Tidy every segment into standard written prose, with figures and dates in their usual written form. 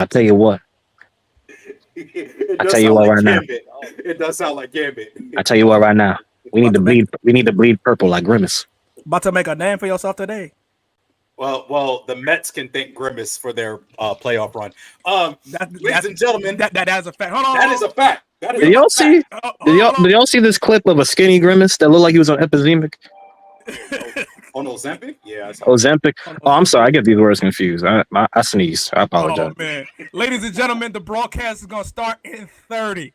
I tell you what. I tell you what right now. It does sound like Gambit. I tell you what right now. We need to bleed. We need to bleed purple like Grimace. About to make a name for yourself today. Well, the Mets can thank Grimace for their playoff run. Ladies and gentlemen, that is a fact. Hold on. That is a fact. Did y'all see? Did y'all see this clip of a skinny Grimace that looked like he was on Epidemic? On Ozempic? Yeah. Ozempic. Oh, I'm sorry. I get these words confused. I sneezed. I apologize. Oh, man. Ladies and gentlemen, the broadcast is going to start in 30.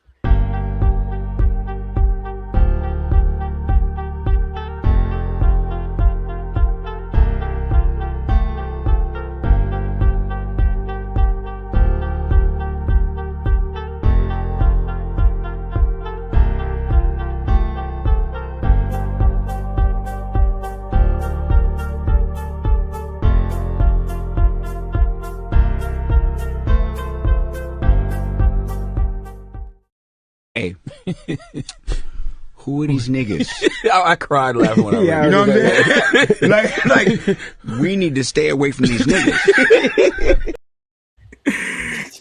Hey, who are these niggas? I cried laughing when I read it. You know what I'm saying? like, we need to stay away from these niggas.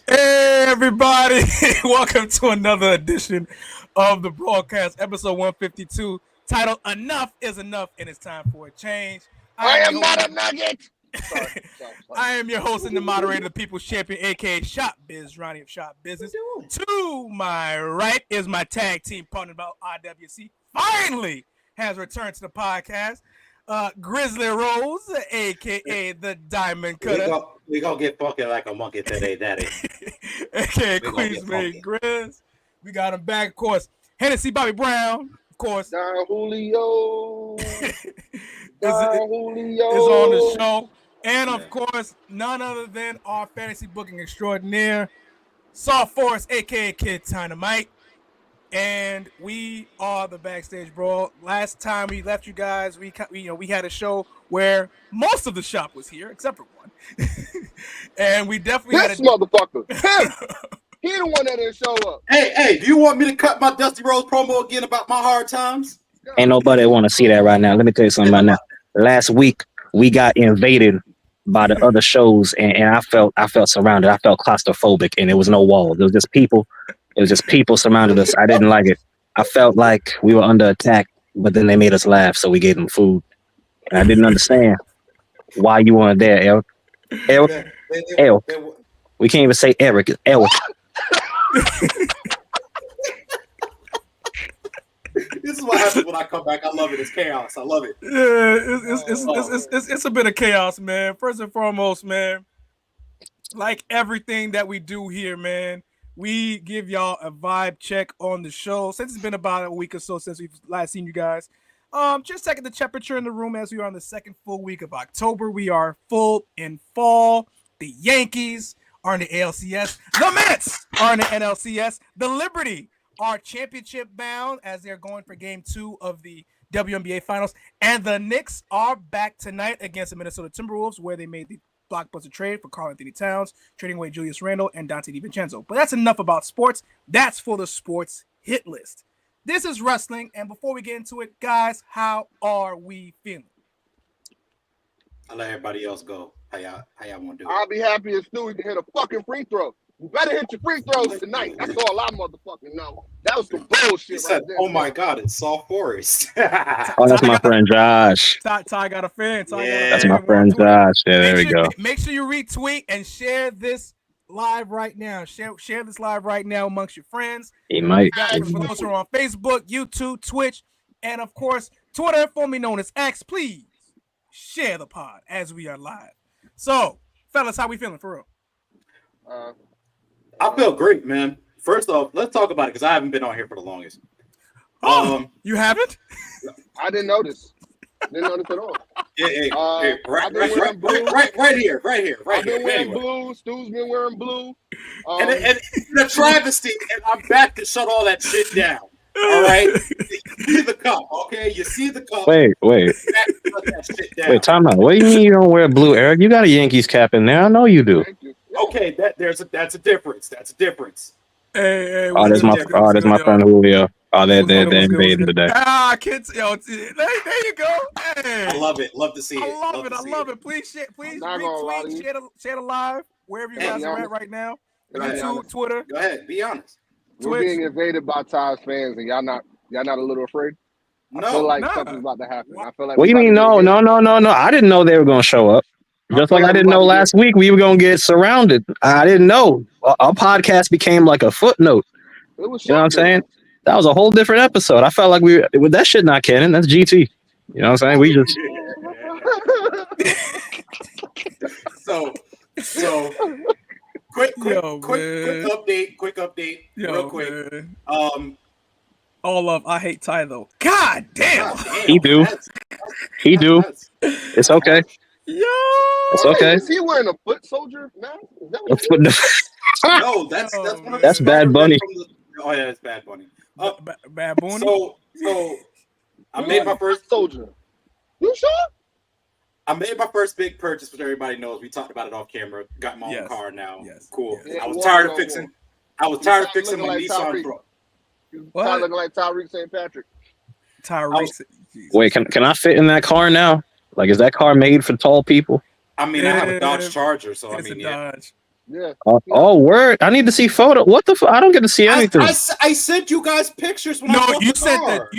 Hey, everybody. Welcome to another edition of the broadcast, episode 152, titled Enough is Enough, and it's time for a change. I am not a nugget. Sorry. I am your host and the moderator, the People's Champion, aka Shop Biz, Ronnie of Shop Business. To my right is my tag team partner about IWC. Finally has returned to the podcast. Grizzly Rose, aka the Diamond Cutter. We gonna get funky like a monkey today, daddy. aka Queensmade Grizz. We got him back, of course. Hennessy Bobby Brown, of course. Don Julio. Julio is on the show. And of course, none other than our fantasy booking extraordinaire, Saw Forrest, aka Kid Dynamite. And we are the Backstage Brawl. Last time we left you guys, we had a show where most of the shop was here, except for one. And we definitely had motherfucker. He the one that didn't show up. Hey, do you want me to cut my Dusty Rose promo again about my hard times? Ain't nobody want to see that right now. Let me tell you something right now. Last week we got invaded by the other shows, and I felt surrounded. I felt claustrophobic, and there was no walls. It was just people. It was just people surrounded us. I didn't like it. I felt like we were under attack, but then they made us laugh, so we gave them food. And I didn't understand why you weren't there, Eric. Eric. We can't even say Eric. It's Eric. This is what happens when I come back. I love it. It's chaos. I love it. Yeah, it's a bit of chaos, man. First and foremost, man, like everything that we do here, man, we give y'all a vibe check on the show. Since it's been about a week or so since we've last seen you guys, just checking the temperature in the room as we are on the second full week of October. We are full in fall. The Yankees are in the ALCS. The Mets are in the NLCS. The Liberty are championship bound as they're going for game 2 of the WNBA finals. And the Knicks are back tonight against the Minnesota Timberwolves, where they made the blockbuster trade for Karl Anthony Towns, trading away Julius Randle and Dante DiVincenzo. But that's enough about sports. That's for the sports hit list. This is wrestling. And before we get into it, guys, how are we feeling? I'll let everybody else go. How y'all want to do it? I'll be happy as Stewie can hit a fucking free throw. You better hit your free throws tonight. That's all I motherfucking know. That was some bullshit. Said, right there, oh my God, it's Saw Forrest. Oh, that's my friend Josh. Ty got a fan. That's my friend Josh. Yeah, there we go. Make sure you retweet and share this live right now. Share this live right now amongst your friends. He might. For those who are on Facebook, YouTube, Twitch, and of course, Twitter, formerly known as X, please share the pod as we are live. So, fellas, how we feeling for real? I feel great, man. First off, let's talk about it because I haven't been on here for the longest. You haven't? I didn't notice. Didn't notice at all. Yeah, right here. I've been wearing blue. Stu's been wearing blue. And the travesty, and I'm back to shut all that shit down. All right, you see the cup, okay? You see the cup. Wait. Time out. What do you mean you don't wear blue, Eric? You got a Yankees cap in there. I know you do. Okay, that's a difference. That's a difference. Hey, that's my friend Julio. Oh, they're invading today. Kids, yo, there you go. Hey. I love it. Love to see it. I love it. Please retweet, share the live. wherever you guys are at right now. ahead. YouTube, Twitter. Go ahead. Be honest. We're being invaded by Ty's fans, and y'all not a little afraid? I feel like something's about to happen. I feel like. What do you mean? No. I didn't know they were going to show up. Just like I didn't know last week we were going to get surrounded. I didn't know. Our podcast became like a footnote. You know what I'm saying? That was a whole different episode. I felt like that shit not canon. That's GT. You know what I'm saying? We just. So quick update, real quick. Man. All of I hate Ty though. God damn. He do. It's okay. Yo. It's okay. Is he wearing a foot soldier now? No, that's one of that's Bad Bunny. Oh yeah, it's Bad Bunny. Bad Bunny. So I made my first soldier. You sure? I made my first big purchase, which everybody knows. We talked about it off camera. Got my own car now. Yes. Cool. Yes. I was tired of fixing my Nissan Pro. Ty looking like Tyreek St. Patrick. Wait, can I fit in that car now? Like, is that car made for tall people? I mean, I have a Dodge Charger, so I mean, yeah. Oh, word! I need to see photo. What the? I don't get to see anything. I sent you guys pictures when I you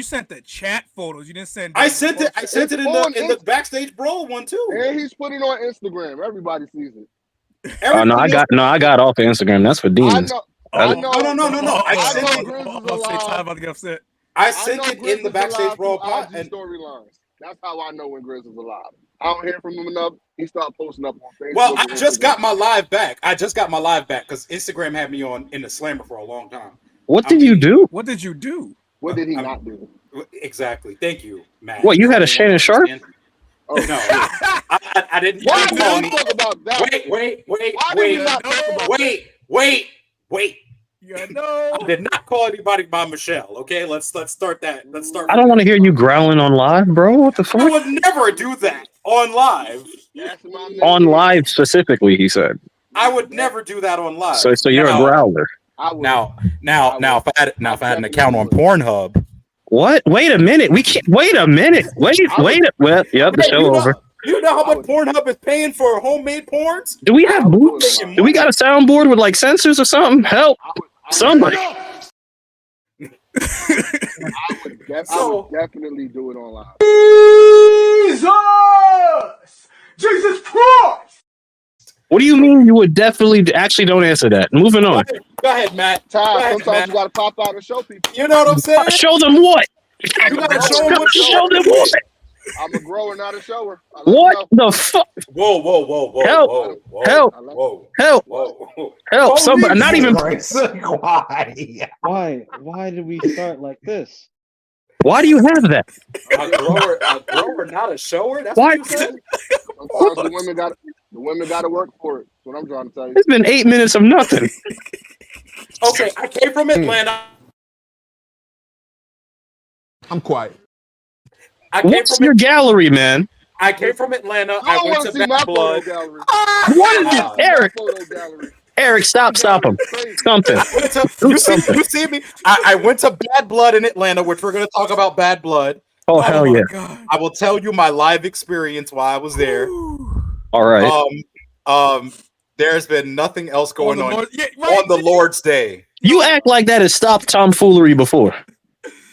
sent the chat photos. You didn't send. I sent it in the backstage brawl one too. And he's putting on Instagram. Everybody sees it. I got off of Instagram. That's for demons. No. I sent it in the backstage brawl pod and storylines. That's how I know when Grizz is alive. I don't hear from him enough. He started posting up on Facebook. Well, I just got my live back. Because Instagram had me in the slammer for a long time. What did you do? What did you do? What did he not do? Exactly. Thank you, Matt. What, you had a Shannon Sharp? Oh no, I didn't. Why did we talk about that? Wait. Yeah, no. I did not call anybody by Michelle. Okay, let's start that. I don't want to hear you growling on live, bro. What the fuck? I would never do that on live. On live specifically, he said. I would never do that on live. So you're a growler. Now, if I had an account on Pornhub. What? Wait a minute. We can't. Wait a minute. Well, yep. The show over. You know how much Pornhub is paying for homemade porns? Do we have boots? Do we got a soundboard with like sensors or something? Help! Somebody. I would definitely do it online. Jesus Christ! What do you mean you would definitely? Actually, don't answer that. Moving on. Go ahead, Matt. Sometimes you gotta pop out and show people. You know what I'm saying? Show them what? You gotta show them what? I'm a grower, not a shower. What the fuck? Whoa. Help. Somebody, not even. Why did we start like this? Why do you have that? A grower, not a shower? That's why? What you said? Sometimes the women got to work for it. That's what I'm trying to tell you. It's been 8 minutes of nothing. Okay, I came from Atlanta. I'm quiet. What's your gallery, man? I came from Atlanta. I went to Bad Blood. What is it, Eric, stop him. Something. You see me? I went to Bad Blood in Atlanta, which we're going to talk about Bad Blood. Oh, hell yeah. God. I will tell you my live experience while I was there. All right. There's been nothing else going on the Lord's Day. You act like that has stopped tomfoolery before.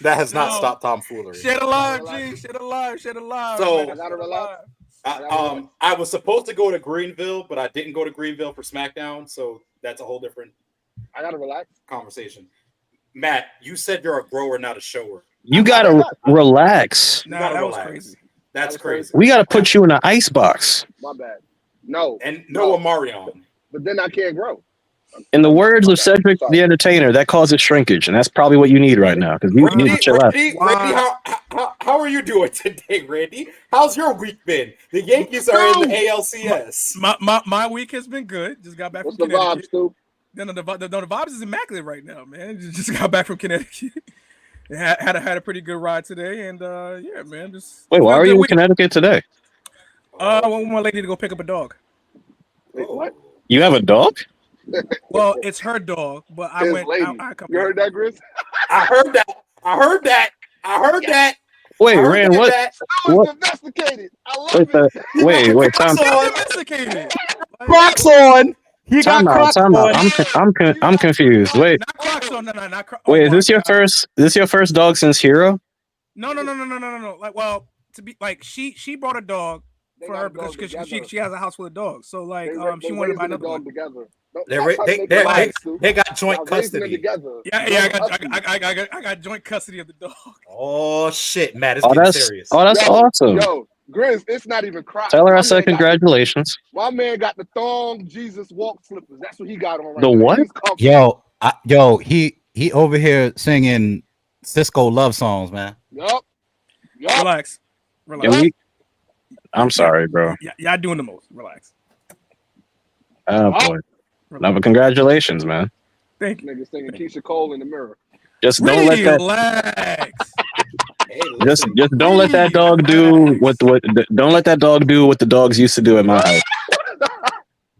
That has not stopped tomfoolery. Shed alive, G. Shed alive. So, man. I gotta relax. I was supposed to go to Greenville, but I didn't go to Greenville for SmackDown, so that's a whole different. I gotta relax. Conversation. Matt, you said you're a grower, not a shower. You gotta relax. Nah, that was crazy. That's crazy. We gotta put you in an ice box. My bad. No. And no Omarion. But then I can't grow. In the words of Cedric the Entertainer, that causes shrinkage, and that's probably what you need right now because you need to chill out. Randy, how are you doing today, Randy? How's your week been? The Yankees are in the ALCS. My week has been good. Just got back What's from the Connecticut. vibes, Stu? No, the vibes is immaculate right now, man. Just got back from Connecticut. had a pretty good ride today, and yeah, man. Just wait. Why are you in Connecticut today? I want my lady to go pick up a dog. Wait, what? You have a dog? Well, it's her dog, but I went. I you heard that, Grizz? I heard that. Wait, Rand, what? I was domesticated. I love it. Wait, Crocs Tom. on. Domesticated. Crocs on. He got Time out. Crocs Time out. on. I'm confused. Wait, Not Crocs on. No, not Crocs. wait. Is this your first? This your first dog since Hero? No. Like, well, to be like, she bought a dog for her because she has a house full of dogs. So like, she wanted to buy another dog together. They got joint custody. Yeah, I got joint custody of the dog. Oh shit, Matt, it's getting serious. That's awesome. Yo, Grizz, it's not even Crocs. Tell her I said congratulations. My man got the thong Jesus walk slippers. That's what he got on right The now. what? Yo, he over here singing Cisco love songs, man. Yup. Relax. I'm sorry, bro. Y'all doing the most. Relax. Oh boy. No, but congratulations, man. Thank you. Nigga singing Keisha Cole in the mirror. Just don't let that. Relax. Just don't let that dog do what don't let that dog do what the dogs used to do at my house.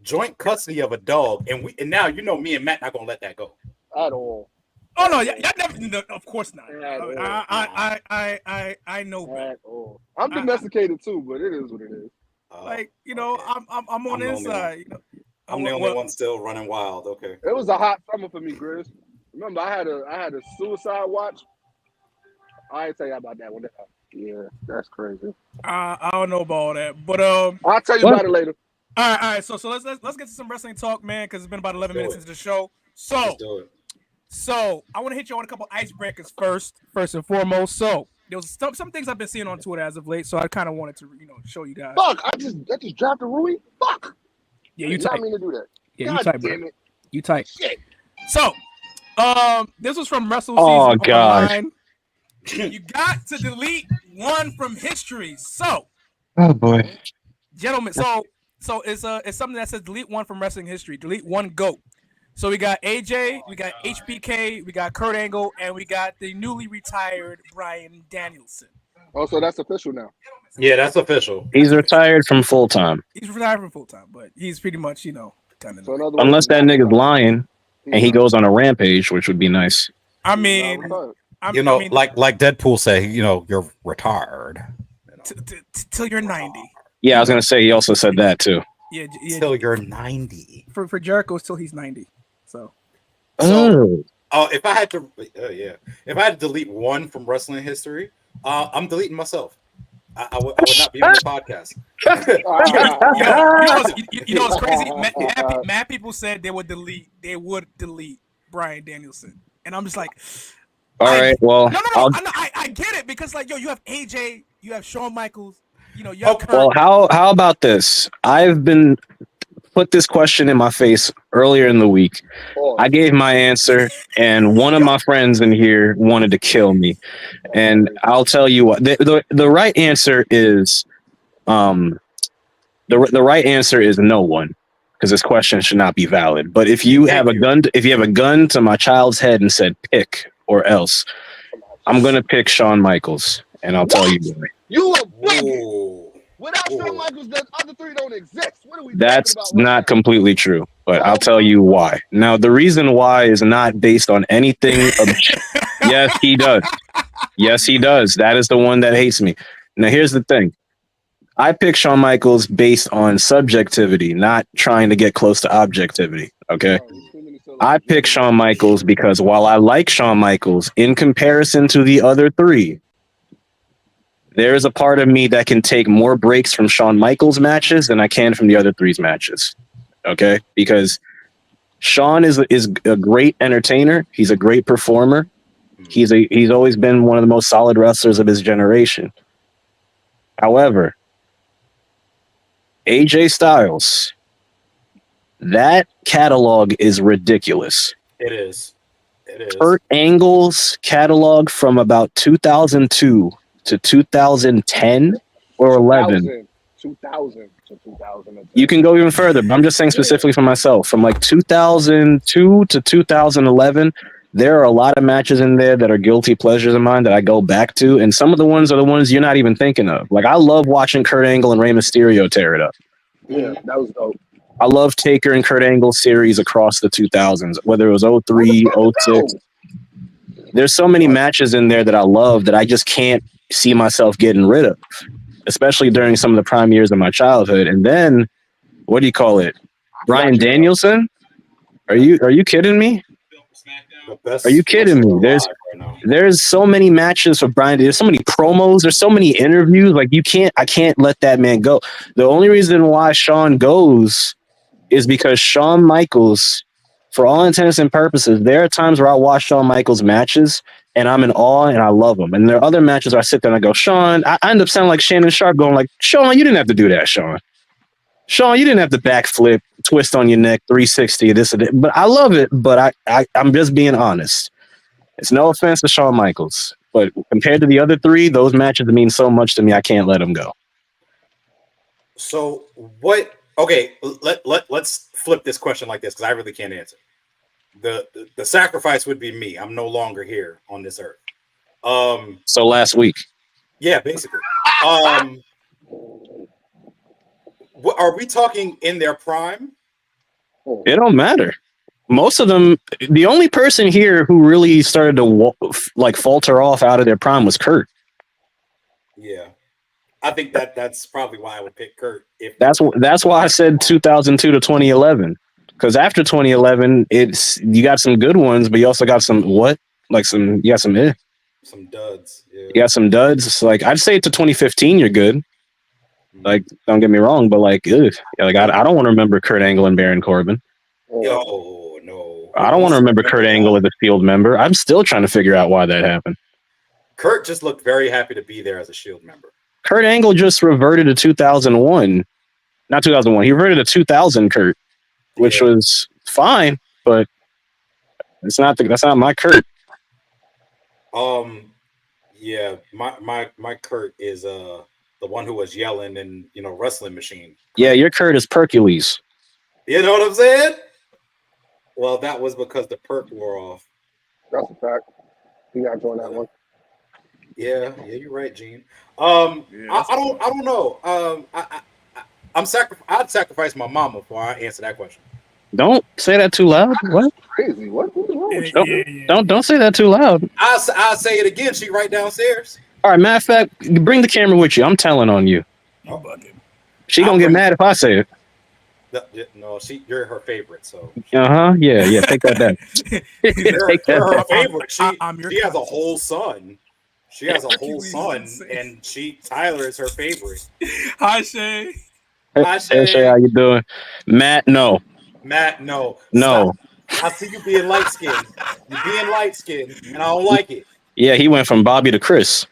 Joint custody of a dog, and now you know me and Matt not gonna let that go at all. Oh no, y'all never. Of course not. I know better. I'm domesticated too, but it is what it is. Like I'm on the inside. You know, I'm the only one still running wild. Okay. It was a hot summer for me, Grizz. Remember, I had a suicide watch. I ain't tell you about that one. Yeah, that's crazy. I don't know about all that, but I'll tell you about it later. All right. So let's get to some wrestling talk, man, because it's been about 11 minutes into the show. So I want to hit you on a couple icebreakers first and foremost. So there was some things I've been seeing on Twitter as of late, so I kind of wanted to show you guys. Fuck! I just dropped a Rui. Fuck. Yeah, you type. I mean to do that. Yeah, God you type, bro. damn it. You type. Shit. So, this was from Wrestle Oh, Season God. Online. You got to delete one from history. So, Oh boy. gentlemen, so it's something that says delete one from wrestling history. Delete one GOAT. So we got AJ, we got HBK, we got Kurt Angle, and we got the newly retired Bryan Danielson. Oh, so that's official now. Yeah, that's official. He's retired from full time. He's retired from full time, but he's pretty much, kind of. So unless that nigga's lying and he goes on a rampage, which would be nice. I mean, like Deadpool say, you're retired till you're 90. Yeah, I was gonna say he also said that too. Yeah. Till you're 90. For Jericho, till he's 90. So if I had to delete one from wrestling history, I'm deleting myself. I would not be on the podcast. you know what's crazy? Mad people said they would delete Bryan Danielson, and I'm just like, all right, well, no, I get it because you have AJ, you have Shawn Michaels, you have Kurt. Well, how about this? I've been put this question in my face earlier in the week. I gave my answer, and one of my friends in here wanted to kill me. And I'll tell you what, the right answer is, the right answer is no one, because this question should not be valid. But if you have a gun to my child's head and said pick or else, I'm gonna pick Shawn Michaels, and I'll tell you why. You a bugging. Without Shawn Michaels, the other three don't exist. What are we That's talking about not completely true, but I'll tell you why. Now, the reason why is not based on anything. Yes, he does. Yes, he does. That is the one that hates me. Now, here's the thing. I pick Shawn Michaels based on subjectivity, not trying to get close to objectivity. Okay. I pick Shawn Michaels because while I like Shawn Michaels, in comparison to the other three, there is a part of me that can take more breaks from Shawn Michaels matches than I can from the other three's matches. Okay? Because Shawn is a great entertainer. He's a great performer. He's always been one of the most solid wrestlers of his generation. However, AJ Styles, that catalog is ridiculous. It is. Kurt Angle's catalog from about 2002 to 2010 or 11. 2000 to 2010. You can go even further, but I'm just saying specifically for myself. From like 2002 to 2011, there are a lot of matches in there that are guilty pleasures of mine that I go back to, and some of the ones are the ones you're not even thinking of. Like, I love watching Kurt Angle and Rey Mysterio tear it up. Yeah, that was dope. I love Taker and Kurt Angle series across the 2000s, whether it was 03, 06. There's so many matches in there that I love that I just can't see myself getting rid of, especially during some of the prime years of my childhood. And then, what do you call it? Bryan Danielson? Are you kidding me? Are you kidding me? There's so many matches for Bryan. There's so many promos. There's so many interviews. Like I can't let that man go. The only reason why Shawn goes is because Shawn Michaels, for all intents and purposes, there are times where I watch Shawn Michaels matches and I'm in awe and I love him. And there are other matches where I sit there and I go, Shawn, I end up sounding like Shannon Sharp going like, Shawn, you didn't have to do that, Shawn. Shawn, you didn't have to backflip, twist on your neck, 360, this and that. But I love it, but I'm just being honest. It's no offense to Shawn Michaels, but compared to the other three, those matches mean so much to me, I can't let them go. So what? Okay, let's flip this question like this because I really can't answer. The sacrifice would be me. I'm no longer here on this earth. So last week. Yeah, basically. What, are we talking in their prime? It don't matter. Most of them, the only person here who really started to falter off out of their prime was Kurt. Yeah, I think that's probably why I would pick Kurt. That's why I said 2002 to 2011. Because after 2011, you got some good ones, but you also got some some duds. Yeah. You got some duds. It's like I'd say to 2015, you're good. Like, don't get me wrong, but I don't want to remember Kurt Angle and Baron Corbin. Yo, no. I don't want to remember Kurt Angle as a Shield member. I'm still trying to figure out why that happened. Kurt just looked very happy to be there as a Shield member. Kurt Angle just reverted to 2001. Not 2001. He reverted to 2000 Kurt, which was fine, but that's not my Kurt. Yeah, my Kurt is the one who was yelling and wrestling machine. Yeah, your Kurt is Percules. You know what I'm saying? Well, that was because the perk wore off. That's a fact. You got to join that one. Yeah, you're right, Gene. I don't know. I'd sacrifice my mama before I answer that question. Don't say that too loud. What? Crazy. What's wrong with you? Don't say that too loud. I'll say it again. She right downstairs. All right, matter of fact, bring the camera with you. I'm telling on you. She gonna get mad if I say it. No, you're her favorite, so. Yeah. Take that back. You're her favorite. She has a whole son. She has a whole son, and Tyler is her favorite. Hi, Shay. Hi, Shay. How you doing, Matt? No. Stop. I see you being light skinned. You're being light skinned, and I don't like it. Yeah, he went from Bobby to Chris.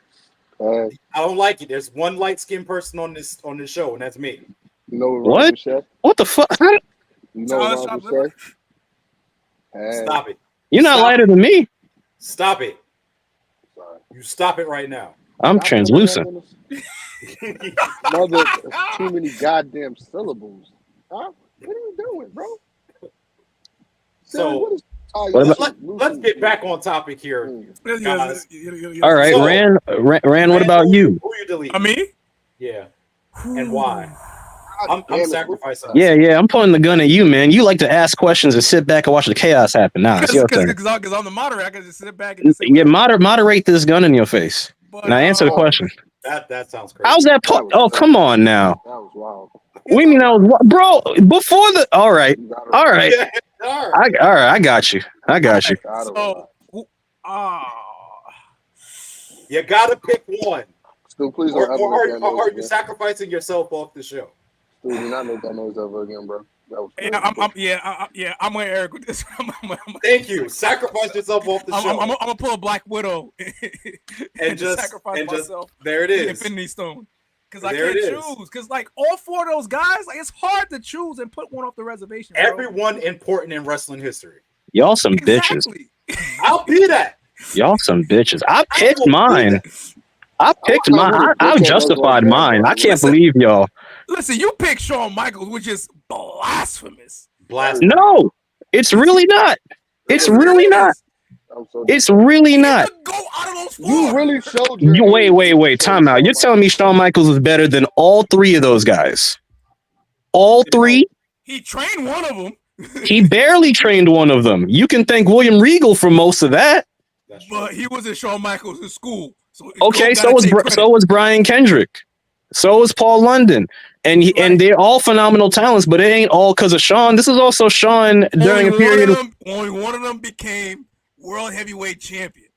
I don't like it. There's one light skinned person on this show, and that's me. You know what? What the fuck? You know what Stop it. You're not lighter than me. Stop it. You stop it right now. I'm translucent. Mother, too many goddamn syllables. Huh? What are you doing, bro? So let's get back on topic here, guys. All right, so, Rand. What about you? Who you delete? Me? Yeah. And why? I'm sacrificing. Yeah. I'm pulling the gun at you, man. You like to ask questions and sit back and watch the chaos happen. Nah, it's your turn. Because I'm the moderator, I can just sit back and just say, moderate this gun in your face. Now answer the question. That sounds crazy. How's that? Come on now. That was wild. We mean that was bro before the. All right. I got you. So, you gotta pick one. Still, please or are you sacrificing yourself off the show? Dude, do not make that noise ever again, bro. I'm with Eric with this. Thank you. Sacrifice yourself off the show. I'm gonna pull a Black Widow and just sacrifice myself. There it is. The Infinity Stone. Because I can't choose. Because all four of those guys, it's hard to choose and put one off the reservation. Bro. Everyone important in wrestling history. Y'all some bitches. I'll be that. Y'all some bitches. I picked mine. I've justified mine. I can't believe y'all. Listen, you picked Shawn Michaels, which is blasphemous. No, it's really not. It's really not. It's really not. Go out of those four. You really showed Wait. Time out. You're telling me Shawn Michaels is better than all three of those guys? All three? He trained one of them. He barely trained one of them. You can thank William Regal for most of that. But he was in Shawn Michaels' school. So was Brian Kendrick. So is Paul London. And they're all phenomenal talents, but it ain't all because of Sean. This is also Sean during a period only one of them became world heavyweight champion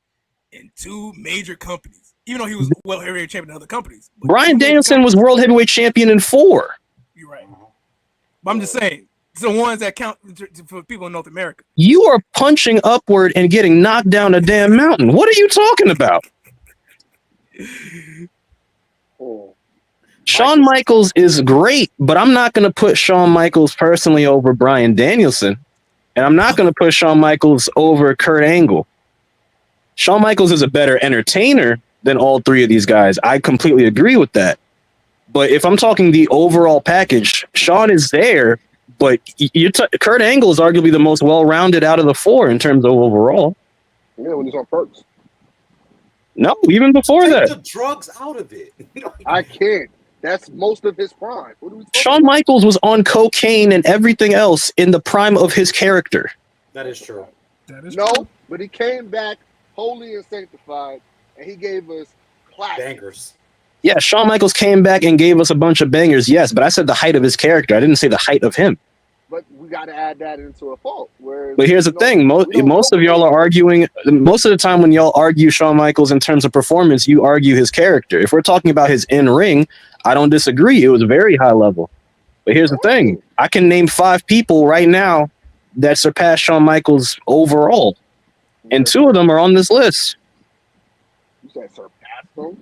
in 2 major companies, even though he was world heavyweight champion in other companies. Bryan Danielson was world heavyweight champion in 4. You're right. But I'm just saying, it's the ones that count for people in North America. You are punching upward and getting knocked down a damn mountain. What are you talking about? Shawn Michaels is great, but I'm not going to put Shawn Michaels personally over Bryan Danielson, and I'm not going to put Shawn Michaels over Kurt Angle. Shawn Michaels is a better entertainer than all 3 of these guys. I completely agree with that. But if I'm talking the overall package, Shawn is there, but Kurt Angle is arguably the most well-rounded out of the 4 in terms of overall. Yeah, when he's on perks. No, even before that. Take the drugs out of it. I can't. That's most of his prime. Shawn Michaels was on cocaine and everything else in the prime of his character. That is true. But he came back holy and sanctified, and he gave us bangers. Yeah, Shawn Michaels came back and gave us a bunch of bangers, yes, but I said the height of his character. I didn't say the height of him. But we got to add that into a fault. But here's the thing. Most of y'all are arguing. Most of the time when y'all argue Shawn Michaels in terms of performance, you argue his character. If we're talking about his in-ring, I don't disagree. It was very high level. But here's the thing. I can name 5 people right now that surpass Shawn Michaels overall. And 2 of them are on this list. You said surpass him?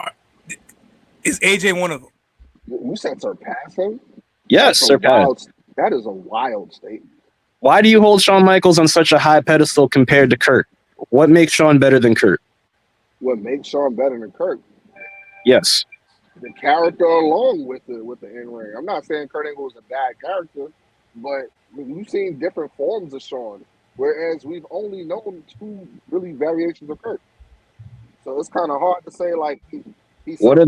Is AJ one of them? You said surpass him? Yes, surpass. That is a wild statement. Why do you hold Shawn Michaels on such a high pedestal compared to Kurt? What makes Shawn better than Kurt? What makes Shawn better than Kurt? Yes. The character along with the in-ring. I'm not saying Kurt Angle was a bad character, but we've seen different forms of Shawn, whereas we've only known 2 really variations of Kurt. So it's kind of hard to say like what are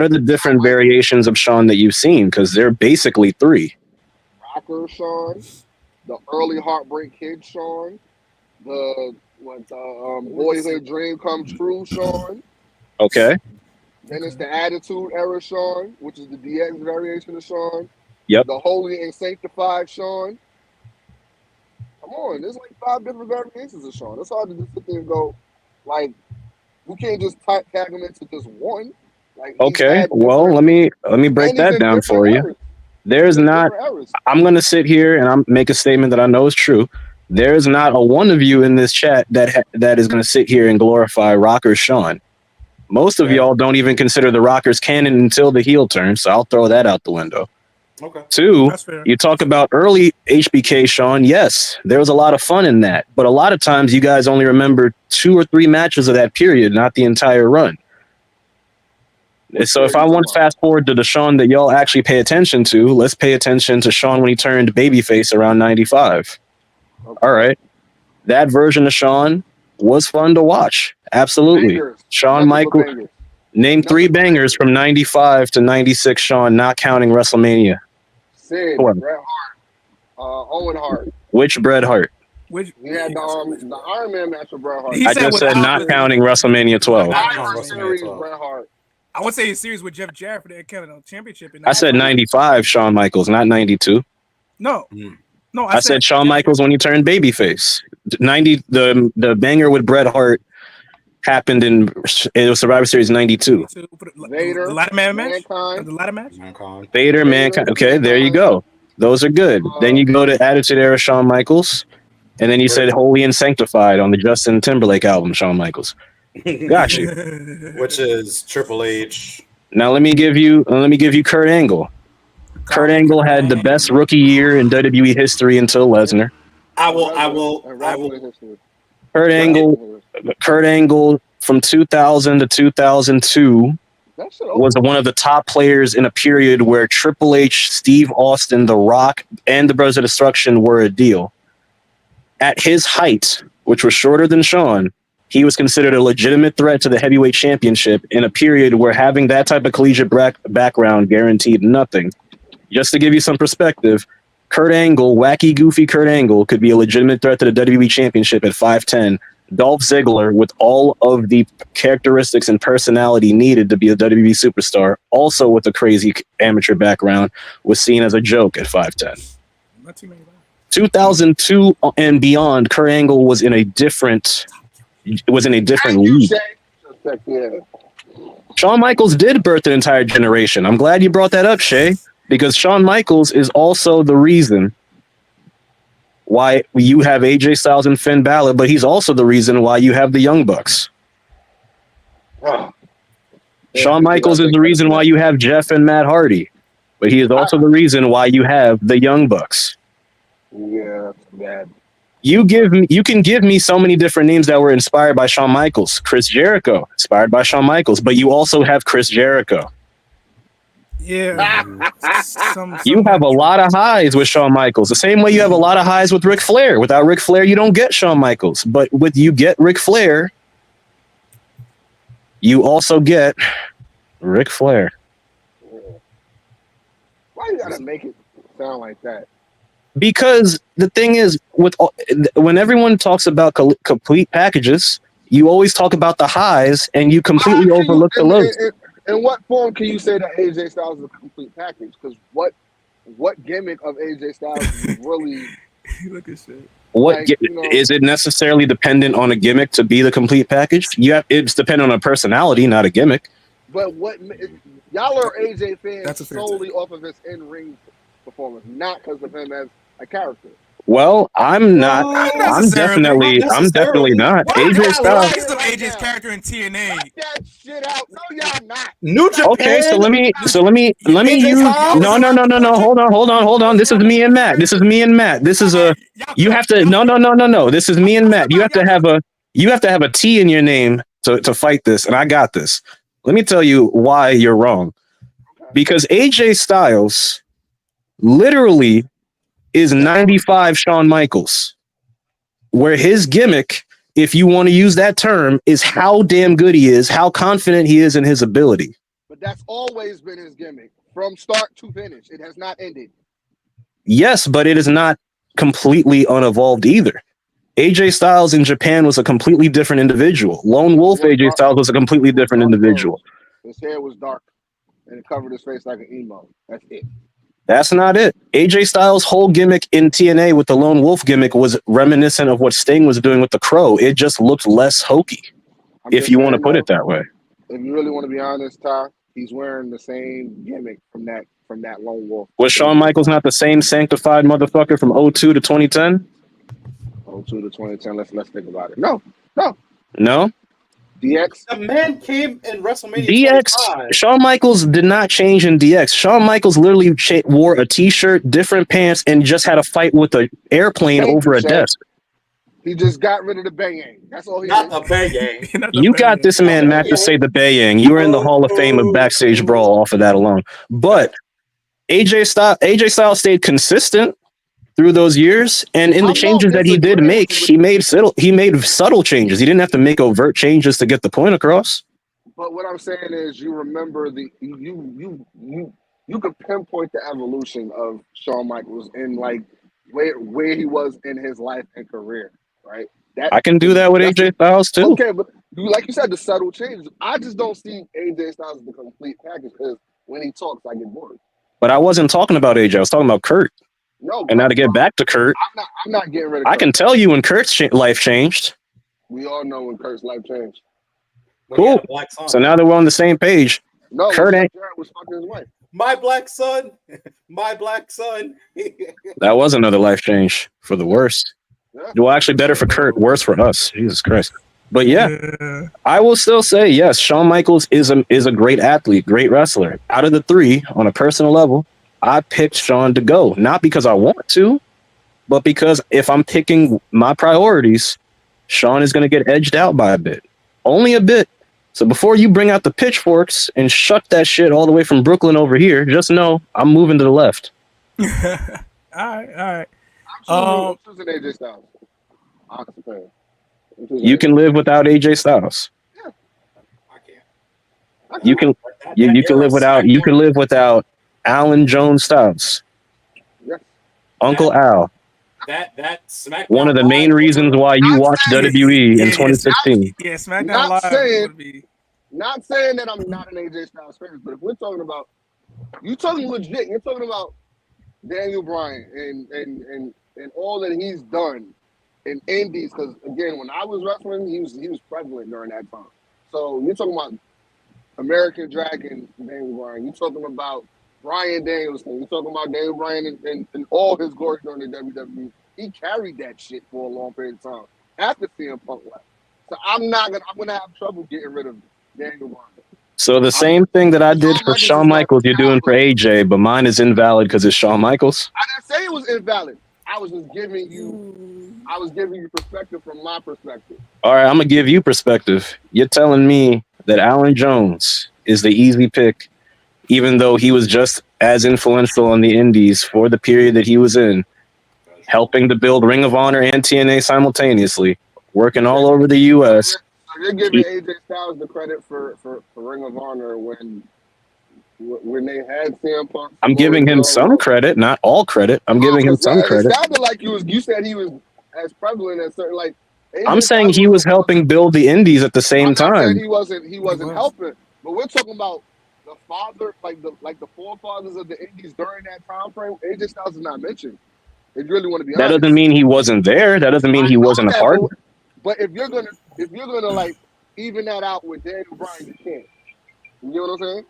the different variations of Shawn that you've seen? Because they're basically 3. Rocker Shawn, the early Heartbreak Kid Shawn, the Boyhood Dream Come True Shawn. Okay. Then it's the Attitude Era Shawn, which is the DX variation of Shawn. Yep. The Holy and Sanctified Shawn. Come on, there's like 5 different variations of Shawn. It's hard to just sit there and go, like, we can't just tag him into just one. Like, okay, well, let me break that down for you. There's not. I'm gonna sit here and I'm make a statement that I know is true. There's not a one of you in this chat that is gonna sit here and glorify Rocker Shawn. Most of y'all don't even consider the Rockers canon until the heel turn, so I'll throw that out the window. Okay. 2, you talk about early HBK Shawn. Yes, there was a lot of fun in that, but a lot of times you guys only remember 2 or 3 matches of that period, not the entire run. So if I want to fast forward to the Shawn that y'all actually pay attention to, let's pay attention to Shawn when he turned babyface around 95. Okay. All right. That version of Shawn was fun to watch. Absolutely. Bangers. Shawn Michaels. Name 3 bangers from 95 to 96 Shawn, not counting WrestleMania. Sid, Bret Hart, Owen Hart. Which Bret Hart? We had the Iron Man match with Bret Hart. I just said not counting WrestleMania 12. Bret Hart. I would say a series with Jeff Jarrett for the Canada Championship. I said 95 Shawn Michaels, not 92. No. No, I said Shawn Michaels when he turned babyface. 90 the banger with Bret Hart happened it was Survivor Series 92. Vader, the ladder match. The ladder match. Vader, Mankind. Okay, there you go. Those are good. Then you go to Attitude Era Shawn Michaels, and then you said Holy and Sanctified on the Justin Timberlake album, Shawn Michaels. Got you. Which is Triple H. Now let me give you Kurt Angle. Kurt Angle had the best rookie year in WWE history until Lesnar. I will. Kurt Angle from 2000 to 2002 was one of the top players in a period where Triple H, Steve Austin, The Rock, and the Brothers of Destruction were a deal. At his height, which was shorter than Shawn, he was considered a legitimate threat to the heavyweight championship in a period where having that type of collegiate background guaranteed nothing. Just to give you some perspective, Kurt Angle, wacky, goofy Kurt Angle, could be a legitimate threat to the WWE championship at 5'10", Dolph Ziggler, with all of the characteristics and personality needed to be a WWE superstar, also with a crazy amateur background, was seen as a joke at 5'10". 2002 and beyond, Kurt Angle was in a different league. Shawn Michaels did birth an entire generation. I'm glad you brought that up, Shay, because Shawn Michaels is also the reason why you have AJ Styles and Finn Balor, but he's also the reason why you have the Young Bucks. Shawn Michaels is the reason why you have Jeff and Matt Hardy, but he is also the reason why you have the Young Bucks. Yeah, that's bad. You can give me so many different names that were inspired by Shawn Michaels. Chris Jericho, inspired by Shawn Michaels, but you also have Chris Jericho. Yeah. You have a lot of highs with Shawn Michaels. The same way you have a lot of highs with Ric Flair. Without Ric Flair, you don't get Shawn Michaels. But with you get Ric Flair, you also get Ric Flair. Why you gotta make it sound like that? Because the thing is, when everyone talks about complete packages, you always talk about the highs and you completely overlook the lows. In what form can you say that AJ Styles is a complete package? Because what gimmick of AJ Styles is really look at shit? Is it necessarily dependent on a gimmick to be the complete package? It's dependent on a personality, not a gimmick. But y'all are AJ fans solely off of his in-ring performance, not because of him as a character. Well, I'm not. I'm definitely not. AJ Styles. AJ's character in TNA. Cut that shit out. No, y'all not. New Japan. Okay, so let me use. No. Hold on. This is me and Matt. This is a. You have to. No. This is me and Matt. You have to have a T in your name to fight this, and I got this. Let me tell you why you're wrong. Because AJ Styles literally is 95 Shawn Michaels, where his gimmick, if you want to use that term, is how damn good he is, how confident he is in his ability. But that's always been his gimmick from start to finish. It has not ended. Yes, but it is not completely unevolved either. AJ Styles in Japan was a completely different individual. Lone Wolf AJ Styles was a completely different individual. His hair was dark and it covered his face like an emo. That's it. That's not it. AJ Styles' whole gimmick in TNA with the Lone Wolf gimmick was reminiscent of what Sting was doing with the Crow. It just looked less hokey, if you want to put it that way. If you really want to be honest, Ty, he's wearing the same gimmick from that Lone Wolf. Was Shawn Michaels not the same sanctified motherfucker from 02 to 2010? 02 to 2010. Let's think about it. No. DX. The man came in WrestleMania. DX. 25. Shawn Michaels did not change in DX. Shawn Michaels literally wore a t-shirt, different pants, and just had a fight with an airplane over a desk. He just got rid of the Bayang. That's all he Not the Bayang. You got this man, Matt, to say the Bayang. You were in the Hall of Fame of Backstage Brawl off of that alone. But AJ Styles stayed consistent through those years, and in the changes that he did make, he made subtle changes. He didn't have to make overt changes to get the point across. But what I'm saying is, you remember you could pinpoint the evolution of Shawn Michaels in like where he was in his life and career, right? I can do that with AJ Styles too. Okay, but like you said, the subtle changes. I just don't see AJ Styles as the complete package because when he talks, I get bored. But I wasn't talking about AJ. I was talking about Kurt. No, and now to get back to Kurt, I'm not getting rid of Kurt. I can tell you when Kurt's life changed. We all know when Kurt's life changed. Cool. So now that we're on the same page, no, Kurt was fucking his wife. My black son. My black son. That was another life change for the worst. Yeah. Well, actually, better for Kurt, worse for us. Jesus Christ. But yeah, I will still say yes. Shawn Michaels is a great athlete, great wrestler. Out of the three, on a personal level, I picked Shawn to go, not because I want to, but because if I'm picking my priorities, Shawn is going to get edged out by a bit, only a bit. So before you bring out the pitchforks and shuck that shit all the way from Brooklyn over here, just know I'm moving to the left. All right. I'm choosing AJ Styles. You can live without AJ Styles. Yeah. You can live without Alan Jones Styles. Yes. Uncle Al. that SmackDown. One of the main reasons why you watched WWE in 2016. Yeah, SmackDown Not Live saying- would be. Not saying that I'm not an AJ Styles fan, but if we're talking about, you talking legit, you're talking about Daniel Bryan and all that he's done in indies. Because again, when I was wrestling, he was prevalent during that time. So you're talking about American Dragon, Daniel Bryan. You're talking about Bryan Danielson. You're talking about Daniel Bryan and all his glory during the WWE. He carried that shit for a long period of time after CM Punk left. So I'm gonna have trouble getting rid of Daniel Bryan. So the same thing that I did for Shawn Michaels, you're doing for AJ, but mine is invalid because it's Shawn Michaels. I didn't say it was invalid. I was just giving you perspective from my perspective. All right, I'm gonna give you perspective. You're telling me that Alan Jones is the easy pick, even though he was just as influential on the indies for the period that he was in, helping to build Ring of Honor and TNA simultaneously, working all over the U.S. So you're giving AJ Styles the credit for Ring of Honor when they had CM Punk. I'm giving him some credit, not all credit. I'm giving him some credit. It sounded like you said he was as prevalent as certain like. I'm saying he was helping build the indies at the same time. He wasn't helping, but we're talking about the father, like the forefathers of the indies during that time frame. AJ Styles is not mentioned. If you really want to be That honest. doesn't mean he wasn't there. That doesn't mean he wasn't a part. But if you're gonna like even that out with Daniel Bryan, you can't. You know what I'm saying?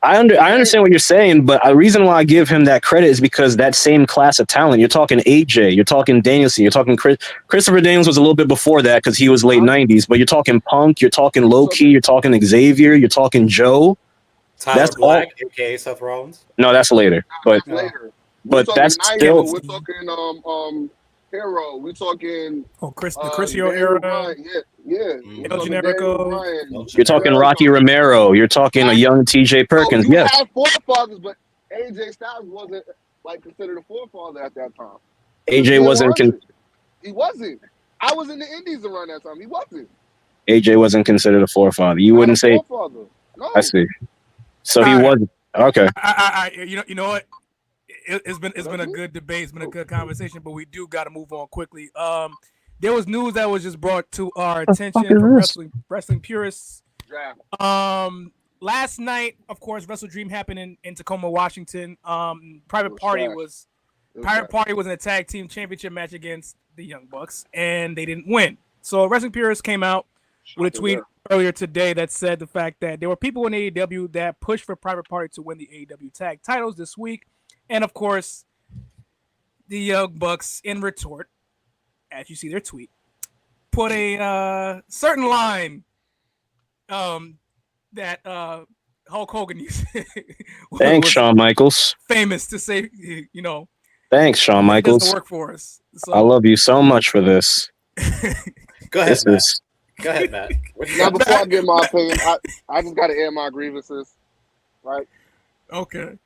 I understand what you're saying, but the reason why I give him that credit is because that same class of talent. You're talking AJ, you're talking Danielson, you're talking Christopher Daniels was a little bit before that because he was late '90s. But you're talking Punk, you're talking Low Key, you're talking Xavier, you're talking Joe. Tyler Black, aka Seth Rollins. No, that's later. But later. But that's still. We're talking Hero. We're talking the Chris Hero era. Bryan. Yeah. El Generico. You're talking Rocky Romero. You're talking a young TJ Perkins. You Yes. had forefathers, but AJ Styles wasn't like considered a forefather at that time. AJ wasn't. He wasn't. I was in the Indies around that time. He wasn't. AJ wasn't considered a forefather. You wouldn't say. Forefather. No. I see. So he wasn't. Okay. You know what? It's been a good debate. It's been a good conversation, but we do got to move on quickly. There was news that was just brought to our attention from wrestling purists. Last night, of course, WrestleDream happened in Tacoma, Washington. Private Party was in a tag team championship match against the Young Bucks, and they didn't win. So wrestling purists came out with a tweet earlier today that said the fact that there were people in AEW that pushed for Private Party to win the AEW tag titles this week. And of course, the Young Bucks in retort, as you see their tweet, put a certain line that Hulk Hogan used. Thanks, Shawn Michaels. Famous to say, Thanks, Shawn Michaels. Doesn't work for us. So. I love you so much for this. Go ahead, Matt. Go ahead, Matt. Now, before I give my opinion, I just got to air my grievances, right? Okay.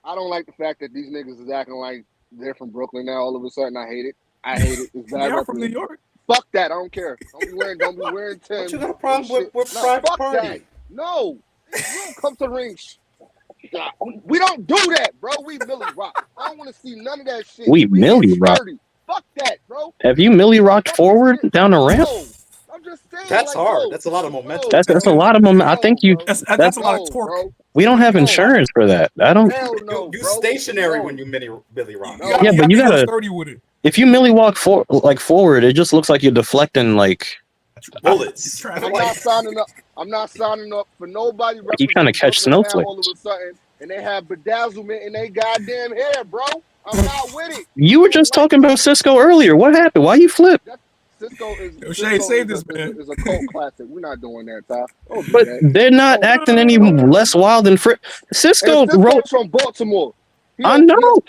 I don't like the fact that these niggas is acting like they're from Brooklyn now. All of a sudden, I hate it. It's bad. You're from New York. Fuck that. I don't care. Don't be wearing Tim. What you got a problem with Private Party? That. No, you don't come to the ring. We don't do that, bro. We Millie Rock. I don't want to see none of that shit. We Millie Rock. Fuck that, bro. Have you Millie rocked forward down the ramp? No. I'm just saying. That's hard. That's a lot of momentum. That's a lot of momentum. I think you. That's a lot of torque. Bro. We don't have insurance for that. I don't. No, you stationary when you Millie Rock. No. Yeah, but you gotta. With it. If you Millie walk forward, it just looks like you're deflecting bullets. I'm not signing up for nobody. Like you trying to catch snowflakes. All of a sudden, and they have bedazzlement in their goddamn hair, bro. I'm not with it. You were just talking about Cisco earlier. What happened? Why you flip? Cisco is a cult classic. We're not doing that, Ty. But they're not acting any less wild than Cisco wrote from Baltimore. I know.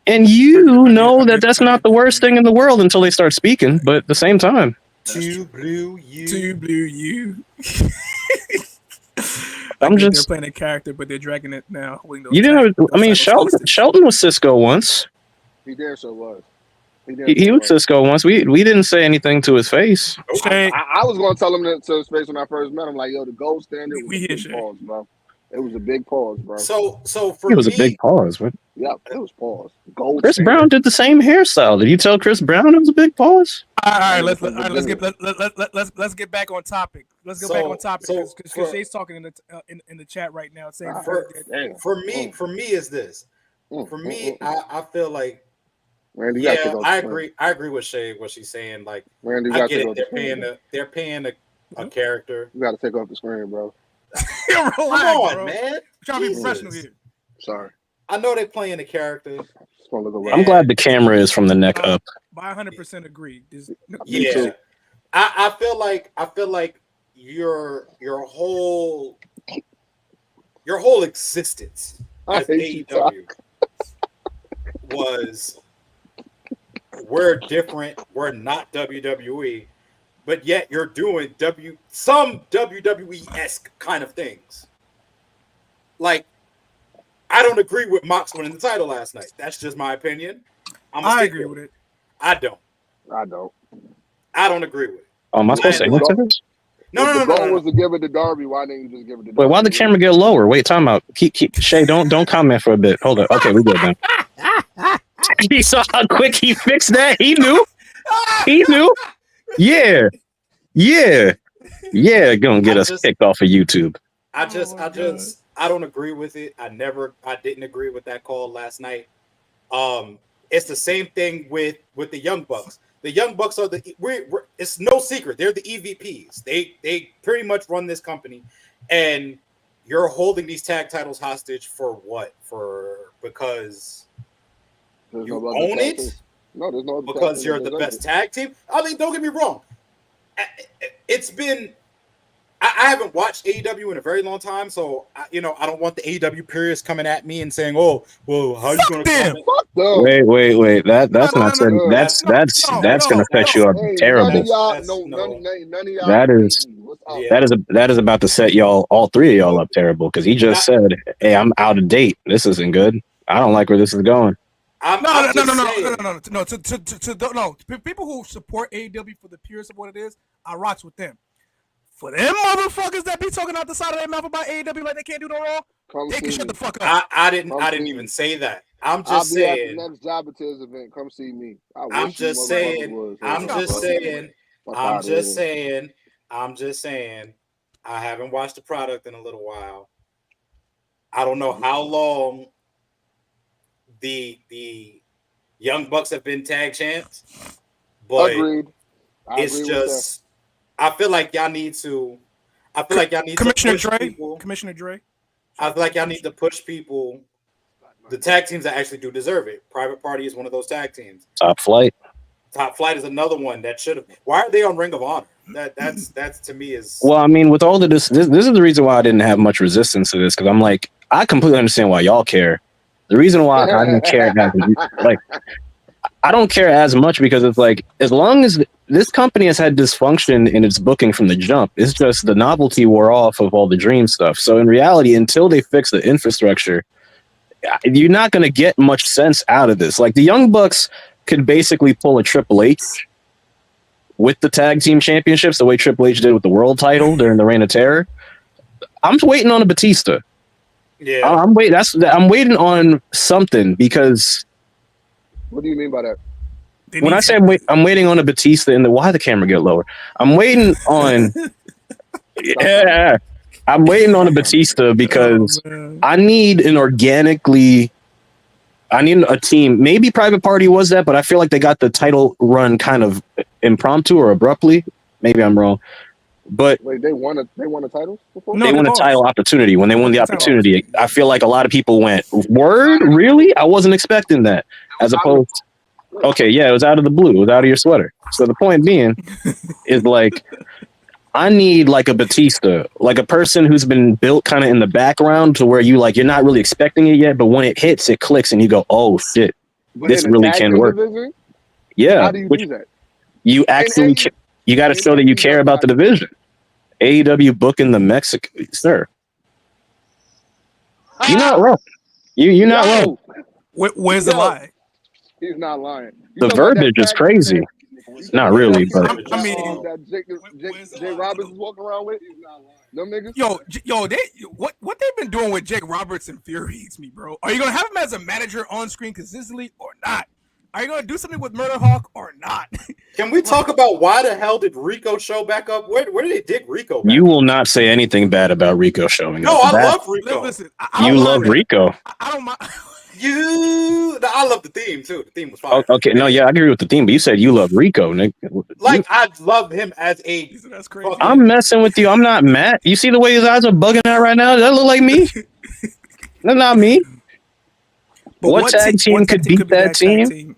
And you know that that's not the worst thing in the world until they start speaking. But at the same time, Two blue you. I'm just. They're playing a character, but they're dragging it now. You didn't. I mean, Shelton was Cisco once. He did so was. He was Cisco once. We didn't say anything to his face. I was going to tell him to his face when I first met him. Like, yo, the gold standard. We hear balls, bro. It was a big pause, bro. So for It was me, a big pause. What? Yep, it was pause. Gold Chris standard. Brown did the same hairstyle. Did you tell Chris Brown it was a big pause? All right, let's get back on topic. Let's go back on topic because Shay's talking in the chat right now saying for me is this. For me, I feel like Randy, I agree with Shay what she's saying. Like Randy, I get it. They're paying a character. You got to take off the screen, bro. Relax, Come on, bro. man. I'm trying to be professional here. Sorry. I know they're playing a character. I'm glad the camera is from the neck up. I 100% agree. Yeah, I feel like your whole existence as AEW was we're different. We're not WWE, but yet you're doing some WWE-esque kind of things. Like, I don't agree with Mox winning the title last night. That's just my opinion. I agree with it. I don't agree with it. Oh, am I supposed to say what's this? No. The goal was to give it to Darby. Why didn't you just give it to Darby? Wait, why'd the camera get lower? Wait, time out. Keep Shay, don't comment for a bit. Hold on. Okay, we good now. He saw how quick he fixed that. He knew. Yeah. Gonna get us kicked off of YouTube. I don't agree with it. I didn't agree with that call last night. It's the same thing with the Young Bucks. The Young Bucks are it's no secret. They're the EVPs. They pretty much run this company, and you're holding these tag titles hostage for what? Because you own it? No, there's no other because you're the best tag team. I mean, don't get me wrong. It's been. I haven't watched AEW in a very long time, so I don't want the AEW purists coming at me and saying, "Oh, well, how are you going to?" Wait. That's not saying that's going to set you up terrible. That is about to set all three of y'all up terrible because he just said, "Hey, I'm out of date. This isn't good. I don't like where this is going." No. People who support AEW for the purest of what it is, I rocks with them. For them motherfuckers that be talking out the side of their mouth about AEW like they can't do no wrong, they can shut the fuck up. I didn't even say that. I'm just saying. Next job at his event, come see me. I'm just saying. I haven't watched the product in a little while. I don't know how long the Young Bucks have been tag champs, but it's just. I feel like y'all need to. Commissioner Dre. I feel like y'all need to push people. The tag teams that actually do deserve it. Private Party is one of those tag teams. Top Flight is another one that should have. Why are they on Ring of Honor? That's to me is. Well, I mean, with all of this is the reason why I didn't have much resistance to this because I'm like, I completely understand why y'all care. The reason why I didn't care, I don't care as much because it's like as long as this company has had dysfunction in its booking from the jump, it's just the novelty wore off of all the dream stuff. So in reality, until they fix the infrastructure, you're not going to get much sense out of this. Like the Young Bucks could basically pull a Triple H with the tag team championships the way Triple H did with the world title during the Reign of Terror. I'm waiting on a Batista. Yeah, I'm waiting on something because. What do you mean by that? When I say I'm waiting on a Batista why the camera get lower? I'm waiting on I'm waiting on a Batista because I need a team. Maybe Private Party was that, but I feel like they got the title run kind of impromptu or abruptly. Maybe I'm wrong. But wait, they won a title before? They won a title opportunity. When they won the opportunity, I feel like a lot of people went, "Word? Really? I wasn't expecting that." As opposed, okay, yeah, it was out of the blue. It was out of your sweater. So the point being is like, I need like a Batista, like a person who's been built kind of in the background to where you're not really expecting it yet, but when it hits, it clicks and you go, "Oh shit, this really can work." Division? Yeah. How do you do that? You actually, you got to show that you care about the division. AEW booking the Mexican, sir. You're not wrong. You're not wrong. Where's the lie? He's not lying. The verbiage is crazy. Not really, but I mean, that Jake Roberts is walking around with. Them niggas. What they've been doing with Jake Roberts infuriates me, bro. Are you gonna have him as a manager on screen consistently or not? Are you gonna do something with Murder Hawk or not? Can we talk about why the hell did Rico show back up? Where did they dig Rico back you will not say anything bad about Rico showing No, up. I love Rico. Listen, You love Rico. I don't mind. I love the theme too. The theme was fire. Okay, no, yeah, I agree with the theme, but you said you love Rico, Nick. Like I love him as a. That's crazy. I'm messing with you. I'm not mad. You see the way his eyes are bugging out right now? Does that look like me? That's not me. But what tag team could beat that team?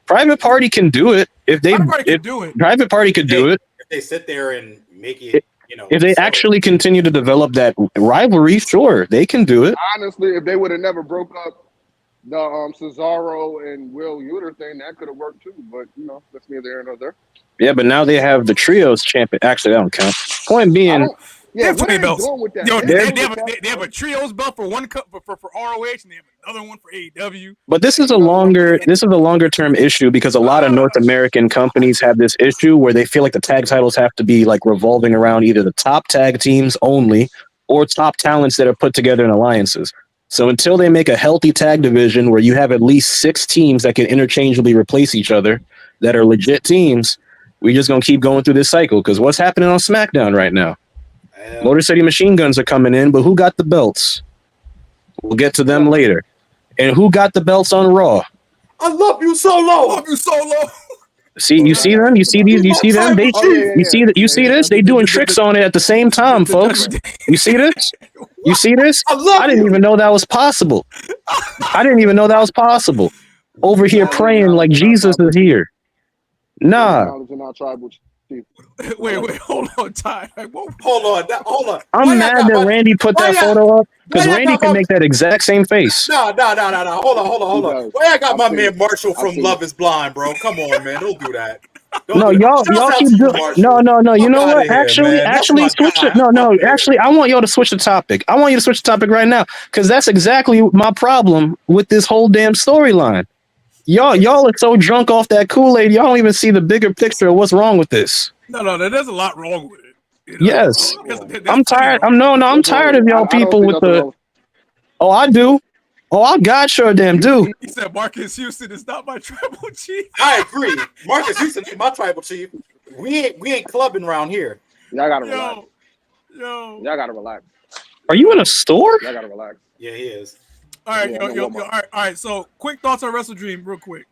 Private Party can do it. Private Party could do it. If they sit there and make it, if they actually continue to develop that rivalry, sure, they can do it. Honestly, if they would have never broke up the Cesaro and Will Uter thing, that could have worked too. But that's neither here nor there. Yeah, but now they have the trios champion. Actually, that don't count. Point being, yeah, what are they belts. doing with that? Yo, they have a trios belt for one cup for ROH, and they have another one for AEW. but this is a longer term issue because a lot of North American companies have this issue where they feel like the tag titles have to be like revolving around either the top tag teams only or top talents that are put together in alliances. So until they make a healthy tag division where you have at least 6 teams that can interchangeably replace each other that are legit teams, we're just going to keep going through this cycle. Because what's happening on SmackDown right now? Motor City Machine Guns are coming in, but who got the belts? We'll get to them later. And who got the belts on Raw? I love you Solo. Love you Solo. See, you see them? You see these? You see them? They you see that? You see this? They doing tricks on it at the same time, folks. You see this? You see this? I didn't even know that was possible. Over here praying like Jesus is here. Nah. Wait, hold on, Ty. Hold on. I'm mad that Randy put that photo up because Randy can make that exact same face. No. Hold on. Why I got my man Marshall from Love Is Blind, bro? Come on, man. Don't do that. Y'all keep doing. No. You know what? Actually, switch it. No. Actually, I want y'all to switch the topic. I want you to switch the topic right now because that's exactly my problem with this whole damn storyline. Y'all are so drunk off that Kool-Aid, y'all don't even see the bigger picture of what's wrong with this. No, there's a lot wrong with it. Yes. I'm tired. I'm tired of y'all people with the. Oh, I do. Oh, I God sure damn do. He said Marcus Houston is not my tribal chief. I agree. Marcus Houston is my tribal chief. We ain't clubbing around here. Y'all gotta relax. Y'all gotta relax. Are you in a store? Y'all gotta relax. Yeah, he is. All right, all right. So, quick thoughts on WrestleDream, real quick.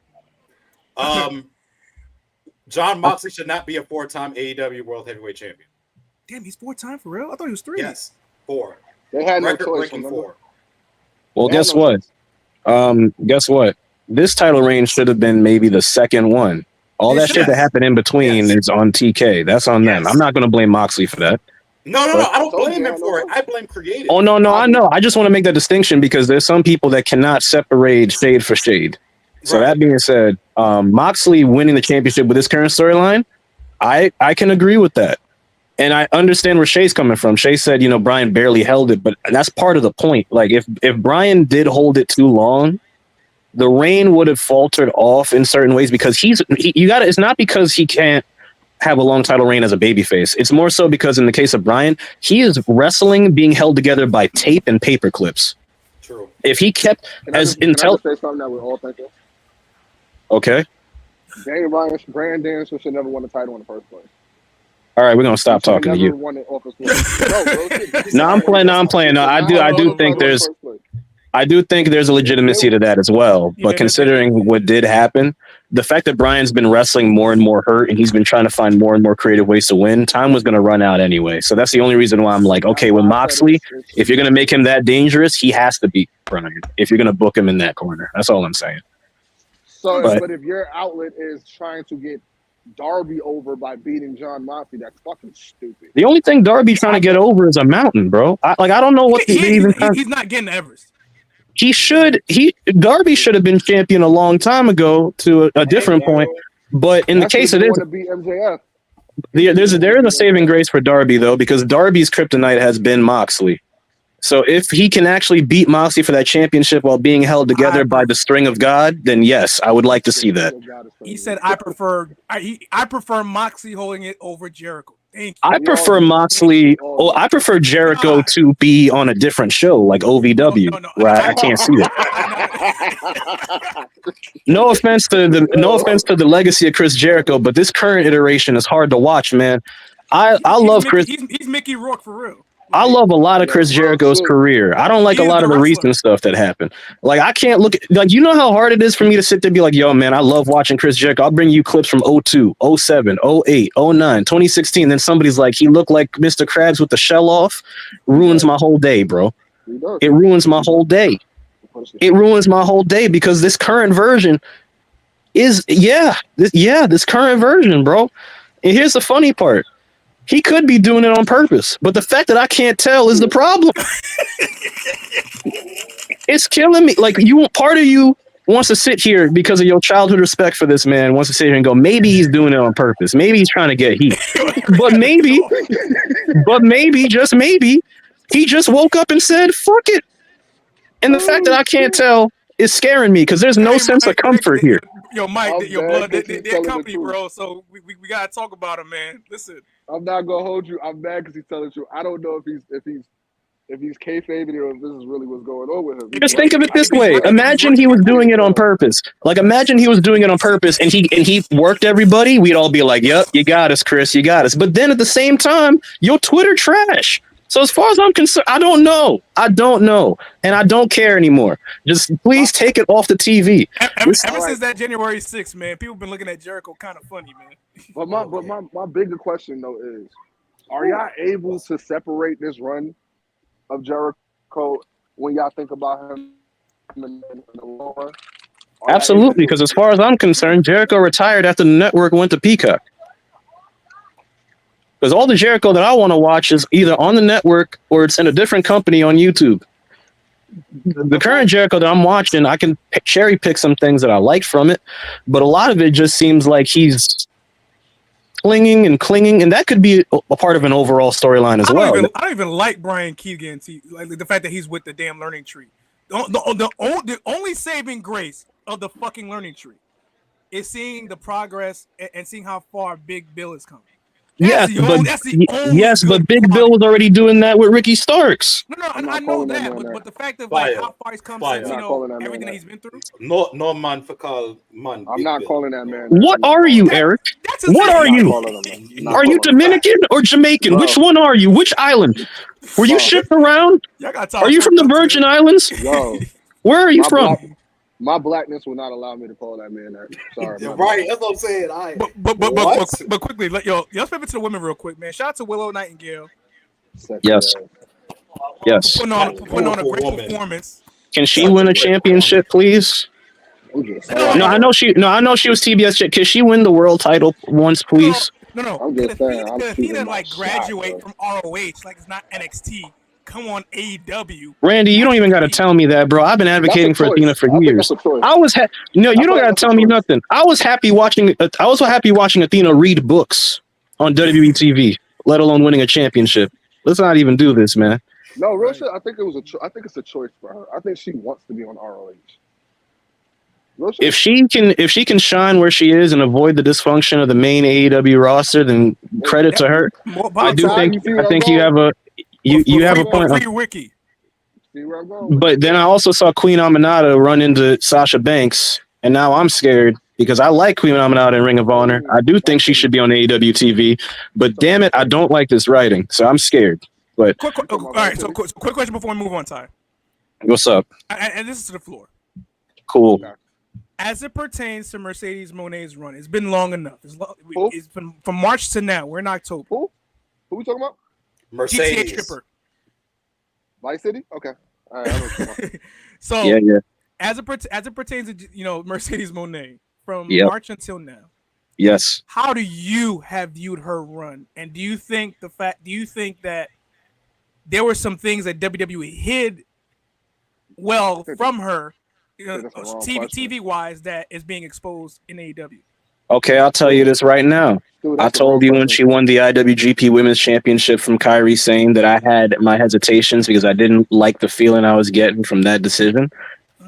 John Moxley should not be a 4-time AEW World Heavyweight Champion. Damn, he's 4-time for real? I thought he was 3. Yes, 4. They had no Record choice. breaking 4. Well, guess what? Guess what? This title reign should have been maybe the second one. All that shit that happened in between is on TK. That's on them. I'm not going to blame Moxley for that. No. I don't blame him for it. I blame creative. Oh, no. I know. I just want to make that distinction because there's some people that cannot separate shade for shade. So that being said, Moxley winning the championship with this current storyline, I can agree with that. And I understand where Shay's coming from. Shay said, Brian barely held it, but that's part of the point. Like if Brian did hold it too long, the reign would have faltered off in certain ways because it's not because he can't have a long title reign as a babyface. It's more so because in the case of Brian, he is wrestling being held together by tape and paper clips. True. If he kept as intel. Say something that we're all thinking. Okay. Daniel Bryan Danielson should never won the title in the first place. All right, we're gonna stop talking to you. No, I'm playing. No, I do think there's a legitimacy to that as well. But considering what did happen, the fact that Brian's been wrestling more and more hurt and he's been trying to find more and more creative ways to win, time was going to run out anyway. So that's the only reason why I'm like, okay, with Moxley, if you're going to make him that dangerous, he has to beat Brian if you're going to book him in that corner. That's all I'm saying. So, but if your outlet is trying to get Darby over by beating John Moxley, that's fucking stupid. The only thing Darby trying to get over is a mountain, bro. I don't know what he's not getting Everest. Darby should have been champion a long time ago to a different point. But in the case of this, there is a saving grace for Darby though, because Darby's kryptonite has been Moxley. So if he can actually beat Moxley for that championship while being held together by the string of God, then yes, I would like to see that. He said, "I prefer Moxley holding it over Jericho." Thank you. I prefer Moxley. Oh, I prefer Jericho to be on a different show like OVW, where I can't see it. No offense to the legacy of Chris Jericho, but this current iteration is hard to watch, man. I love Chris. He's Mickey Rourke for real. I love a lot of Chris Jericho's career. I don't like a lot of the recent stuff that happened. Like, I can't look at, like, you know how hard it is for me to sit there and be like, yo, man, I love watching Chris Jericho. I'll bring you clips from 02, 07, 08, 09, 2016. Then somebody's like, he looked like Mr. Krabs with the shell off. Ruins my whole day, bro. It ruins my whole day. It ruins my whole day because this current version is, this current version, bro. And here's the funny part. He could be doing it on purpose, but the fact that I can't tell is the problem. It's killing me. Like, part of you wants to sit here because of your childhood respect for this man, wants to sit here and go, maybe he's doing it on purpose. Maybe he's trying to get heat. but maybe, just maybe, he just woke up and said, fuck it. And the fact that I can't tell is scaring me because there's no sense of comfort here. Yo, Mike, your blood, they're company, bro. So we gotta talk about him, man. Listen, I'm not gonna hold you. I'm mad because he's telling the truth. I don't know if he's kayfabing or if this is really what's going on with him. Just think of it this way. Imagine he was doing it on purpose. Like, imagine he was doing it on purpose and he worked everybody. We'd all be like, yep, you got us, Chris, you got us. But then at the same time, your Twitter trash. So as far as I'm concerned, I don't know. And I don't care anymore. Just please take it off the TV. Ever since that January 6th, man, people have been looking at Jericho kind of funny, man. But my bigger question, though, is, are y'all able to separate this run of Jericho when y'all think about him in the lore? Absolutely, because as far as I'm concerned, Jericho retired after the network went to Peacock. Because all the Jericho that I want to watch is either on the network or it's in a different company on YouTube. The current Jericho that I'm watching, I can cherry pick some things that I like from it, but a lot of it just seems like he's clinging, and that could be a part of an overall storyline as well. I don't even like Brian Keegan, like the fact that he's with the damn learning tree. The only saving grace of the fucking learning tree is seeing the progress and seeing how far Big Bill is coming. But Big Bill was already doing that with Ricky Starks. No, I know that, but the fact of like how far he's come since everything that he's been through. No man for call man. I'm not calling that man. What are you, Eric? What are you? Are you Dominican or Jamaican? Which one are you? Which island? Were you shipped around? Are you from the Virgin Islands? Where are you from? My blackness will not allow me to call that man that. Sorry. Right, that's what I'm saying. But quickly, let's pivot to the women real quick, man. Shout out to Willow Nightingale. Yes. Putting on a great performance. Can she win a championship, please? No, I know she was TBS chick. Can she win the world title once, please? No. I'm just saying. Could Athena like graduate from ROH like it's not NXT? Come on, AEW. Randy, you don't even got to tell me that, bro. I've been advocating for Athena for years. You don't got to tell me nothing. I was happy watching Athena read books on WWE TV, let alone winning a championship. Let's not even do this, man. No, real shit. I think it's a choice for her. I think she wants to be on ROH. If she can shine where she is and avoid the dysfunction of the main AEW roster, then credit to her. I think you have a. You have a point. Wiki. But then I also saw Queen Aminata run into Sasha Banks, and now I'm scared because I like Queen Aminata in Ring of Honor. I do think she should be on AEW TV, but damn it, I don't like this writing, so I'm scared. But all right, so quick question before we move on, Ty. What's up? And this is to the floor. Cool. As it pertains to Mercedes Monet's run, it's been long enough. It's been from March to now. We're in October. Who we talking about? Mercedes. GTA Tripper. Vice City? Okay. All right. So yeah. As it pertains to Mercedes Moné from March until now. Yes. How do you have viewed her run? And do you think that there were some things that WWE hid from her, TV wise, that is being exposed in AEW? Okay, I'll tell you this right now. Dude, I that's told the you wrong when she won the IWGP Women's Championship from Kyrie Sane that I had my hesitations because I didn't like the feeling I was getting from that decision.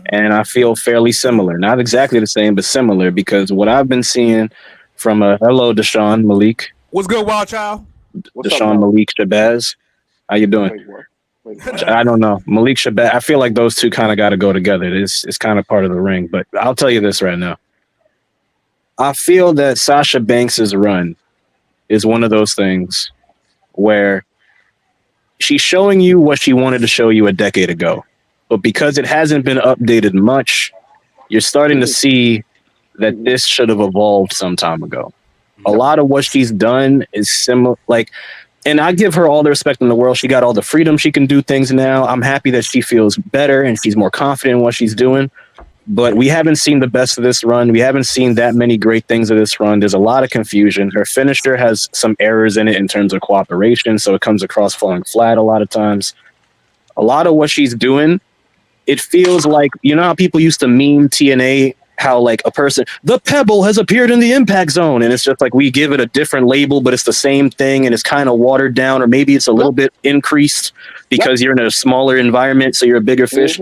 And I feel fairly similar. Not exactly the same, but similar because what I've been seeing from hello, Deshaun Malik. What's good, Wild Child? Deshaun Malik Shabazz. How you doing? I don't know. Malik Shabazz. I feel like those two kind of got to go together. It's kind of part of the ring. But I'll tell you this right now. I feel that Sasha Banks's run is one of those things where she's showing you what she wanted to show you a decade ago. But because it hasn't been updated much, you're starting to see that this should have evolved some time ago. A lot of what she's done is similar. And I give her all the respect in the world. She got all the freedom. She can do things now. I'm happy that she feels better and she's more confident in what she's doing. But we haven't seen the best of this run. We haven't seen that many great things of this run. There's a lot of confusion. Her finisher has some errors in it in terms of cooperation, so it comes across falling flat a lot of times. A lot of what she's doing, it feels like, you know how people used to meme TNA, how like a person, the Pebble has appeared in the Impact Zone, and it's just like we give it a different label, but it's the same thing, and it's kind of watered down, or maybe it's a little bit increased because you're in a smaller environment, so you're a bigger fish.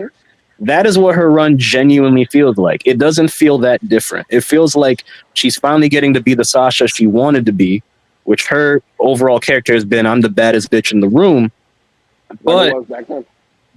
That is what her run genuinely feels like. It doesn't feel that different. It feels like she's finally getting to be the Sasha she wanted to be, which her overall character has been, I'm the baddest bitch in the room. But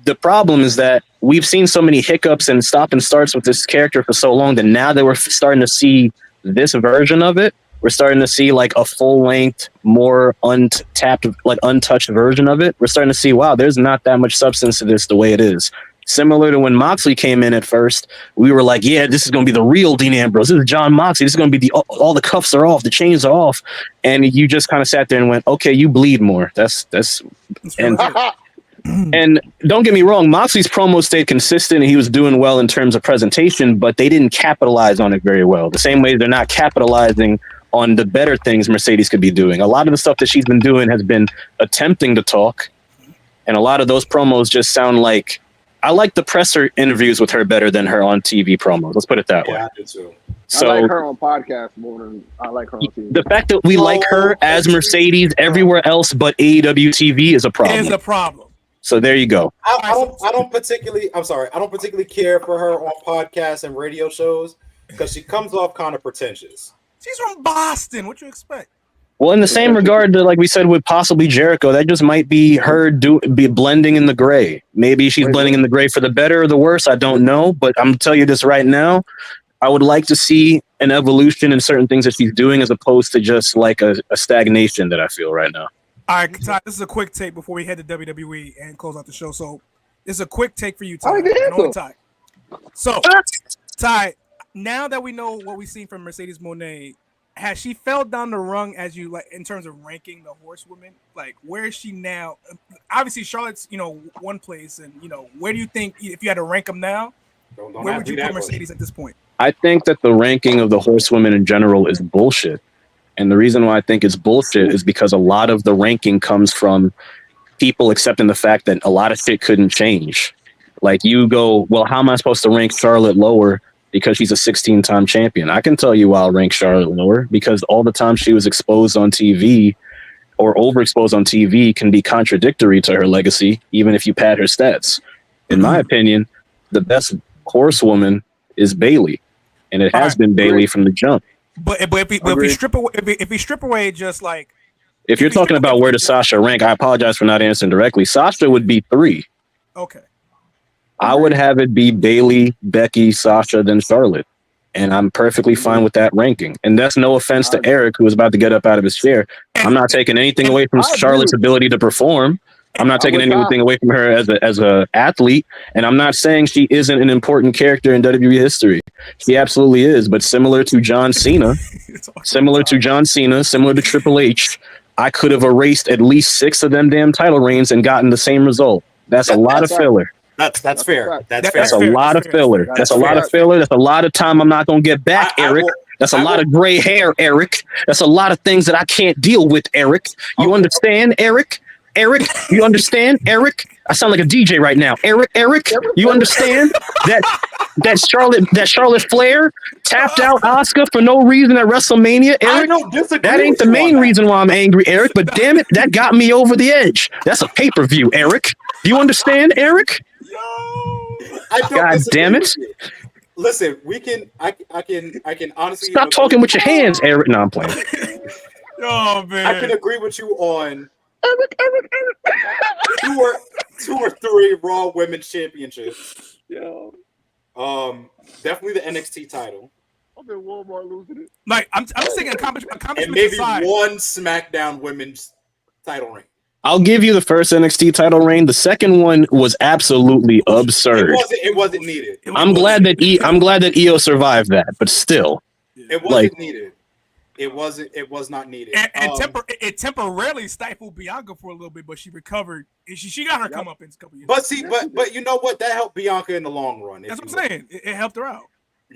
the problem is that we've seen so many hiccups and stop and starts with this character for so long that now that we're starting to see this version of it, we're starting to see like a full-length, more untapped, like untouched version of it. We're starting to see, wow, there's not that much substance to this the way it is. Similar to when Moxley came in at first, we were like, yeah, this is going to be the real Dean Ambrose. This is John Moxley. This is going to be all the cuffs are off, the chains are off. And you just kind of sat there and went, okay, you bleed more. And don't get me wrong, Moxley's promo stayed consistent and he was doing well in terms of presentation, but they didn't capitalize on it very well. The same way they're not capitalizing on the better things Mercedes could be doing. A lot of the stuff that she's been doing has been attempting to talk, and a lot of those promos just sound like, I like the presser interviews with her better than her on TV promos. Let's put it that way. I do too. So, I like her on podcast more than I like her on TV. The fact that we like her as Mercedes everywhere else but AEW TV is a problem. So there you go. I don't particularly care for her on podcasts and radio shows because she comes off kind of pretentious. She's from Boston. What you expect? Well, in the same regard to, like we said, with possibly Jericho, that just might be her be blending in the gray. Maybe she's blending in the gray for the better or the worse. I don't know. But I'm going to tell you this right now. I would like to see an evolution in certain things that she's doing as opposed to just like a stagnation that I feel right now. All right, Ty, this is a quick take before we head to WWE and close out the show. So this is a quick take for you, Ty. Ty. So, Ty, now that we know what we've seen from Mercedes Moné, has she fell down the rung as you like in terms of ranking the horsewomen? Like, where is she now? Obviously, Charlotte's one place, and where do you think if you had to rank them now? Where would you put Mercedes at this point? I think that the ranking of the horsewomen in general is bullshit, and the reason why I think it's bullshit is because a lot of the ranking comes from people accepting the fact that a lot of shit couldn't change. Like you go, well, how am I supposed to rank Charlotte lower? Because she's a 16-time champion. I can tell you why I'll rank Charlotte lower, because all the time she was exposed on TV or overexposed on TV can be contradictory to her legacy, even if you pad her stats. In my opinion, the best horsewoman is Bayley, and it has been Bayley from the jump. But if we strip away just like, if you're talking about where does Sasha rank, I apologize for not answering directly. Sasha would be 3. Okay. I would have it be Bayley, Becky, Sasha, then Charlotte. And I'm perfectly fine with that ranking. And that's no offense to Eric, who was about to get up out of his chair. I'm not taking anything away from Charlotte's ability to perform. I'm not taking anything away from her as a athlete. And I'm not saying she isn't an important character in WWE history. She absolutely is. But similar to John Cena, similar to Triple H, I could have erased at least 6 of them damn title reigns and gotten the same result. That's a lot of filler. That's fair. That's a lot of filler. That's a lot of filler. That's a lot of time I'm not going to get back, Eric. That's a lot of gray hair, Eric. That's a lot of things that I can't deal with, Eric. You understand, Eric? Eric, you understand? Eric, I sound like a DJ right now. Eric, you understand that Charlotte Flair tapped out Asuka for no reason at WrestleMania? Eric, I don't disagree. that ain't the main reason why I'm angry, Eric. But damn it, that got me over the edge. That's a pay-per-view, Eric. Do you understand, Eric? God damn it! Listen, I can honestly stop talking with your hands, Eric. No, I'm playing. Oh man, I can agree with you on Eric. two or three Raw Women's Championships. Yo. Definitely the NXT title. I'm in Walmart losing it. Like I'm thinking and maybe one SmackDown Women's title reign. I'll give you the first NXT title reign. The second one was absolutely absurd. It wasn't needed. I'm glad that Io survived that, but still, it wasn't needed. It was not needed. It temporarily stifled Bianca for a little bit, but she recovered. She got her comeuppance a couple years. But you know what? That helped Bianca in the long run. That's what I'm saying. It helped her out.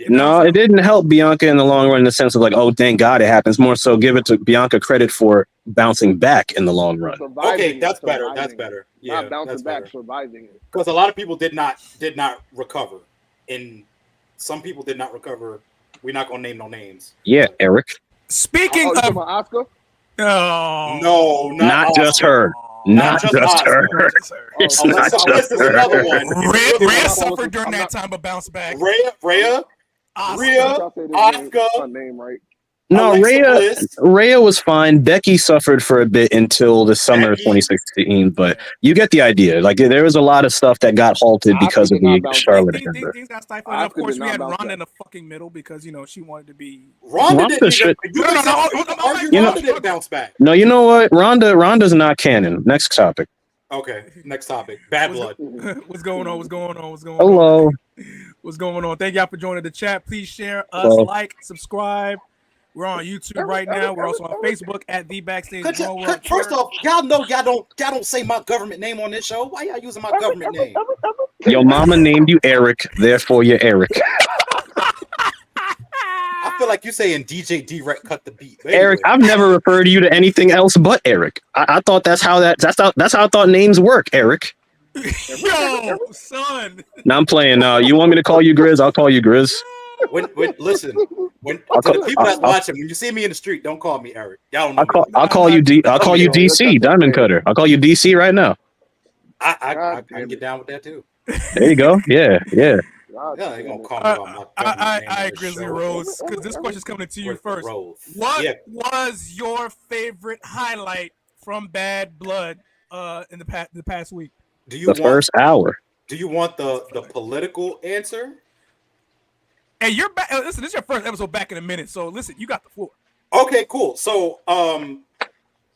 No, it didn't help Bianca in the long run in the sense of like, oh, thank God it happens. More so, give it to Bianca credit for bouncing back in the long run. Okay, that's better. That's better. Yeah, not bouncing back, surviving it. Because a lot of people did not recover, and some people did not recover. We're not gonna name no names. Yeah, Eric. Speaking of Asuka, no, not just her. Not just her. It's not just her. Another one. Rhea suffered during that time, but bounced back. Rhea, Asuka. Name right. No, Rhea was fine. Becky suffered for a bit until the summer of 2016, but you get the idea. Like there was a lot of stuff that got halted because of the Charlotte agenda. Things got stifled. And of course, we had Ronda in the fucking middle because she wanted to be. Ronda didn't bounce back. No, you know what? Ronda's not canon. Next topic. Okay, next topic. Bad Blood. What's going on? Hello. What's going on? Thank y'all for joining the chat. Please share us, like, subscribe. We're on YouTube right now. We're also on Facebook at The Backstage. First off, y'all know y'all don't say my government name on this show. Why y'all using my government name? Your mama named you Eric, therefore you're Eric. I feel like you saying DJ D-Rec cut the beat. Anyway. Eric, I've never referred to you to anything else but Eric. I thought that's how I thought names work, Eric. Yo, son. Now I'm playing. You want me to call you Grizz? I'll call you Grizz. Listen, the people that's watching, when you see me in the street, don't call me Eric. Y'all don't know. I'll call you DC, Diamond Cutter. I'll call you DC right now. I can get down with that too. There you go. Yeah. Yeah, they gonna call me about my I Grizzly Rose, because this question's coming to you first. What was your favorite highlight from Bad Blood in the past week? First hour. Do you want the political answer? Hey, you're back. Listen, this is your first episode back in a minute, so listen, you got the floor. Okay, cool. So,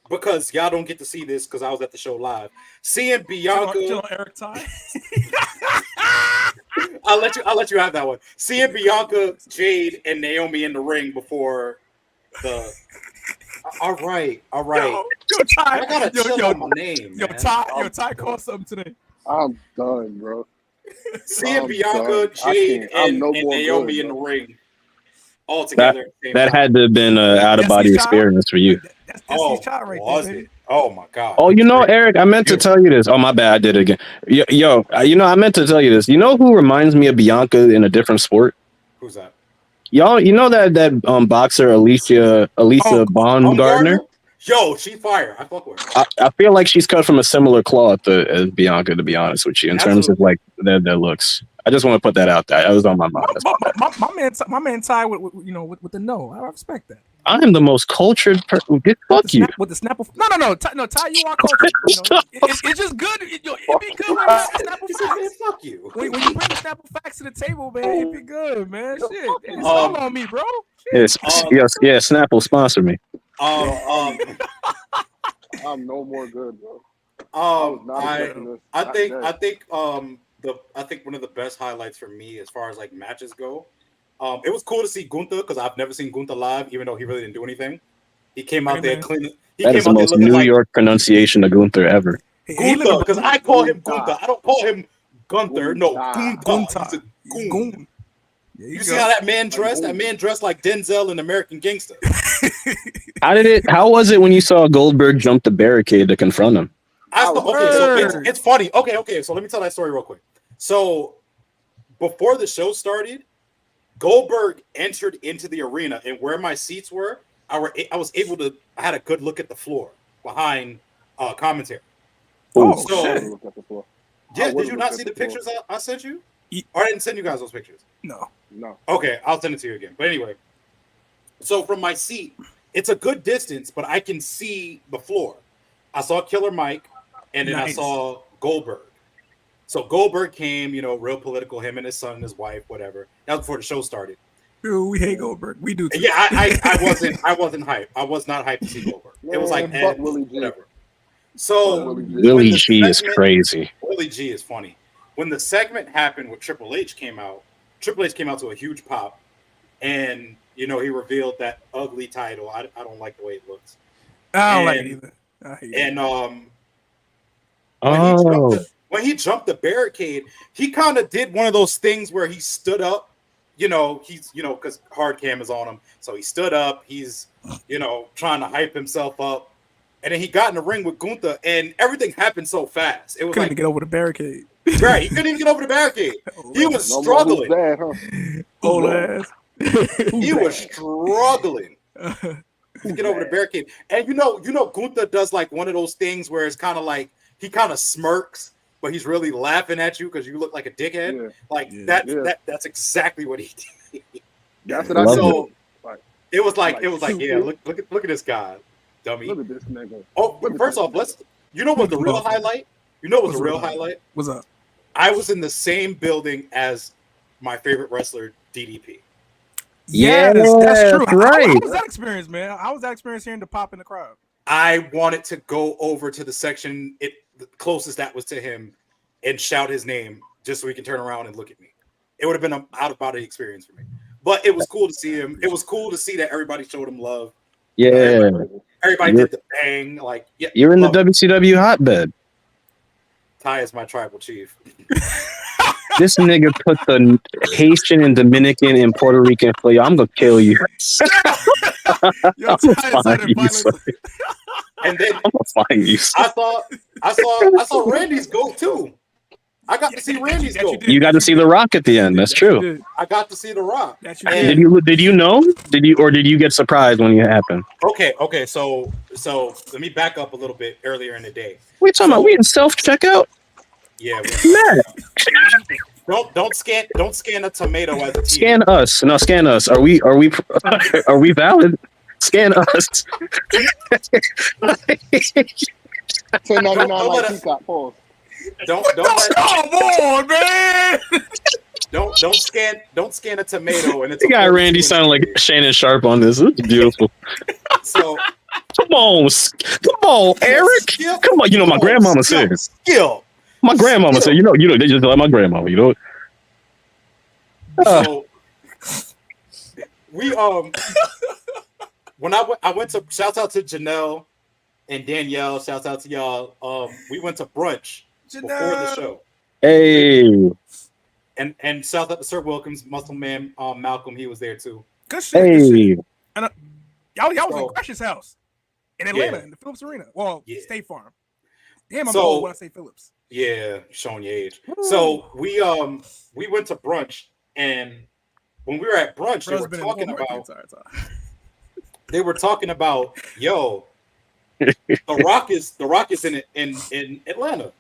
because y'all don't get to see this because I was at the show live, seeing Bianca, chill on Eric Ty. I'll let you have that one. Seeing Bianca, Jade, and Naomi in the ring before the. All right. Yo, Ty, I gotta chill on my name. Yo, Ty called something today. I'm done, bro. Seeing Bianca, Jade, and Naomi in the ring all together. That had to have been an out-of-body experience for you. That's was it? Oh, my God. Oh, Eric, I meant to tell you this. Oh, my bad. I did it again. Yo, I meant to tell you this. You know who reminds me of Bianca in a different sport? Who's that? Y'all, you know that boxer Alicia Baumgardner? Yo, she fire. I fuck with her. I feel like she's cut from a similar cloth as Bianca, to be honest with you, in terms of like their looks. I just want to put that out there. That was on my mind. My man Ty with the no. I respect that. I am the most cultured person. Fuck you. With the Snapple. No. Ty, you are cultured. It's just good. It'd be good when you Snapple facts. Fuck you. When you bring the Snapple facts to the table, man, it'd be good, man. Shit, it's all on me, bro. Yes, Snapple sponsor me. I'm no more good, bro. I think one of the best highlights for me as far as like matches go, it was cool to see Gunther because I've never seen Gunther live, even though he really didn't do anything. He came out there clean. That is the most New York pronunciation of Gunther ever. Gunther, because I call him Gunther. I don't call him Gunther. No, Gunther. Goon. You see how that man dressed? That man dressed like Denzel in American Gangster. How was it when you saw Goldberg jump the barricade to confront him? So it's funny. Okay. So let me tell that story real quick. So before the show started, Goldberg entered into the arena, and where my seats were, I had a good look at the floor behind commentary. Oh, so yeah, did you not see the pictures I sent you? Or I didn't send you guys those pictures. No. Okay, I'll send it to you again. But anyway, so from my seat, it's a good distance, but I can see the floor. I saw Killer Mike, and then I saw Goldberg. So Goldberg came, real political, him and his son and his wife, whatever. That was before the show started. Dude, we hate Goldberg. We do too. Yeah, I wasn't hyped. I was not hyped to see Goldberg. It was like whatever. So Willie G is crazy. Willie G is funny. When the segment happened with Triple H came out to a huge pop, and he revealed that ugly title. I don't like the way it looks. I don't like it either. I hate it. When he jumped the barricade, he kind of did one of those things where he stood up. Because hard cam is on him, so he stood up. He's trying to hype himself up. And then he got in the ring with Gunther, and everything happened so fast. It was couldn't get over the barricade. Right, he couldn't even get over the barricade. He was struggling. Old ass. He was struggling to get over the barricade. And Gunther does like one of those things where it's kind of like he kind of smirks, but he's really laughing at you because you look like a dickhead. That's exactly what he did. That's what I saw. It was like look at this guy. Dummy. Look at this nigga. Oh, first off, what's the real highlight? What's the real highlight? What's up? I was in the same building as my favorite wrestler, DDP. Yes, that's true. Right. How was that experience, man? How was that experience hearing the pop in the crowd? I wanted to go over to the section the closest that was to him and shout his name just so he can turn around and look at me. It would have been an out-of-body experience for me. But it was cool to see him. It was cool to see that everybody showed him love. Yeah. Everybody did the bang. Like, yeah, you're in the WCW hotbed. Ty is my tribal chief. This nigga put the Haitian and Dominican and Puerto Rican for you. I'm gonna kill you. And then I'm gonna find you. I saw Randy's goat too. I got to see Randy's goat. You got to see The Rock at the end. That's true. I got to see The Rock. Did you know? Did you get surprised when it happened? Okay. So let me back up a little bit earlier in the day. What are you talking about? We in self checkout? Yeah. Man. Don't scan a tomato as a TV. Scan us. No, scan us. Are we valid? Scan us. $10.99 Come on, man. Don't scan a tomato and it's the guy Randy sounding like Shannon Sharp on this. It's beautiful. So come on, Eric. Skill. Come on, my grandmama said. Skill. My grandmama said, they just like my grandmama, So we when I went to shout out to Janelle and Danielle, shout out to y'all. We went to brunch before the show. Hey. And shout out to Sir Wilkins, Muscle Man, Malcolm, he was there too. Good shit. Hey. Good shit. And y'all was in Crush's house in Atlanta in the Phillips Arena. Well, State Farm. Damn, I'm old when I say Phillips. Yeah, showing your age. So we went to brunch, and when we were at brunch, they were talking about The Rock is in Atlanta.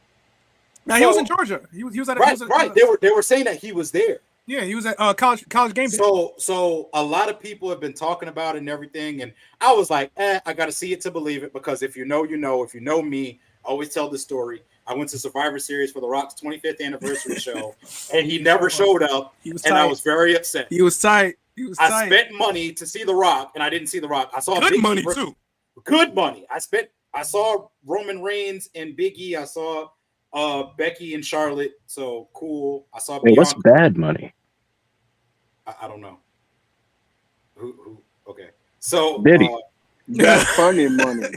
Now he was in Georgia. He was at right. They were saying that he was there. Yeah, he was at college game day. So a lot of people have been talking about it and everything, and I was like, I got to see it to believe it, because if you know, you know. If you know me, I always tell this story. I went to Survivor Series for The Rock's 25th anniversary show, and he never showed up, and I was very upset. He was tight. I spent money to see The Rock, and I didn't see The Rock. I saw good money too. Good money. I saw Roman Reigns and Big E. I saw Becky and Charlotte. So cool. I saw. Wait, what's bad money? I don't know. Who? Okay. So Diddy. That funny money.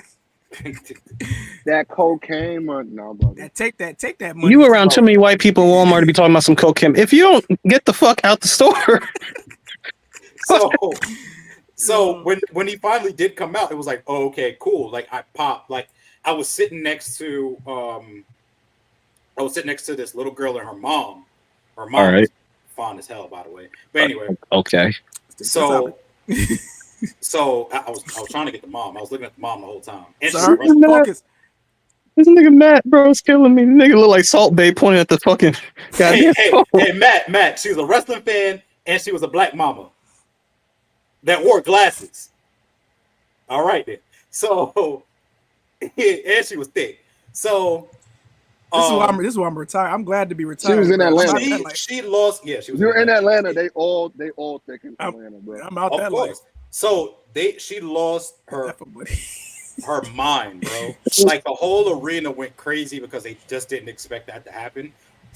That cocaine money. No, brother. Take that money. You around too many white people in Walmart to be talking about some cocaine. If you don't get the fuck out the store. So when he finally did come out, it was like, oh, okay, cool. Like I popped. Like I was sitting next to this little girl and her mom. Her mom was fond as hell, by the way. But anyway, okay. So I was trying to get the mom. I was looking at the mom the whole time. And focus. This nigga Matt, bro, is killing me. This nigga look like Salt Bae pointing at the fucking goddamn phone. Hey, Matt, she was a wrestling fan and she was a black mama that wore glasses. All right then. So, and she was thick. So, this is why I'm retired. I'm glad to be retired. She was in Atlanta. She lost. Yeah, she was. You're in Atlanta. They all thick in Atlanta, bro. I'm out that life. So she lost her mind, bro. Like the whole arena went crazy because they just didn't expect that to happen,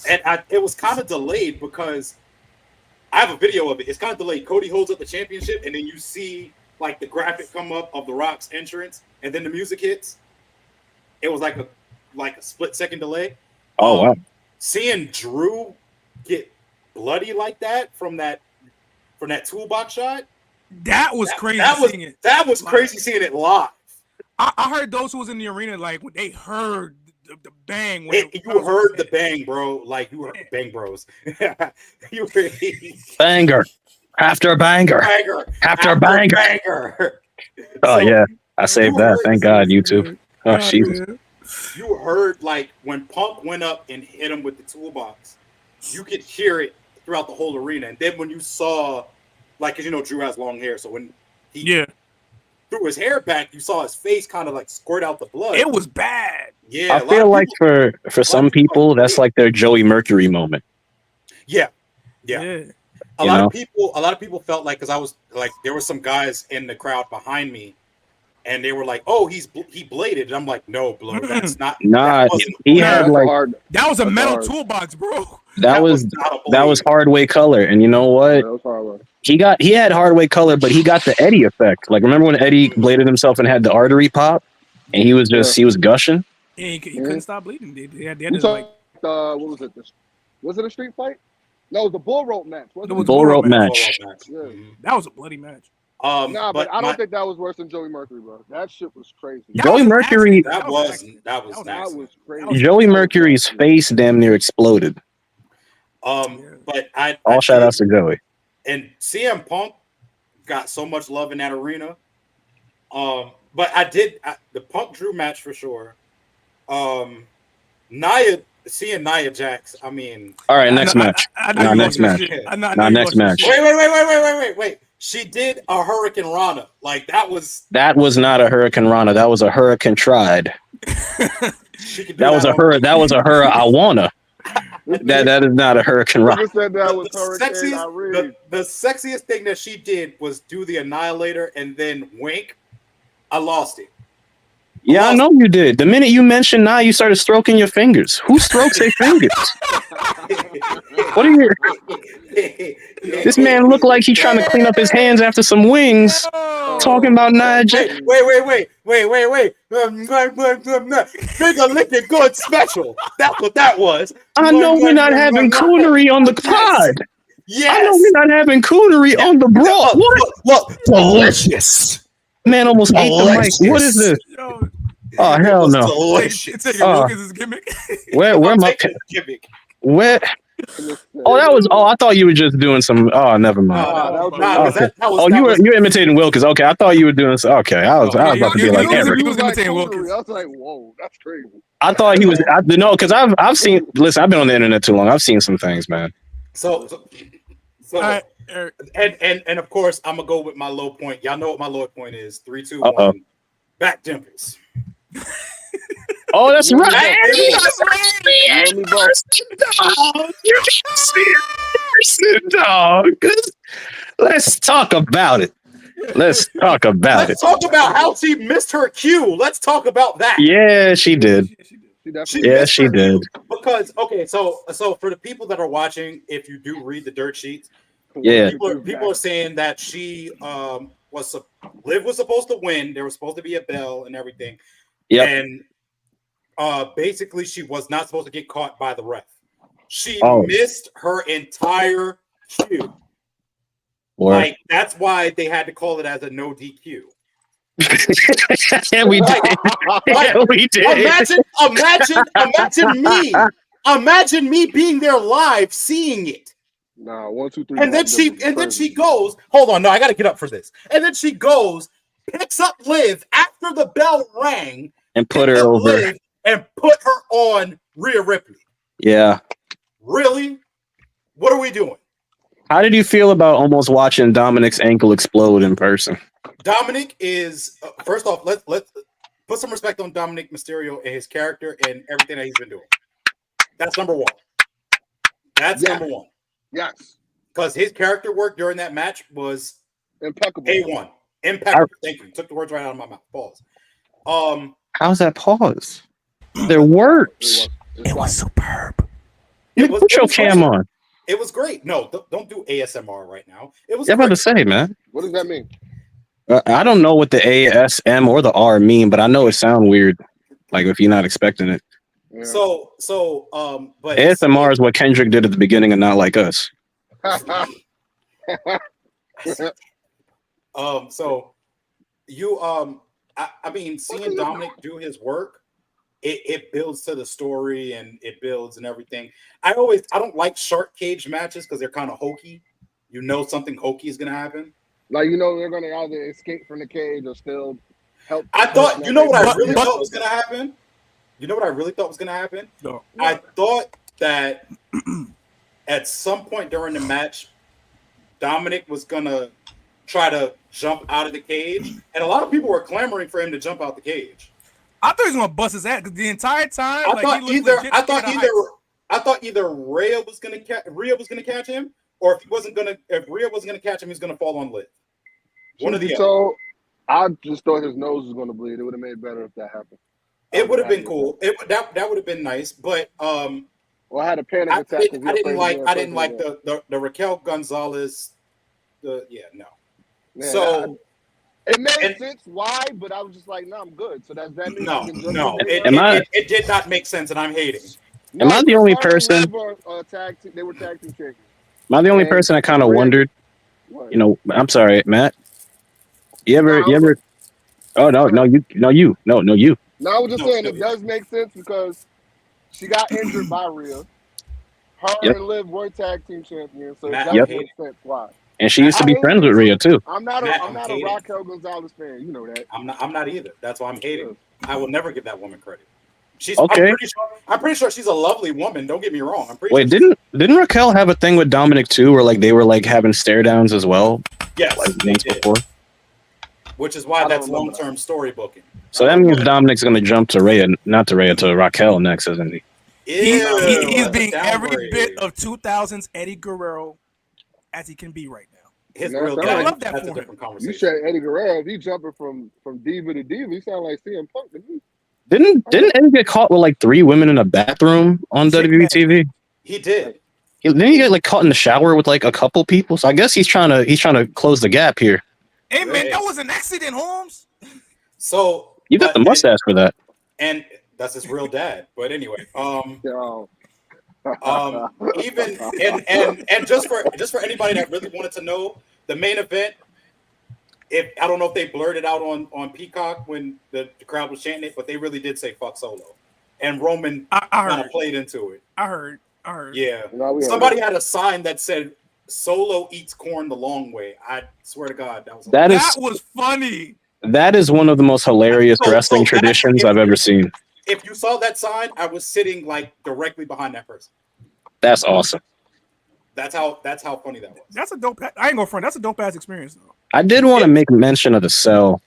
and it was kind of delayed because I have a video of it. It's kind of delayed. Cody holds up the championship, and then you see like the graphic come up of The Rock's entrance, and then the music hits. It was like a split-second delay. Oh wow! Seeing Drew get bloody like that from that toolbox shot. That was crazy. That was crazy seeing it live. I heard those who was in the arena like when they heard the bang. You heard the bang, bro. Like you heard Bang Bros. You heard banger after banger after banger. Oh yeah, I saved that. Thank God, YouTube. Oh Jesus. You heard like when Punk went up and hit him with the toolbox, you could hear it throughout the whole arena. And then when you saw, like, because Drew has long hair, so when he threw his hair back, you saw his face kind of like squirt out the blood. It was bad. Yeah, I feel like for some people, that's like their Joey Mercury moment. Yeah. A lot of people felt like, because I was like, there were some guys in the crowd behind me. And they were like, "Oh, he bladed." And I'm like, "No, Blow, that's not." Nah, he had like that was a metal toolbox, bro. That was hardway color, and you know what? He had hardway color, but he got the Eddie effect. Like, remember when Eddie bladed himself and had the artery pop, and he was gushing. Yeah, he couldn't stop bleeding. They had what was it? Was it a street fight? No, it was the bull rope match. It was bull rope match. Yeah. That was a bloody match. But I don't think that was worse than Joey Mercury, bro. That shit was crazy. Joey Mercury. That was crazy. Joey Mercury's face damn near exploded. But all shout outs to Joey. And CM Punk got so much love in that arena. But the Punk Drew match for sure. Seeing Nia Jax, I mean. All right, next match. Next match. Next match. Wait. She did a Hurricane Rana. Like that was not a Hurricane Rana. That was a Hurricane Tried. That was a her I wanna. That is not a Hurricane Rana. The sexiest thing that she did was do the Annihilator and then wink. I lost it. Yeah, I know you did. The minute you mentioned Nia, you started stroking your fingers. Who strokes their fingers? What are you? This man looked like he's trying to clean up his hands after some wings. Talking about Nia Jax. Wait. Finger licking good special. That's what that was. I know we're not having coonery on the pod. Yes. I know we're not having coonery on the Brawl. What? Delicious. Man almost ate the mic. What is this? Oh hell no! Delicious. Lucas's gimmick. Where my gimmick? Where? Oh, that was. Oh, I thought you were just doing some. Oh, never mind. You were imitating Wilkins. Okay, I thought you were doing. Okay, I was about to be like Eric. He was imitating Wilkins. I was like, whoa, that's crazy. I thought he was. No, because I've seen. Listen, I've been on the internet too long. I've seen some things, man. So and of course, I'm gonna go with my low point. Y'all know what my low point is. 3, 2, 1. Back dimples. Oh, that's right. Dog. Let's talk about it. Let's talk about how she missed her cue. Let's talk about that. Yeah, she did. She did. Because so for the people that are watching, if you do read the dirt sheets, people are saying that she Liv was supposed to win. There was supposed to be a bell and everything. Yeah. And basically she was not supposed to get caught by the ref. She missed her entire cue. Like that's why they had to call it as a no DQ. Yeah, we did. Yeah, we did. Imagine me being there live, seeing it. Nah, 1, 2, 3. And then she goes, hold on, no, I gotta get up for this. And then she goes, picks up Liv after the bell rang, and put her over Liv and put her on Rhea Ripley. Yeah. Really? What are we doing? How did you feel about almost watching Dominic's ankle explode in person? Dominic is first off, let's put some respect on Dominic Mysterio and his character and everything that he's been doing. That's number one. That's number one. Yes. Because his character work during that match was impeccable. A1. Impeccable. Thank you. Took the words right out of my mouth. Pause. How's that pause? There works. It was superb. Put your cam on. It was great. No, don't do ASMR right now. It was. I'm about to say, man. What does that mean? I don't know what the ASM or the R mean, but I know it sounds weird. Like if you're not expecting it. Yeah. So, but ASMR is what Kendrick did at the beginning and Not Like Us. So you, I mean, seeing Dominic do his work, it builds to the story and it builds and everything. I don't like shark cage matches because they're kind of hokey. You know, something hokey is going to happen. Like, you know, they're going to either escape from the cage or still help. I thought, you know what I really thought was going to happen? You know what I really thought was going to happen? No. I thought that at some point during the match, Dominic was going to try to jump out of the cage. And a lot of people were clamoring for him to jump out the cage. I thought he was going to bust his ass because the entire time, I thought either Rhea was going to catch him, or if Rhea wasn't going to catch him, he's going to fall on Liv. One of the So I just thought his nose was going to bleed. It would have made it better if that happened. It would have been cool. That would have been nice, but well, I had a panic attack. I didn't like the Raquel Gonzalez. No. Man, So it made sense why, but I was just like, no, I'm good. So that means no. It did not make sense, and I'm hating. Am I the only person? They were tag team champions. Am I the only person I kind of wondered? What? You know, I'm sorry, Matt. You ever? Oh no, you. No, I was just saying it does make sense because she got injured by Rhea. Her and Liv were tag team champions, so that makes sense why. And she used to be friends with Rhea too. I'm not a Raquel Gonzalez fan. You know that. I'm not either. That's why I'm hating. I will never give that woman credit. She's okay. I'm pretty sure she's a lovely woman. Don't get me wrong. Wait, didn't Raquel have a thing with Dominic too, where like they were like having stare downs as well? Yes, like months before. Which is why that's long-term story booking. So that means Dominic's going to jump to Rhea, not to Rhea, to Raquel next, isn't he? He's being every bit of 2000s Eddie Guerrero as he can be right now. His real guy. I love that That's for a different him. conversation. You said Eddie Guerrero. If he jumping from diva to diva, he sound like CM Punk to me. Didn't Eddie get caught with like 3 women in a bathroom on WWE TV? He did. Didn't he get like caught in the shower with like a couple people? So I guess he's trying to close the gap here. Hey man, that was an accident, Holmes. So you got the mustache for that, and that's his real dad. But anyway, even and just for anybody that really wanted to know, the main event. I don't know if they blurred it out on Peacock when the crowd was chanting it, but they really did say "fuck Solo," and Roman kind of played into it. I heard. Yeah, somebody had a sign that said "Solo eats corn the long way." I swear to God, that was funny. That is one of the most hilarious wrestling traditions I've ever seen. If you saw that sign, I was sitting like directly behind that person. That's awesome. That's how funny that was. That's a dope. I ain't gonna front. That's a dope ass experience though. I did want to make mention of the cell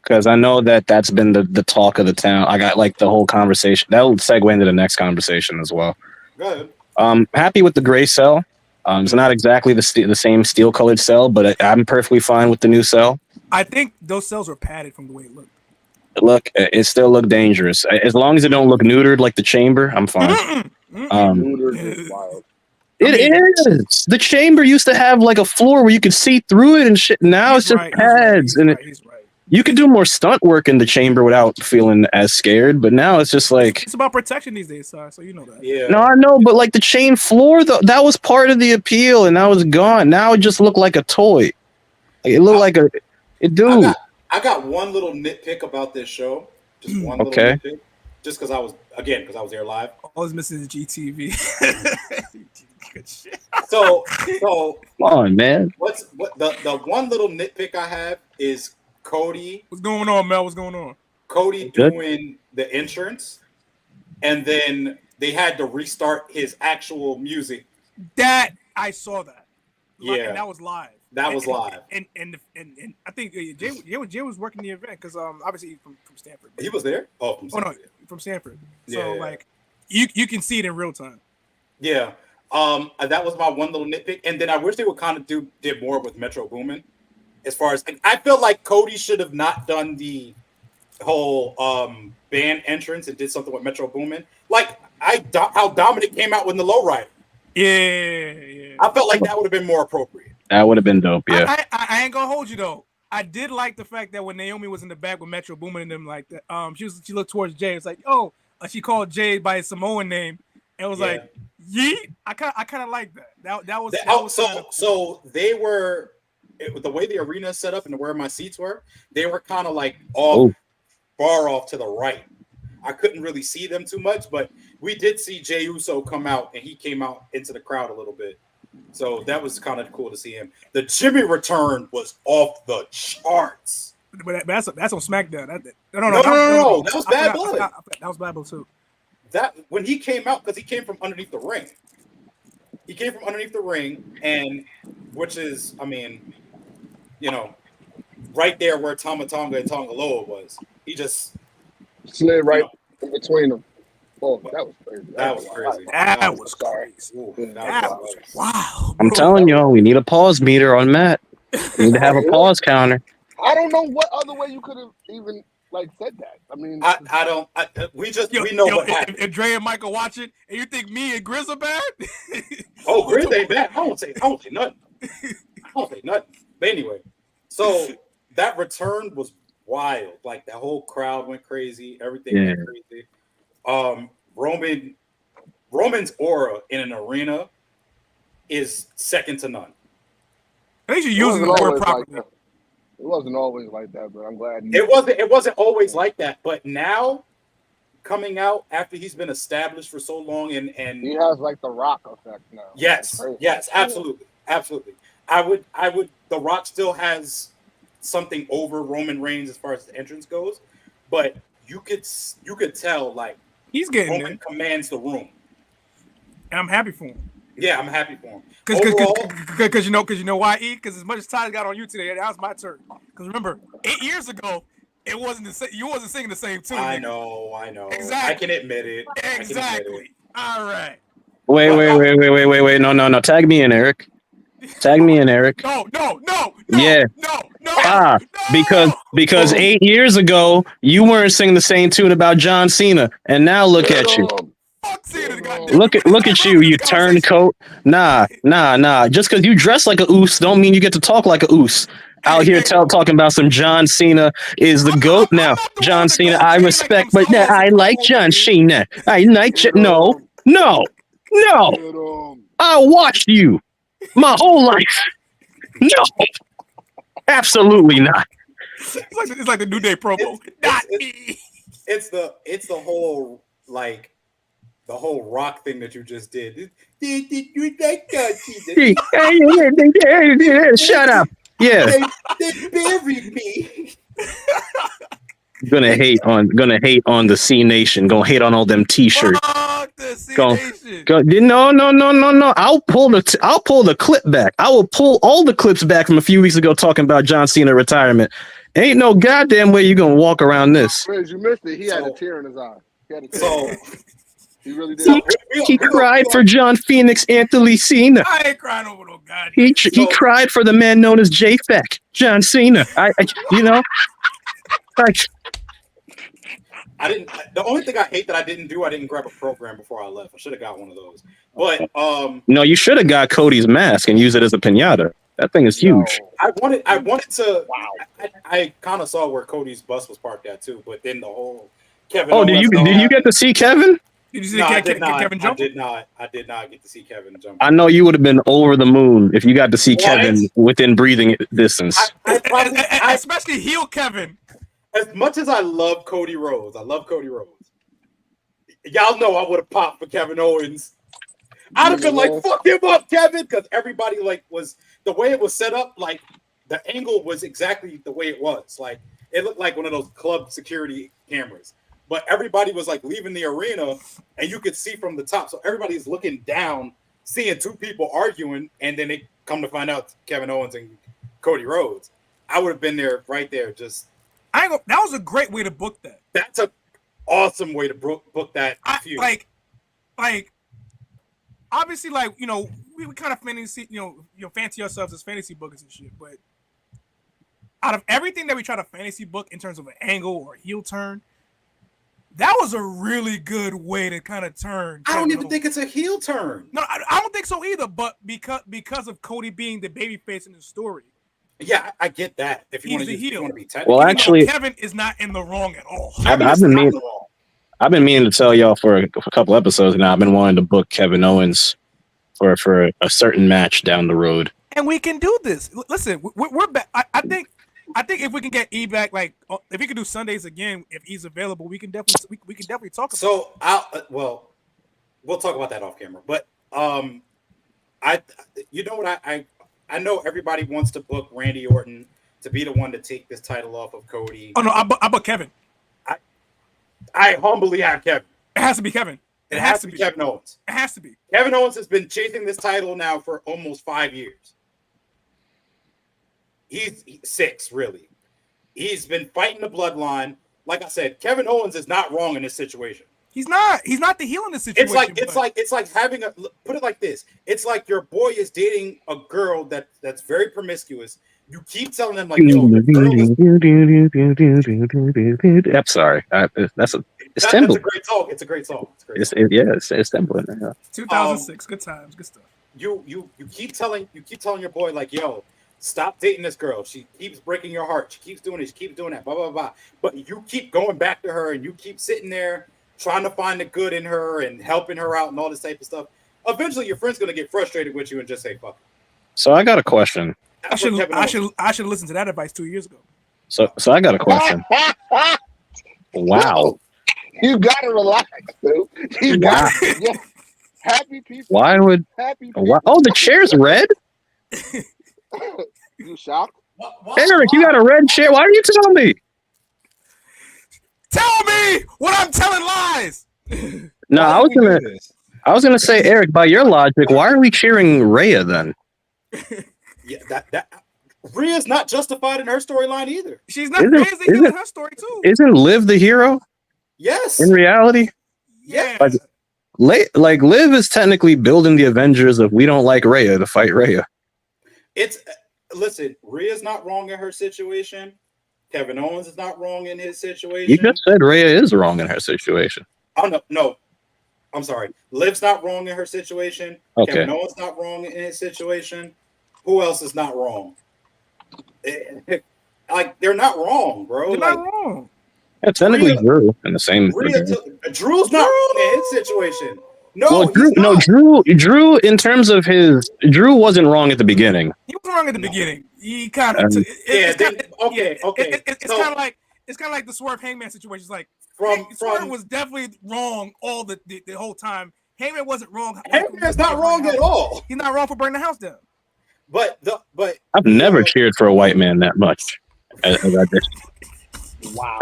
because I know that's been the talk of the town. I got like the whole conversation. That'll segue into the next conversation as well. Go ahead. Happy with the gray cell. It's not exactly the same steel colored cell, but I'm perfectly fine with the new cell. I think those cells were padded from the way it looked. Look, it still looked dangerous. As long as it don't look neutered like the chamber, I'm fine. Neutered is wild. It is. The chamber used to have like a floor where you could see through it and shit. Now it's just pads, and you could do more stunt work in the chamber without feeling as scared. But now it's just like it's about protection these days, so you know that. Yeah. No, I know, but like the chain floor, that was part of the appeal, and that was gone. Now it just looked like a toy. It looked like a dude. I got one little nitpick about this show. Just one little Okay. nitpick. Just because I was there live. All is missing is GTV. Good shit. So Come on, man. what the one little nitpick I have is Cody What's going on, Mel? What's going on? Cody Good. doing the insurance, and then they had to restart his actual music. That I saw that. Yeah. And that was live. That was live. And I think Jay was working the event because obviously he's from Stanford. He was there. Oh, from no, from Stanford. So Yeah. like you can see it in real time. Yeah. That was my one little nitpick, and then I wish they would kind of did more with Metro Boomin. As far as I feel like Cody should have not done the whole band entrance and did something with Metro Boomin. Like how Dominic came out with the lowrider. Yeah. I felt like that would have been more appropriate. That would have been dope. Yeah. I ain't gonna hold you though. I did like the fact that when Naomi was in the back with Metro Boomin and them like that, she looked towards Jay. It's like, oh, she called Jay by his Samoan name and was like, yeet. I kind of like that. That was so. So they were the way the arena is set up and where my seats were. They were kind of like far off to the right. I couldn't really see them too much, but we did see Jey Uso come out, and he came out into the crowd a little bit. So that was kind of cool to see him. The Jimmy return was off the charts. But that's on SmackDown. No. That was Bad Blood. That was Bad Blood too. That when he came out, because he came from underneath the ring. He came from underneath the ring, and which is, I mean, right there where Tama Tonga and Tongaloa was. He just slid right in between them. Oh, that was crazy. That was crazy. That was crazy. That was wow. I'm telling y'all, we need a pause meter on Matt. We need to have a pause counter. I don't know what other way you could have even said that. I mean, we know what happened. If Dre and Michael watch it, and you think me and Grizz are bad? Oh, Grizz ain't bad. I won't say nothing. But anyway, so that return was wild. Like the whole crowd went crazy. Everything went crazy. Roman's aura in an arena is second to none. I think you're using the word properly. It wasn't always like that, but I'm glad it wasn't always like that. But now, coming out after he's been established for so long, and he has like the Rock effect now. Yes, absolutely. I would. The Rock still has something over Roman Reigns as far as the entrance goes, but you could tell like he's getting Roman commands the room, and I'm happy for him. Yeah, I'm happy for him. Because you know why, E? Because as much as Ty got on you today, that was my turn. Because remember, 8 years ago, it wasn't the same. You wasn't singing the same tune. I know. Exactly. I can admit it. Exactly. All right. Wait. No. Tag me in, Eric. No. Yeah. No. Because 8 years ago, you weren't singing the same tune about John Cena, and now look at you. Look at you, you turncoat. Nah. Just because you dress like a oos don't mean you get to talk like a oos. Out here talking about some John Cena is the GOAT now. John Cena, I respect, but I like John Cena. I like No. I watched you my whole life. No. Absolutely not. It's like the New Day promo. It's the whole like the whole Rock thing that you just did. Shut up. Yeah. They buried me. Gonna hate on the C Nation. Gonna hate on all them T-shirts. No. I'll pull the clip back. I will pull all the clips back from a few weeks ago talking about John Cena retirement. Ain't no goddamn way you gonna walk around this. You missed it. He had a tear in his eye. He really did. He cried for John Phoenix, Anthony Cena. I ain't crying over no goddamn. He cried for the man known as J-Feck, John Cena. I didn't. The only thing I hate that I didn't grab a program before I left. I should have got one of those. But no, you should have got Cody's mask and used it as a piñata. That thing is huge. I wanted to. Wow. I kind of saw where Cody's bus was parked at too, but then the whole Kevin. Oh, did you get to see Kevin? Did you see No, I Kevin jump? I did not get to see Kevin jump. I know you would have been over the moon if you got to see Kevin within breathing distance. Especially heel Kevin. As much as I love Cody Rhodes, y'all know I would have popped for Kevin Owens. I'd have been like, fuck him up, Kevin, because everybody was the way it was set up, like the angle was exactly the way it was. Like it looked like one of those club security cameras. But everybody was like leaving the arena and you could see from the top. So everybody's looking down, seeing two people arguing, and then they come to find out Kevin Owens and Cody Rhodes. I would have been there right there. That was a great way to book that. That's an awesome way to book that feud. Like obviously, like, we kind of fancy ourselves as fantasy bookers and shit, but out of everything that we try to fantasy book in terms of an angle or a heel turn, that was a really good way to kind of turn. I don't even think it's a heel turn. No, I don't think so either. But because of Cody being the babyface in the story, yeah, I get that. If you want to be technical, well, actually, Kevin is not in the wrong at all. I've been meaning to tell y'all for a couple episodes now. I've been wanting to book Kevin Owens for a certain match down the road, and we can do this. Listen, we're back. I think if we can get E back, like if we can do Sundays again, if he's available, we can definitely talk about. So we'll talk about that off camera. But I know everybody wants to book Randy Orton to be the one to take this title off of Cody. Oh no, I book Kevin. I humbly have Kevin. It has to be Kevin. It has to be Kevin Owens. It has to be. Kevin Owens has been chasing this title now for almost 5 years. He's 6, really. He's been fighting the bloodline. Like I said, Kevin Owens is not wrong in this situation. He's not the heel in this situation. It's like having put it like this. It's like your boy is dating a girl that's very promiscuous. You keep telling them like, yo, I'm sorry. That's a great song. It's a great song. It's simple. 2006, good times, good stuff. You keep telling your boy like, yo, stop dating this girl. She keeps breaking your heart. She keeps doing this. She keeps doing that. Blah blah blah. But you keep going back to her, and you keep sitting there trying to find the good in her and helping her out and all this type of stuff. Eventually, your friend's gonna get frustrated with you and just say, "Fuck." So I got a question. I should listen to that advice 2 years ago. So I got a question. Wow. You gotta relax, dude. Yeah. Happy people. Why would? Happy people. Oh, the chair's red. You shocked? Eric, you got a red chair. Why are you telling me? Tell me what I'm telling lies. No, I was gonna say, Eric, by your logic, why are we cheering Rhea then? Yeah, that Rhea's not justified in her storyline either. She's not crazy in her story too. Isn't Liv the hero? Yes. In reality? Yeah. Like Liv is technically building the Avengers of we don't like Rhea to fight Rhea. Listen, Rhea's not wrong in her situation. Kevin Owens is not wrong in his situation. You just said Rhea is wrong in her situation. Oh no. I'm sorry. Liv's not wrong in her situation. Okay. Kevin Owens not wrong in his situation. Who else is not wrong? Like they're not wrong, bro. They're not wrong. Yeah, technically Drew in the same. Drew's not wrong in his situation. No, well, Drew in terms of Drew wasn't wrong at the beginning. He was wrong at the beginning. He kind of okay. It's kind of like the Swerve Hangman situation. It's like Swerve was definitely wrong all the whole time. Heyman wasn't wrong. Heyman's not wrong at all. He's not wrong for burning the house down. But I've never cheered for a white man that much as I did. Wow.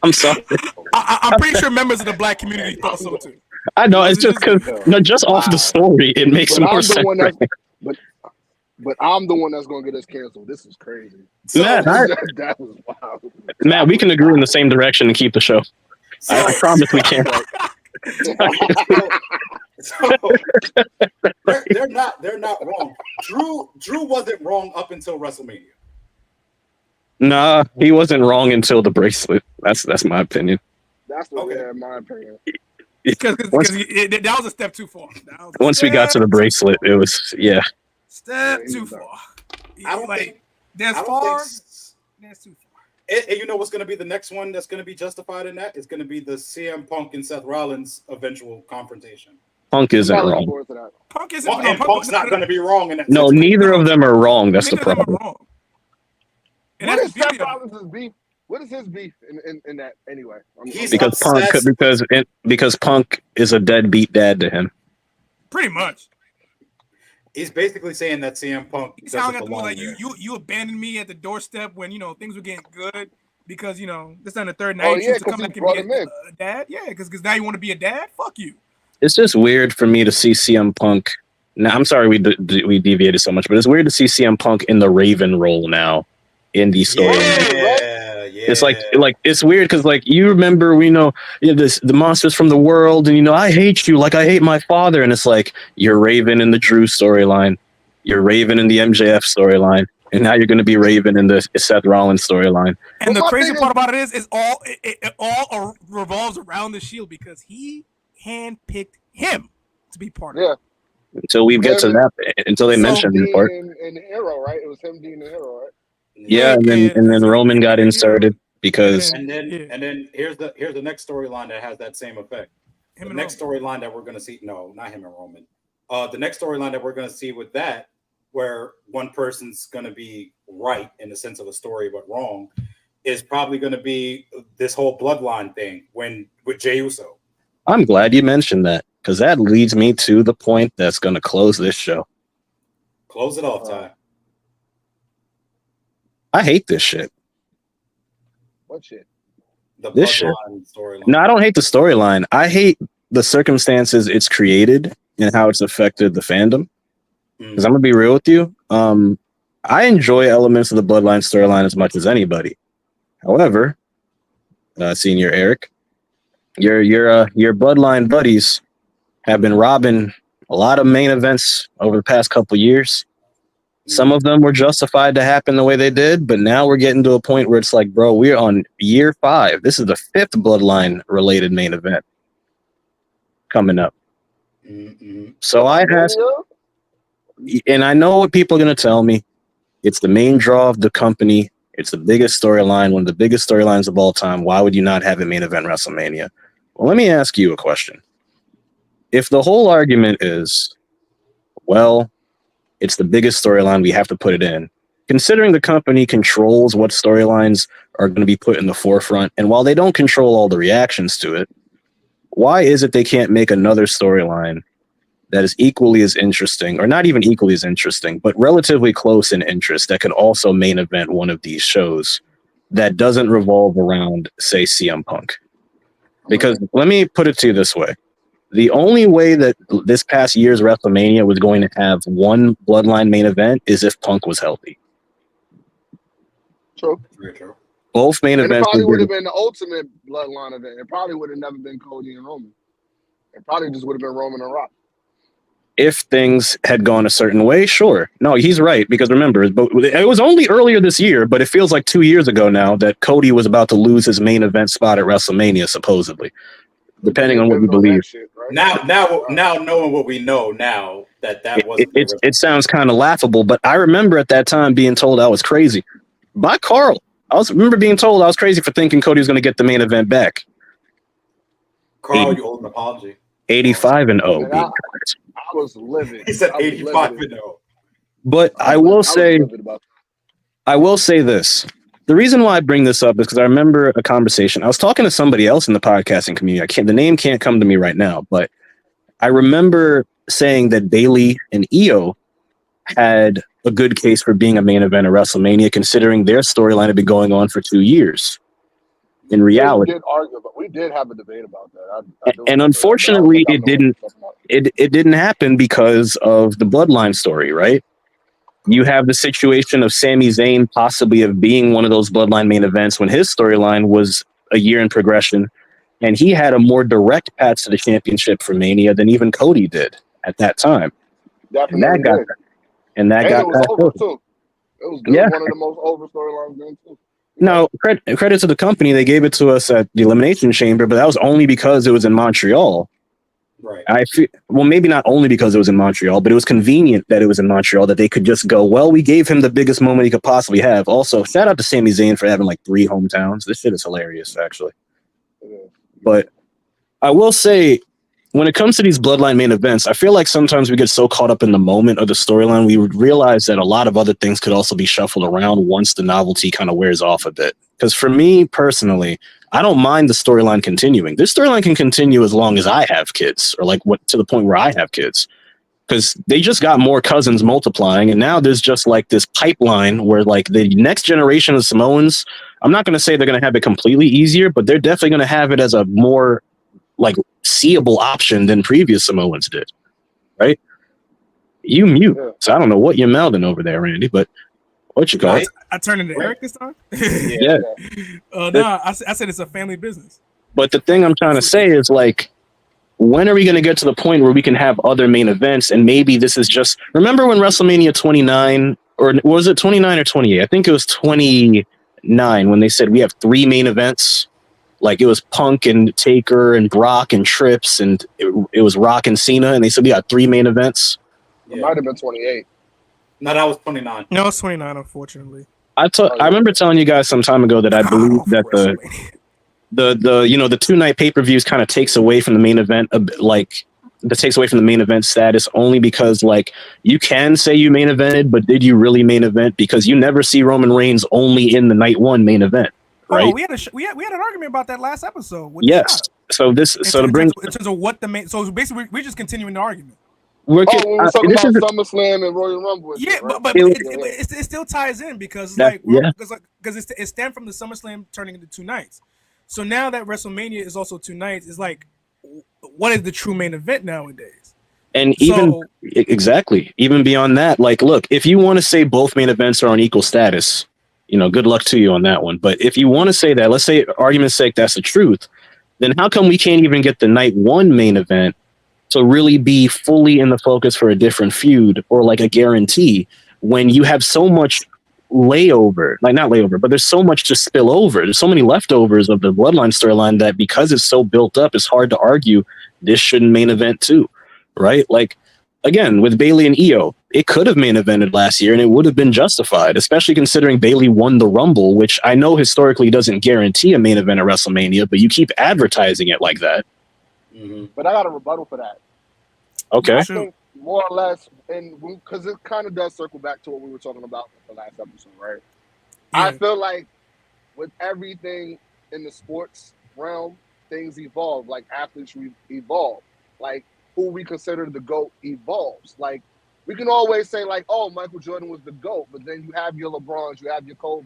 I'm sorry. I'm pretty sure members of the black community thought so too. I know it's just because just off the story, it makes more sense. But I'm the one that's gonna get us canceled. This is crazy. That was wild. Matt, we can agree in the same direction and keep the show. I promise we can. They're not wrong. Drew wasn't wrong up until WrestleMania. Nah, he wasn't wrong until the bracelet. That's my opinion. That's my opinion. Because that was a step too far. Once we got to the bracelet, it was step too far. There's too far. And you know what's going to be the next one that's going to be justified in that? It's going to be the CM Punk and Seth Rollins eventual confrontation. Punk isn't wrong. Punk isn't Well, and Punk's not going to be wrong in that. No, situation. neither of them are wrong. That's the problem. What is Seth Rollins' beef? What is his beef in that anyway? Because Punk is a deadbeat dad to him. Pretty much. He's basically saying that CM Punk. He's sounding like you abandoned me at the doorstep when things were getting good because this on the third night you to come back and be a dad. Yeah, because now you want to be a dad. Fuck you. It's just weird for me to see CM Punk. Now, I'm sorry we deviated so much, but it's weird to see CM Punk in the Raven role now in these stories. Yeah. It's like it's weird because you remember the monsters from the world, and I hate you like I hate my father, and it's like you're Raven in the Drew storyline, you're Raven in the MJF storyline, and now you're going to be Raven in the Seth Rollins storyline. And the crazy part about it is it all revolves around the Shield because he handpicked him to be part of it. Until we get to that, until they mention the part. And Hero, right? It was him being the Hero, right? Yeah, and then Roman got inserted because and then here's the next storyline that has that same effect. The next storyline that we're gonna see, no, not him and Roman. The next storyline that we're gonna see with that, where one person's gonna be right in the sense of a story but wrong, is probably gonna be this whole bloodline thing with Jey Uso. I'm glad you mentioned that because that leads me to the point that's gonna close this show. Close it off, Ty. I hate this shit. What shit? This shit. Storyline. No, I don't hate the storyline. I hate the circumstances it's created and how it's affected the fandom. Because I'm gonna be real with you. I enjoy elements of the Bloodline storyline as much as anybody. However, Senior Eric, your Bloodline buddies have been robbing a lot of main events over the past couple years. Some of them were justified to happen the way they did, but now we're getting to a point where it's like, bro, we're on year 5. This is the 5th Bloodline related main event coming up. So I asked, and I know what people are going to tell me. It's the main draw of the company. It's the biggest storyline, one of the biggest storylines of all time. Why would you not have a main event WrestleMania? Well, let me ask you a question. If the whole argument is, well, it's the biggest storyline, we have to put it in. Considering the company controls what storylines are going to be put in the forefront, and while they don't control all the reactions to it, why is it they can't make another storyline that is equally as interesting, or not even equally as interesting, but relatively close in interest that could also main event one of these shows that doesn't revolve around, say, CM Punk? Because let me put it to you this way. The only way that this past year's WrestleMania was going to have one Bloodline main event is if Punk was healthy. True. Very true. Both main events. It probably would have been the ultimate Bloodline event. It probably would have never been Cody and Roman. It probably just would have been Roman and Rock. If things had gone a certain way, sure. No, he's right. Because remember, it was only earlier this year, but it feels like 2 years ago now that Cody was about to lose his main event spot at WrestleMania, supposedly. Depending on what you believe. Shit, right? Now knowing what we know now, that wasn't it sounds kind of laughable, but I remember at that time being told I was crazy by Carl. Remember being told I was crazy for thinking Cody was going to get the main event back. Carl, you owe an apology. 85-0. I was livid. He said 85-0. But I will say this. The reason why I bring this up is because I remember a conversation. I was talking to somebody else in the podcasting community. The name can't come to me right now, but I remember saying that Bayley and Io had a good case for being a main event at WrestleMania, considering their storyline had been going on for 2 years. In reality, we did argue, but we did have a debate about that. And unfortunately, it didn't happen because of the Bloodline story, right? You have the situation of Sami Zayn possibly of being one of those Bloodline main events when his storyline was a year in progression, and he had a more direct path to the championship for Mania than even Cody did at that time. Definitely. And that got it was over too. It was one of the most over storylines then too. Now, credit to the company, they gave it to us at the Elimination Chamber, but that was only because it was in Montreal. Right. I feel, well, maybe not only because it was in Montreal, but it was convenient that it was in Montreal that they could just go, well, we gave him the biggest moment he could possibly have. Also, shout out to Sami Zayn for having like 3 hometowns. This shit is hilarious, actually. But I will say, when it comes to these Bloodline main events, I feel like sometimes we get so caught up in the moment of the storyline, we would realize that a lot of other things could also be shuffled around once the novelty kind of wears off a bit. Because for me personally, I don't mind the storyline continuing. This storyline can continue as long as I have kids, or like what to the point where I have kids. Because they just got more cousins multiplying, and now there's just like this pipeline where like the next generation of Samoans, I'm not going to say they're going to have it completely easier, but they're definitely going to have it as a more like seeable option than previous Samoans did, right? You mute, so I don't know what you're mouthing over there, Randy, but what you call it? I turned into Eric this time. Yeah. No, I said it's a family business. But the thing I'm trying to say is like, when are we going to get to the point where we can have other main events? And maybe this is just, remember when WrestleMania 29, or was it 29 or 28? I think it was 29 when they said we have 3 main events. Like it was Punk and Taker and Brock and Trips, and it was Rock and Cena, and they said we got 3 main events. It might have been 28. No, that was 29. No, it's 29, unfortunately. I remember telling you guys some time ago that I believe that the 2-night pay-per-views kind of takes away from the main event, takes away from the main event status, only because like you can say you main evented, but did you really main event? Because you never see Roman Reigns only in the night 1 main event. Right. Oh, we had an argument about that last episode. Yes. So to bring in terms of what the main. So basically, we're just continuing the argument. When we were talking about SummerSlam and Royal Rumble. Yeah, but it still ties in because it stemmed from the SummerSlam turning into 2 nights. So now that WrestleMania is also 2 nights, it's like, what is the true main event nowadays? And even beyond that, like, look, if you want to say both main events are on equal status, good luck to you on that one. But if you want to say that, let's say, argument's sake, that's the truth, then how come we can't even get the night 1 main event to really be fully in the focus for a different feud or like a guarantee when you have so much but there's so much to spill over. There's so many leftovers of the Bloodline storyline that because it's so built up, it's hard to argue this shouldn't main event too, right? Like, again, with Bayley and Io, it could have main evented last year and it would have been justified, especially considering Bayley won the Rumble, which I know historically doesn't guarantee a main event at WrestleMania, but you keep advertising it like that. Mm-hmm. But I got a rebuttal for that. Okay. I think more or less, and because it kind of does circle back to what we were talking about in the last episode, right? Yeah. I feel like with everything in the sports realm, things evolve. Like athletes evolve. Like who we consider the GOAT evolves. Like we can always say like, oh, Michael Jordan was the GOAT, but then you have your LeBrons, you have your Kobe's,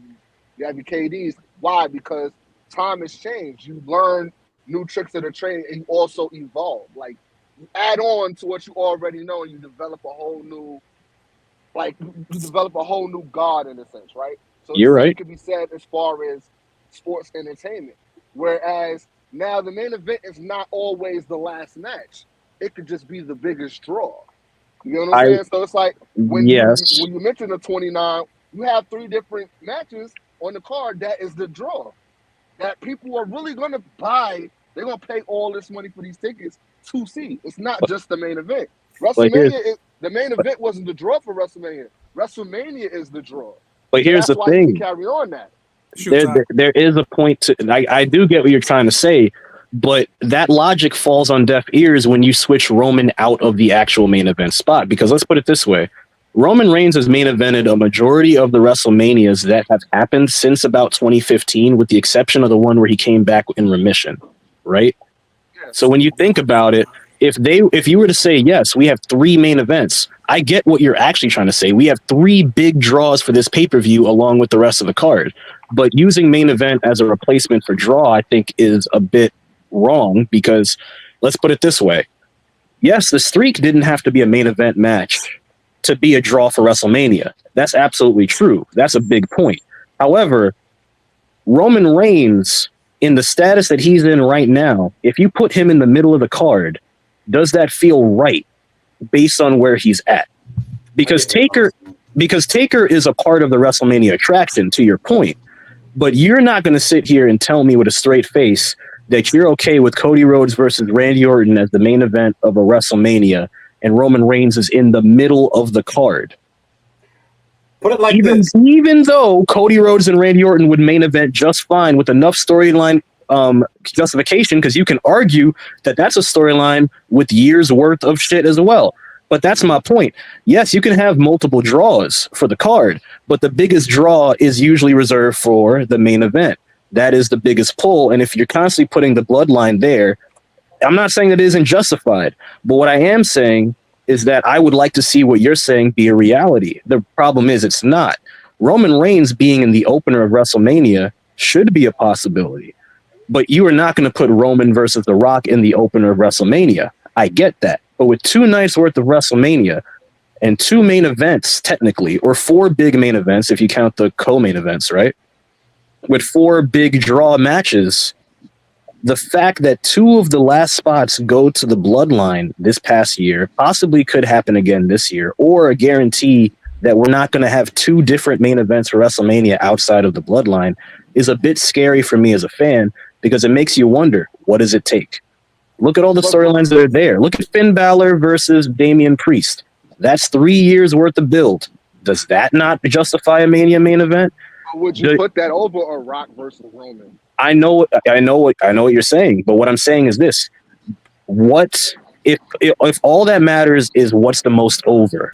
you have your KDs. Why? Because time has changed. You learn new tricks of the trade, and you also evolve. Like you add on to what you already know, and you develop a whole new, god in a sense, right? So you're right. It could be said as far as sports entertainment. Whereas now the main event is not always the last match. It could just be the biggest draw. You know what I'm saying? So it's like when you mention the 29, you have 3 different matches on the card that is the draw. That people are really going to buy. They're going to pay all this money for these tickets to see. It's not just the main event. WrestleMania, the main event wasn't the draw for WrestleMania. WrestleMania is the draw. But here's the thing. Carry on that. There is a point to. I do get what you're trying to say, but that logic falls on deaf ears when you switch Roman out of the actual main event spot. Because let's put it this way. Roman Reigns has main evented a majority of the WrestleManias that have happened since about 2015, with the exception of the one where he came back in remission, right? Yes. So when you think about it, if you were to say, yes, we have 3 main events, I get what you're actually trying to say. We have 3 big draws for this pay-per-view along with the rest of the card. But using main event as a replacement for draw, I think, is a bit wrong because let's put it this way. Yes, the streak didn't have to be a main event match to be a draw for WrestleMania. That's absolutely true. That's a big point. However, Roman Reigns, in the status that he's in right now, if you put him in the middle of the card, does that feel right based on where he's at? Because Taker is a part of the WrestleMania attraction, to your point. But you're not going to sit here and tell me with a straight face that you're okay with Cody Rhodes versus Randy Orton as the main event of a WrestleMania, and Roman Reigns is in the middle of the card. Put it like Even though Cody Rhodes and Randy Orton would main event just fine with enough storyline justification, because you can argue that that's a storyline with years worth of shit as well. But that's my point. Yes, you can have multiple draws for the card, but the biggest draw is usually reserved for the main event. That is the biggest pull. And if you're constantly putting the bloodline there, I'm not saying that it isn't justified, but what I am saying is that I would like to see what you're saying be a reality. The problem is it's not. Roman Reigns being in the opener of WrestleMania should be a possibility, but you are not going to put Roman versus The Rock in the opener of WrestleMania. I get that. But with 2 nights worth of WrestleMania and 2 main events, technically, or 4 big main events, if you count the co-main events, right? With 4 big draw matches, the fact that 2 of the last spots go to the bloodline this past year possibly could happen again this year, or a guarantee that we're not going to have 2 different main events for WrestleMania outside of the bloodline is a bit scary for me as a fan, because it makes you wonder, what does it take? Look at all the storylines that are there. Look at Finn Balor versus Damian Priest. That's 3 years worth of build. Does that not justify a Mania main event? Would you put that over a Rock versus Roman? I know what you're saying, but what I'm saying is this: what if all that matters is what's the most over?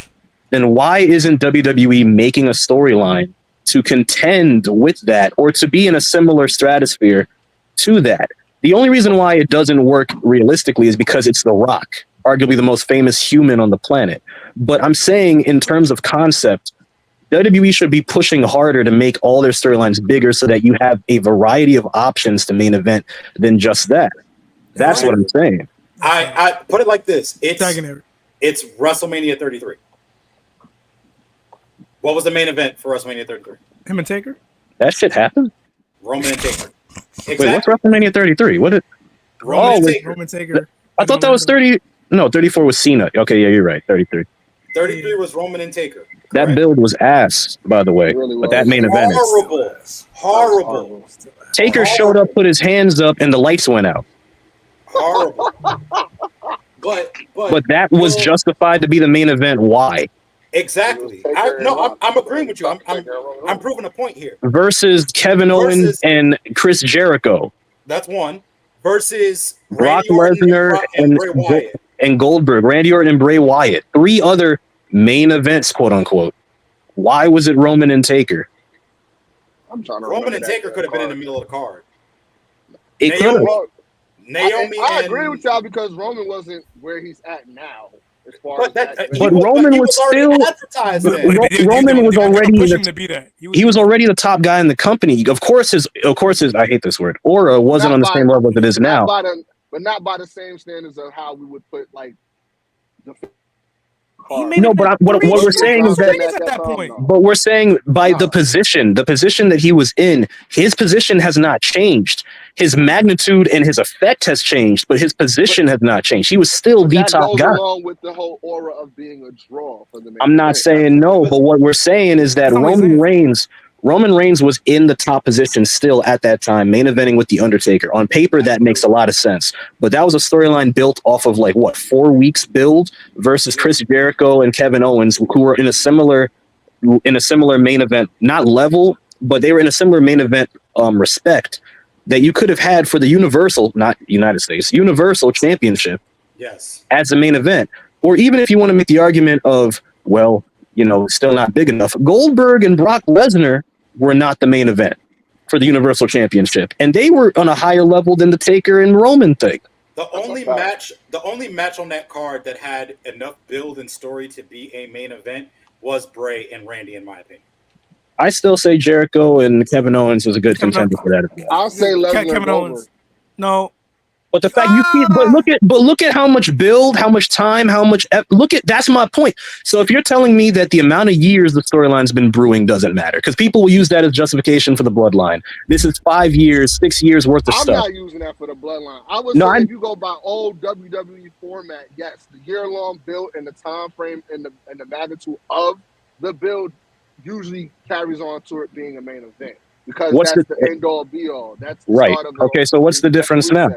Then why isn't WWE making a storyline to contend with that, or to be in a similar stratosphere to that? The only reason why it doesn't work realistically is because it's The Rock, arguably the most famous human on the planet. But I'm saying, in terms of concept, WWE should be pushing harder to make all their storylines bigger so that you have a variety of options to main event than just that. That's what I'm saying. I put it like this. It's WrestleMania 33. What was the main event for WrestleMania 33? Him and Taker? That shit happened? Roman and Taker. Wait, what's WrestleMania 33? What did Roman Taker. I thought that was 30. No, 34 was Cena. Okay, yeah, you're right. 33. 33 was Roman and Taker. Correct? That build was ass, by the way. Really but that main event is horrible. Taker showed up, put his hands up, and the lights went out. Horrible. but that was justified to be the main event. Why? Exactly. I'm agreeing with you. I'm proving a point here. Versus Kevin Owens and Chris Jericho. That's one. Versus Brock Lesnar and Goldberg. Randy Orton and Bray Wyatt. 3 other main events, quote unquote. Why was it Roman and Taker? I'm trying to Roman and Taker could have been in the middle of the card. It could have. Naomi I agree with y'all, because Roman wasn't where he's at now. As far but Roman was still advertised. Roman was already he was already the top guy in the company. Of course his I hate this word, aura wasn't on the same level as it is now. But not by the same standards of how we would put like the. No, but what we're saying is that, but we're saying by the position that he was in, his position has not changed. His magnitude and his effect has changed, but his position has not changed. He was still the top guy. Along with the whole aura of being a draw for the. I'm not saying no, but what we're saying is that Roman Reigns was in the top position still at that time, main eventing with The Undertaker. On paper, that makes a lot of sense. But that was a storyline built off of 4 weeks build versus Chris Jericho and Kevin Owens, who were in a similar main event, not level, but they were in a similar main event respect that you could have had for the Universal, not United States, Universal Championship. Yes. As a main event. Or even if you want to make the argument of, still not big enough. Goldberg and Brock Lesnar were not the main event for the Universal Championship, and they were on a higher level than the Taker and Roman thing. The only match on that card that had enough build and story to be a main event was Bray and Randy, in my opinion. I still say Jericho and Kevin Owens was a good contender for that. I'll say Kevin Owens. No. But the fact look at how much build, how much time, that's my point. So if you're telling me that the amount of years the storyline's been brewing doesn't matter, because people will use that as justification for the bloodline. This is 5 years, 6 years worth of stuff. I'm not using that for the bloodline. I would say if you go by old WWE format, yes, the year-long build and the time frame and the magnitude of the build usually carries on to it being a main event. becauseHat's that's the end all be all. That's the right? start of Okay, so what's the difference now?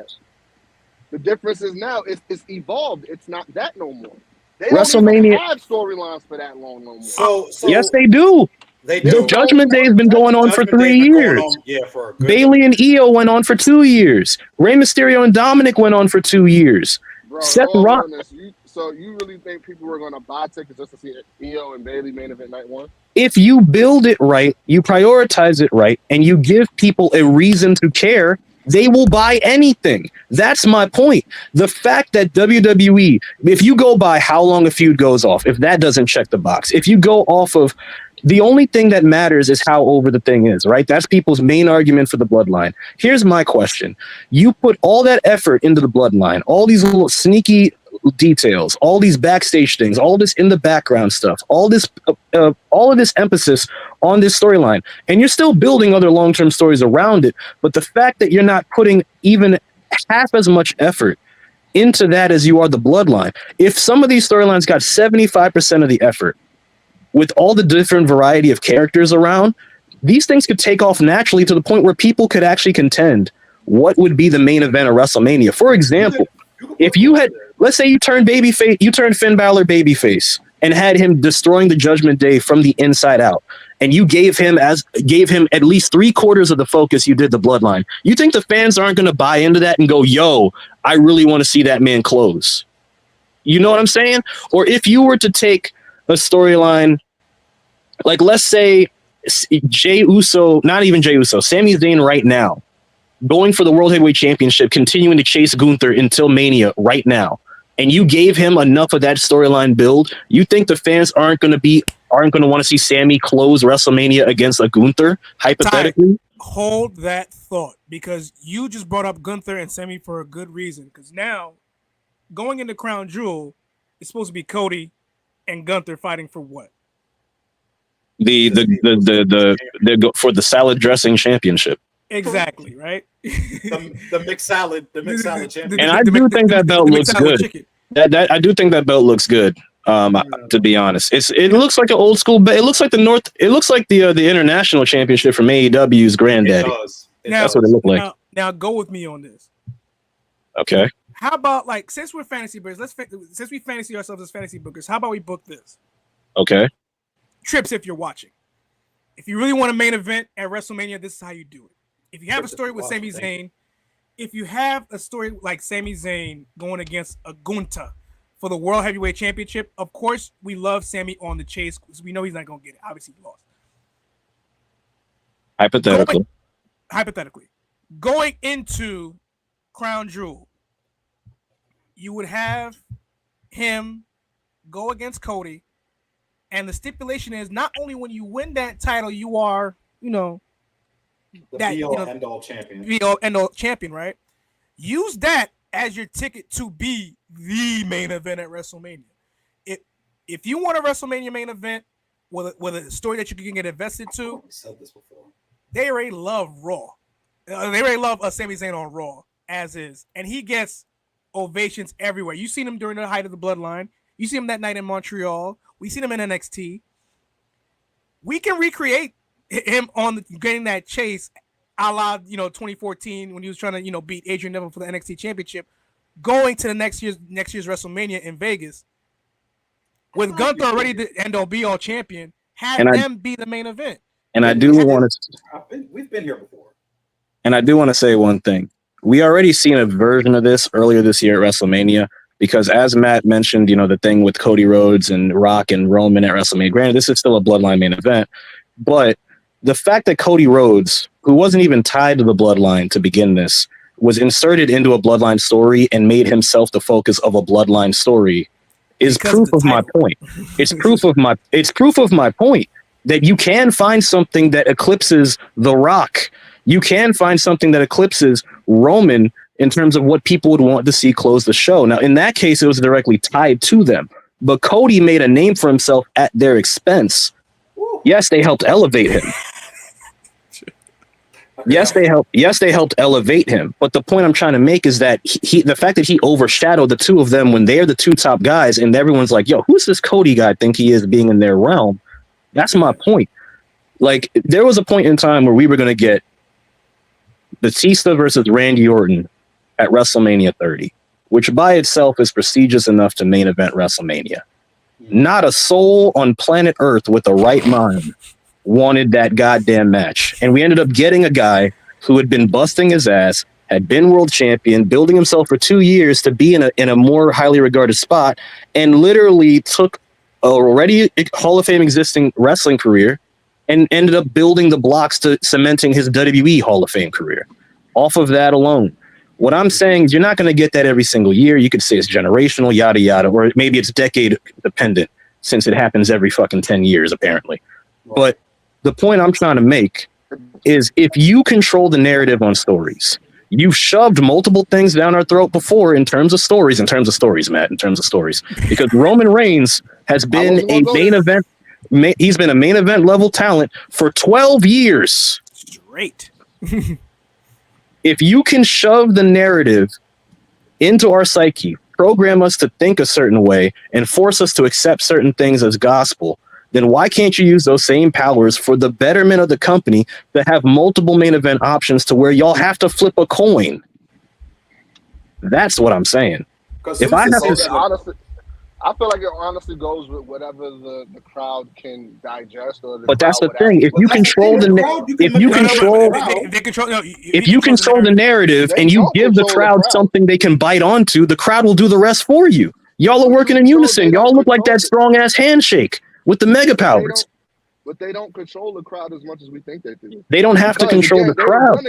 The difference is now it's evolved. It's not that no more. They WrestleMania- don't even have storylines for that long no more. So Yes, they do. They The do. Judgment Day has been going on for Judgment 3 Day's been going years. on, yeah, for a good Bailey and Io went on for 2 years. Rey Mysterio and Dominic went on for 2 years. Bro, Seth all Rock. honest, so you really think people were going to buy tickets just to see Io and Bailey main event night one? If you build it right, you prioritize it right, and you give people a reason to care, they will buy anything. That's my point. The fact that WWE, if you go by how long a feud goes off, if that doesn't check the box, if you go off of the only thing that matters is how over the thing is, right? That's people's main argument for the bloodline. Here's my question. You put all that effort into the bloodline, all these little sneaky details, all these backstage things, all this in the background stuff, all of this emphasis on this storyline, and you're still building other long-term stories around it. But the fact that you're not putting even half as much effort into that as you are the bloodline, if some of these storylines got 75% of the effort, with all the different variety of characters around, these things could take off naturally to the point where people could actually contend what would be the main event of WrestleMania. For example, if you had, let's say you turned Finn Balor babyface and had him destroying the Judgment Day from the inside out, and you gave him at least 3/4 of the focus you did the bloodline, you think the fans aren't going to buy into that and go, yo, I really want to see that man close? You know what I'm saying? Or if you were to take a storyline, like let's say Jey Uso, not even Jey Uso, Sami Zayn right now, going for the World Heavyweight Championship, continuing to chase Gunther until Mania right now, and you gave him enough of that storyline build, you think the fans aren't going to want to see Sami close WrestleMania against a Gunther, hypothetically? Hold that thought, because you just brought up Gunther and Sami for a good reason, because now, going into Crown Jewel, it's supposed to be Cody and Gunther fighting for what? The for the salad dressing championship. Exactly, right? the mixed salad championship. And I do think that belt looks good. I do think that belt looks good. To be honest, it looks like an old school. It looks like the international championship from AEW's granddaddy. That's what it looked like. Now go with me on this. Okay. How about, like, since we're fantasy bookers, since we fantasy ourselves as fantasy bookers, how about we book this? Okay. Trips, if you're watching. If you really want a main event at WrestleMania, this is how you do it. If you have a story with Sami Zayn, if you have a story like Sami Zayn going against a Gunther for the World Heavyweight Championship, of course, we love Sami on the chase because we know he's not going to get it. Obviously, he lost. Hypothetically. Going into Crown Jewel, you would have him go against Cody, and the stipulation is not only when you win that title, you are, the be-all, end-all champion, right? Use that as your ticket to be the main event at WrestleMania. If you want a WrestleMania main event with a story that you can get invested to, they already love Raw. They already love Sami Zayn on Raw as is, and he gets ovations everywhere. You seen him during the height of the Bloodline. You see him that night in Montreal. We seen him in NXT. We can recreate him on getting that chase, a la 2014 when he was trying to beat Adrian Neville for the NXT Championship, going to the next year's WrestleMania in Vegas with Gunther already the end-all be-all champion. Have them be the main event. And I do want to. We've been here before. And I do want to say one thing. We already seen a version of this earlier this year at WrestleMania, because as Matt mentioned, the thing with Cody Rhodes and Rock and Roman at WrestleMania. Granted, this is still a Bloodline main event, but the fact that Cody Rhodes, who wasn't even tied to the Bloodline to begin this, was inserted into a Bloodline story and made himself the focus of a Bloodline story is proof of my point. It's proof of my point that you can find something that eclipses The Rock. You can find something that eclipses Roman in terms of what people would want to see close the show. Now, in that case, it was directly tied to them. But Cody made a name for himself at their expense. Yes, they helped elevate him. Yes, they helped elevate him. But the point I'm trying to make is that the fact that he overshadowed the two of them when they're the two top guys, and everyone's like, yo, who's this Cody guy think he is being in their realm? That's my point. Like, there was a point in time where we were going to get Batista versus Randy Orton at WrestleMania 30, which by itself is prestigious enough to main event WrestleMania. Not a soul on planet Earth with the right mind wanted that goddamn match. And we ended up getting a guy who had been busting his ass, had been world champion, building himself for 2 years to be in a more highly regarded spot, and literally took a already Hall of Fame existing wrestling career and ended up building the blocks to cementing his WWE Hall of Fame career off of that alone. What I'm saying is you're not going to get that every single year. You could say it's generational, yada, yada, or maybe it's decade dependent since it happens every fucking 10 years, apparently. But the point I'm trying to make is if you control the narrative on stories, you've shoved multiple things down our throat before in terms of stories, Matt, in terms of stories, because Roman Reigns has been a main event. He's been a main event level talent for 12 years. Straight. If you can shove the narrative into our psyche, program us to think a certain way, and force us to accept certain things as gospel, then why can't you use those same powers for the betterment of the company to have multiple main event options to where y'all have to flip a coin? That's what I'm saying. If I have to, honestly, I feel like it honestly goes with whatever the crowd can digest. But that's the thing. If you control the narrative and you give the crowd something they can bite onto, the crowd will do the rest for you. Y'all are working in unison. Y'all look like that strong ass handshake with the mega powers. But they don't control the crowd as much as we think they do. They don't have to control the crowd.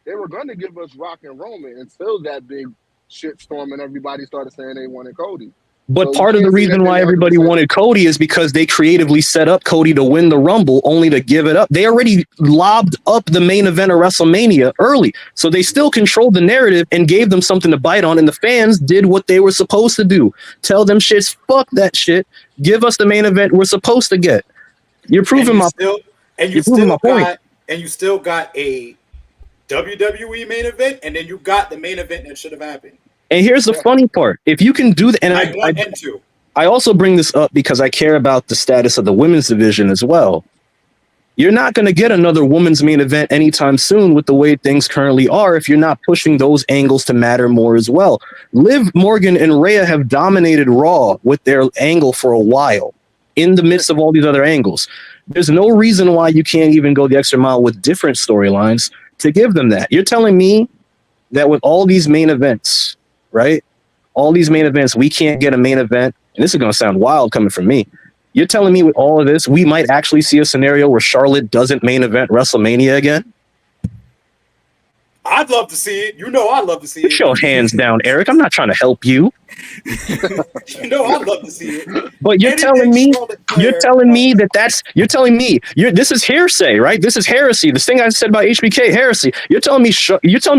They were going to give us Rock and Roman until that big shitstorm and everybody started saying they wanted Cody. But part of the reason why everybody wanted Cody is because they creatively set up Cody to win the Rumble only to give it up. They already lobbed up the main event of WrestleMania early. So they still controlled the narrative and gave them something to bite on. And the fans did what they were supposed to do. Tell them shits, fuck that shit. Give us the main event we're supposed to get. You're proving my point. And you still got a WWE main event, and then you got the main event that should have happened. And here's the funny part. If you can do that, and I also bring this up because I care about the status of the women's division as well. You're not going to get another women's main event anytime soon with the way things currently are if you're not pushing those angles to matter more as well. Liv Morgan and Rhea have dominated Raw with their angle for a while in the midst of all these other angles. There's no reason why you can't even go the extra mile with different storylines to give them that. You're telling me that with all these main events, right? All these main events, we can't get a main event. And this is going to sound wild coming from me. You're telling me with all of this, we might actually see a scenario where Charlotte doesn't main event WrestleMania again? I'd love to see it. You know I'd love to see it. Put your hands down, Eric. I'm not trying to help you. You know I'd love to see it. But you're telling me this is hearsay, right? This is heresy. This thing I said about HBK, heresy. You're telling me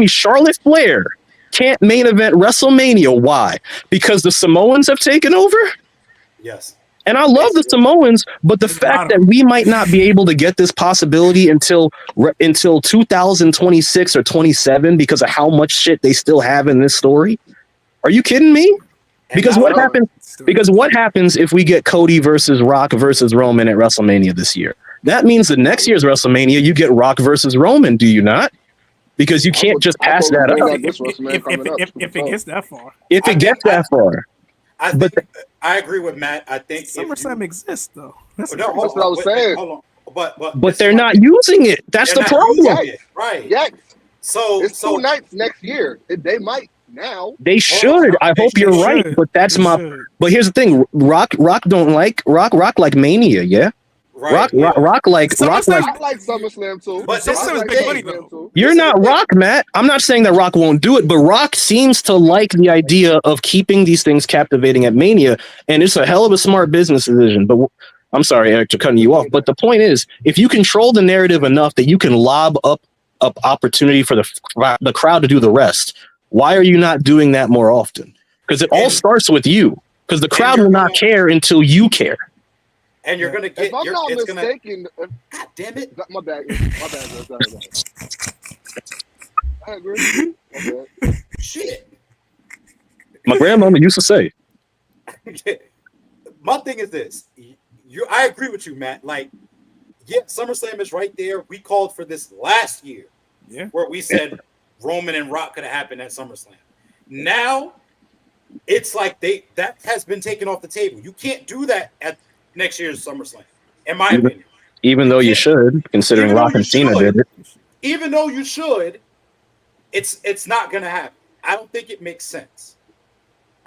Charlotte Flair can't main event WrestleMania. Why? Because the Samoans have taken over? Yes. And I love the Samoans, but the fact that we might not be able to get this possibility until 2026 or 27 because of how much shit they still have in this story. Are you kidding me? Because what happens if we get Cody versus Rock versus Roman at WrestleMania this year? That means the next year's WrestleMania, you get Rock versus Roman, do you not? Because you can't just pass that up. If it gets that far. If it gets that far. I agree with Matt. I think SummerSlam exists though. That's what I was saying. Hold on. But they're not using it. That's the problem. Right. Yes. So it's 2 nights next year. They might now. They should. I hope you're right. But that's But here's the thing. Rock don't like Rock like Mania. Yeah. Right. Rock like SummerSlam too. But SummerSlam is big money though. You're not Rock, Matt. I'm not saying that Rock won't do it, but Rock seems to like the idea of keeping these things captivating at Mania, and it's a hell of a smart business decision. But I'm sorry, Eric, for cutting you off. But the point is, if you control the narrative enough that you can lob up opportunity for the crowd to do the rest, why are you not doing that more often? Because it all starts with you. Because the crowd will not care until you care. And you're gonna get. If I'm not mistaken, God damn it! My bad. I agree. Shit. My grandmama used to say. My thing is this. I agree with you, Matt. Like, Yeah, SummerSlam is right there. We called for this last year, where we said Roman and Rock could have happened at SummerSlam. Now it's like that has been taken off the table. You can't do that at next year's SummerSlam, in my opinion. Even though you should, considering Rock and Cena did it. Even though you should, it's not going to happen. I don't think it makes sense.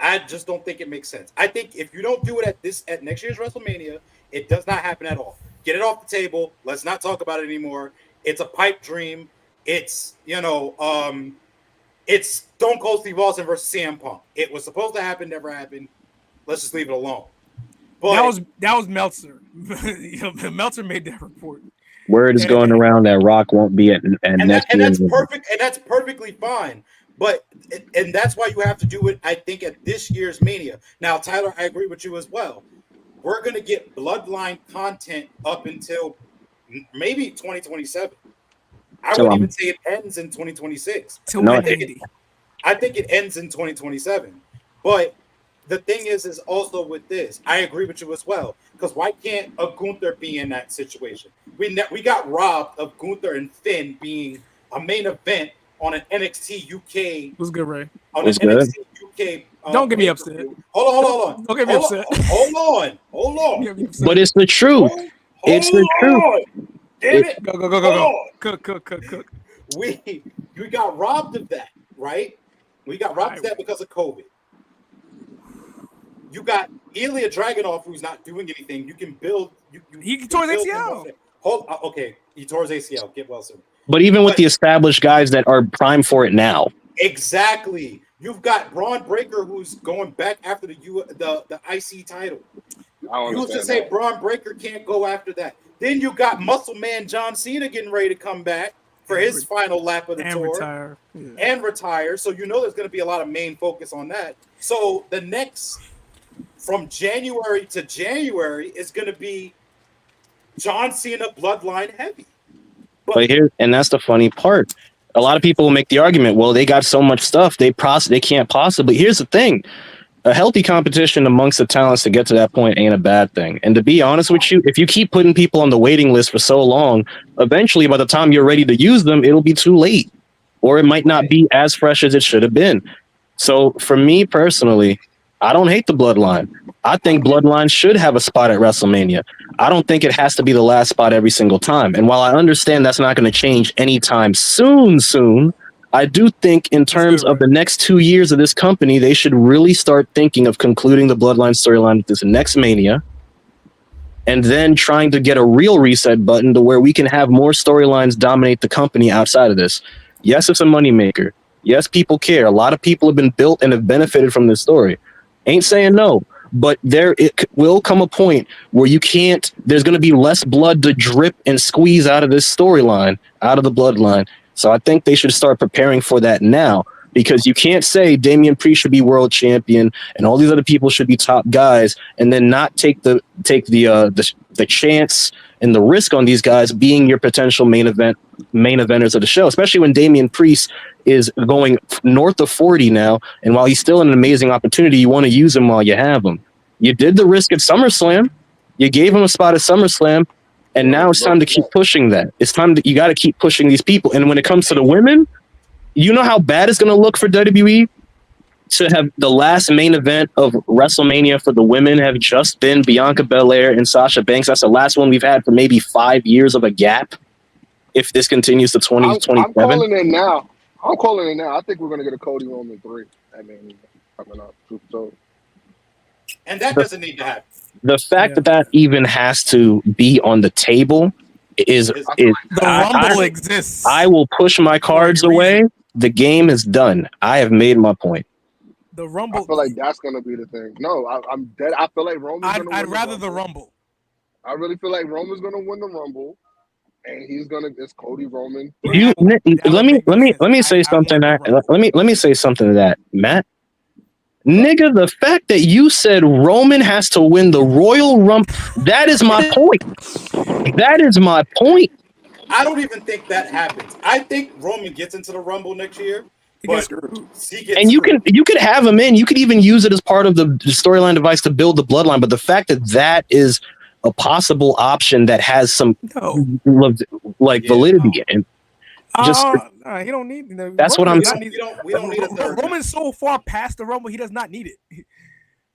I just don't think it makes sense. I think if you don't do it at next year's WrestleMania, it does not happen at all. Get it off the table. Let's not talk about it anymore. It's a pipe dream. It's it's Stone Cold Steve Austin versus CM Punk. It was supposed to happen, never happened. Let's just leave it alone. But that was Meltzer. Meltzer made that report. Word is going around that Rock won't be at next year. That's perfect, and that's perfectly fine. But that's why you have to do it, I think, at this year's Mania. Now, Tyler, I agree with you as well. We're going to get Bloodline content up until maybe 2027. I wouldn't even say it ends in 2026. I think it ends in 2027. But the thing is also with this, I agree with you as well. Because why can't a Gunther be in that situation? We got robbed of Gunther and Finn being a main event on an NXT UK. It was good, Ray. On an NXT UK. Don't get me upset. Hold on. Don't get me upset. Hold on. But it's the truth. It's the truth. Damn it. Go. Cook. We got robbed of that, right? We got robbed of that because of COVID. You got Ilya Dragunov, who's not doing anything. You can build. He tore his ACL. Okay, he tore his ACL. Get well soon. But even with the established guys that are primed for it now. Exactly. You've got Braun Breaker, who's going back after the IC title. You just say Braun Breaker can't go after that. Then you got Muscle Man John Cena getting ready to come back for his final lap of the tour. And retire. So you know there's going to be a lot of main focus on that. So the next, from January to January, is going to be John Cena Bloodline heavy. But here, and that's the funny part. A lot of people will make the argument, well, they got so much stuff, they can't possibly. Here's the thing. A healthy competition amongst the talents to get to that point ain't a bad thing. And to be honest with you, if you keep putting people on the waiting list for so long, eventually by the time you're ready to use them, it'll be too late. Or it might not be as fresh as it should have been. So for me personally, I don't hate the Bloodline. I think Bloodline should have a spot at WrestleMania. I don't think it has to be the last spot every single time. And while I understand that's not going to change anytime soon, I do think in terms of the next 2 years of this company, they should really start thinking of concluding the Bloodline storyline with this next Mania and then trying to get a real reset button to where we can have more storylines dominate the company outside of this. Yes, it's a moneymaker. Yes, people care. A lot of people have been built and have benefited from this story. Ain't saying no, but it will come a point where there's going to be less blood to drip and squeeze out of this storyline, out of the Bloodline. So I think they should start preparing for that now, because you can't say Damian Priest should be world champion and all these other people should be top guys and then not take the chance and the risk on these guys being your potential main eventers of the show, especially when Damian Priest is going north of 40 now. And while he's still an amazing opportunity, you want to use him while you have him. You did the risk at SummerSlam. You gave him a spot at SummerSlam. And now it's time to keep pushing that. It's time you got to keep pushing these people. And when it comes to the women, you know how bad it's going to look for WWE to have the last main event of WrestleMania for the women have just been Bianca Belair and Sasha Banks. That's the last one we've had for maybe 5 years of a gap. If this continues to 2027. I'm calling it now. I think we're going to get a Cody Roman 3. I mean, coming up. And that doesn't need to happen. The fact that even has to be on the table is the Rumble exists. I will push my cards away. The game is done. I have made my point. The Rumble. I feel like that's going to be the thing. No, I'm dead. I feel like Roman's going to win. I'd rather the Rumble. I really feel like Roman's going to win the Rumble, and it's Cody Roman. Let me say something. Let me say something to that, Matt. Nigga, the fact that you said Roman has to win the Royal Rumble, that is my point. That is my point. I don't even think that happens. I think Roman gets into the Rumble next year. And you could have him in. You could even use it as part of the storyline device to build the Bloodline. But the fact that is a possible option that has some No. validity in it. Just he don't need. that's what I'm saying. We don't need a third. Roman's so far past the Rumble, he does not need it.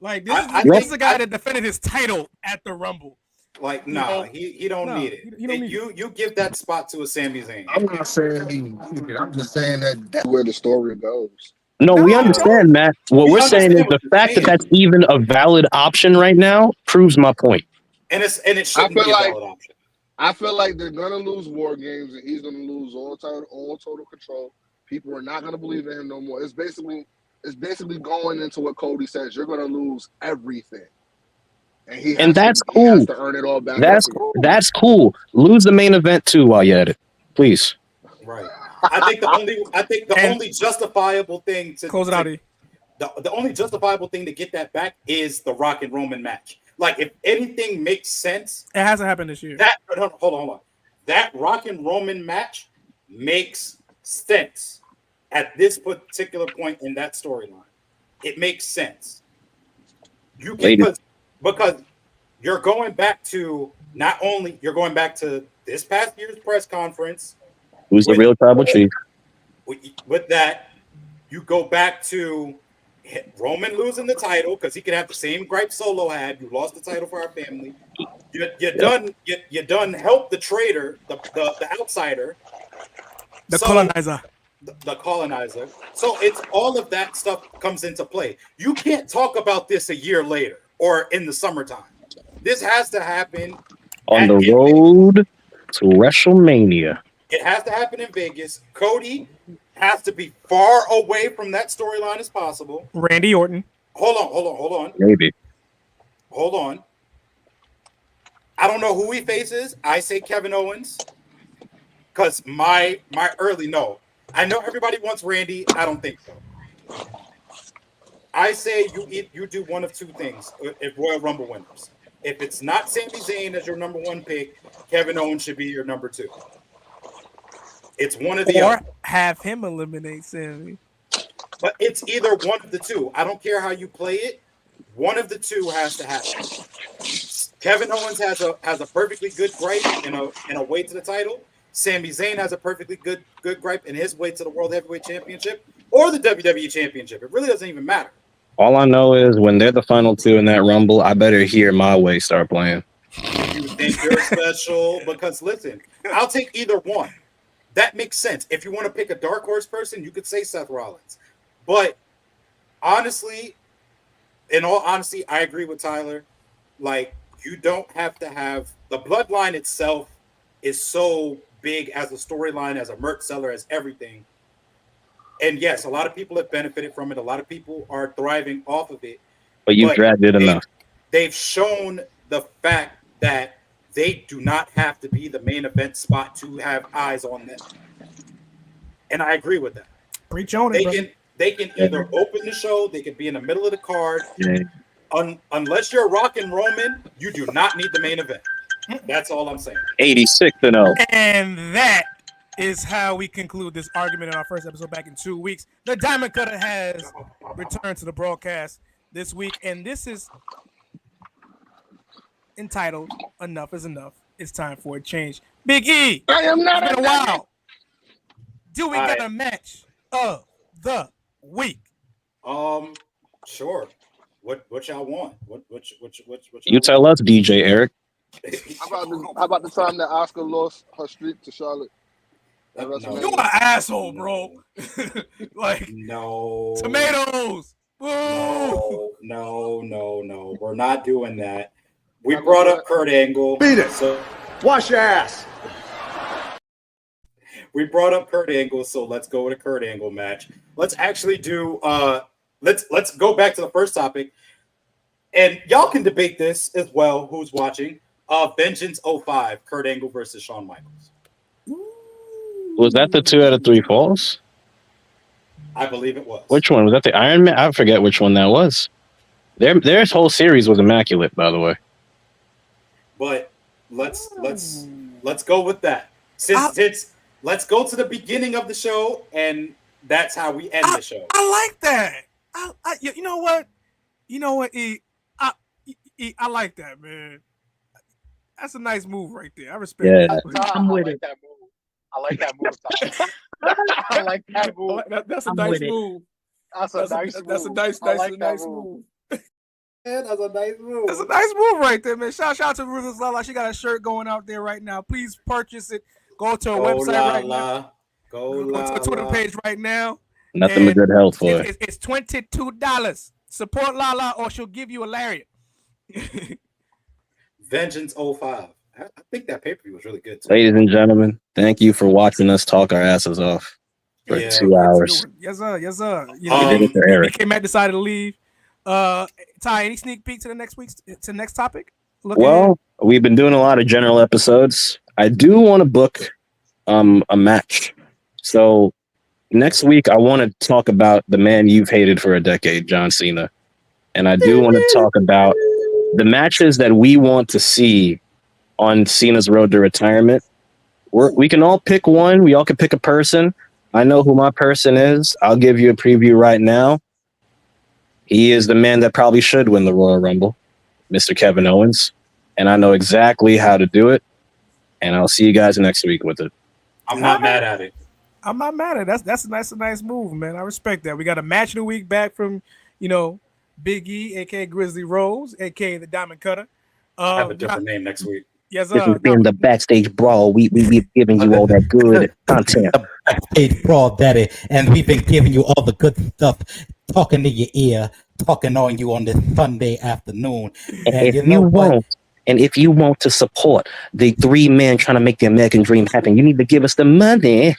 Like this is a guy that defended his title at the Rumble. Like he don't need it. You give that spot to a Sami Zayn. I'm not saying he needed it. I'm just saying that's where the story goes. No, we understand, Matt. What we're saying is the fact that that's even a valid option right now proves my point. And it shouldn't be a valid option. I feel like they're gonna lose War Games, and he's gonna lose all total control. People are not gonna believe in him no more. It's basically going into what Cody says. You're gonna lose everything, and that's He cool. has to earn it all back. That's cool. Lose the main event too while you're at it, please. Right. I think the only justifiable thing to close it out. The only justifiable thing to get that back is the Rock and Roman match. Like, if anything makes sense, it hasn't happened this year. Hold on. That Rock and Roman match makes sense at this particular point in that storyline. It makes sense. You can because you're going back to this past year's press conference. Who's the real tribal chief? With that, you go back to Roman losing the title because he could have the same gripe Solo had. You lost the title for our family. You done help the traitor, the outsider, colonizer. The colonizer. So it's all of that stuff comes into play. You can't talk about this a year later or in the summertime. This has to happen on the road to WrestleMania. It has to happen in Vegas. Cody has to be far away from that storyline as possible. Randy Orton. Hold on. Maybe. Hold on. I don't know who he faces. I say Kevin Owens. Because my early no. I know everybody wants Randy. I don't think so. I say you do one of two things if Royal Rumble winners. If it's not Sami Zayn as your number one pick, Kevin Owens should be your number two. It's one of the other. Or have him eliminate Sami. But it's either one of the two. I don't care how you play it. One of the two has to happen. Kevin Owens has a perfectly good gripe in a way to the title. Sami Zayn has a perfectly good gripe in his way to the World Heavyweight Championship or the WWE Championship. It really doesn't even matter. All I know is when they're the final two in that Rumble, I better hear My Way start playing. You think you're special? Because listen, I'll take either one. That makes sense. If you want to pick a dark horse person, you could say Seth Rollins. But honestly, in all honesty, I agree with Tyler. Like, you don't have to have the bloodline itself is so big as a storyline, as a merch seller, as everything. And yes, a lot of people have benefited from it. A lot of people are thriving off of it. But you've dragged it enough. They've shown the fact that they do not have to be the main event spot to have eyes on them. And I agree with that. Preach on it, They can either open the show, they can be in the middle of the card. Unless you're Rock and Roman, you do not need the main event. That's all I'm saying. 86-0. And that is how we conclude this argument in our first episode back in 2 weeks. The Diamond Cutter has returned to the broadcast this week, and this is entitled "Enough is Enough. It's Time for a Change." Big E, I am not it's been a while. Do we get a match of the week? Sure. What y'all want? What You tell us, DJ Eric. How about the time that Asuka lost her streak to Charlotte? You an asshole, bro. Like, no tomatoes. Woo! No. We're not doing that. We brought up Kurt Angle. Beat it. So wash your ass. We brought up Kurt Angle, so let's go with a Kurt Angle match. Let's actually do let's go back to the first topic. And y'all can debate this as well, who's watching. Vengeance 05, Kurt Angle versus Shawn Michaels. Was that the 2 out of 3 falls? I believe it was. Which one? Was that the Iron Man? I forget which one that was. Their whole series was immaculate, by the way. But let's go with that. Since let's go to the beginning of the show, and that's how we end the show. I like that. You know what? E, I like that, man. That's a nice move right there. I respect Yeah. that. I'm with it. I like that move. I like that move. That's a I'm nice with it. move. That's a nice move. That's a nice move. Yeah, that's a nice move. That's a nice move right there, man. Shout out to Ruthless Lala. She got a shirt going out there right now. Please purchase it. Go to her website right now. Go to her Twitter page right now. Nothing but good health for it. It's $22. Support Lala or she'll give you a lariat. Vengeance 05. I think that pay-per-view was really good too. Ladies and gentlemen, thank you for watching us talk our asses off for 2 hours. Yes, sir. Yes, sir. You We know, did it for Eric. BK decided to leave. Ty, any sneak peek to the next topic? We've been doing a lot of general episodes. I do want to book a match. So next week I want to talk about the man you've hated for a decade, John Cena. And I do want to talk about the matches that we want to see on Cena's road to retirement. We can all pick one. We all can pick a person. I know who my person is. I'll give you a preview right now. He is the man that probably should win the Royal Rumble, Mr. Kevin Owens. And I know exactly how to do it. And I'll see you guys next week with it. I'm not mad at it. I'm not mad at it. That's a nice move, man. I respect that. We got a match of the week back from, Big E, aka Grizzly Rose, aka the Diamond Cutter. I have a different name next week. Yes, This has been the Backstage Brawl. We've given you all that good content. The Backstage Brawl, Daddy, and we've been giving you all the good stuff, talking to your ear, talking on you on this Sunday afternoon. And if you want to support the three men trying to make the American dream happen, you need to give us the money.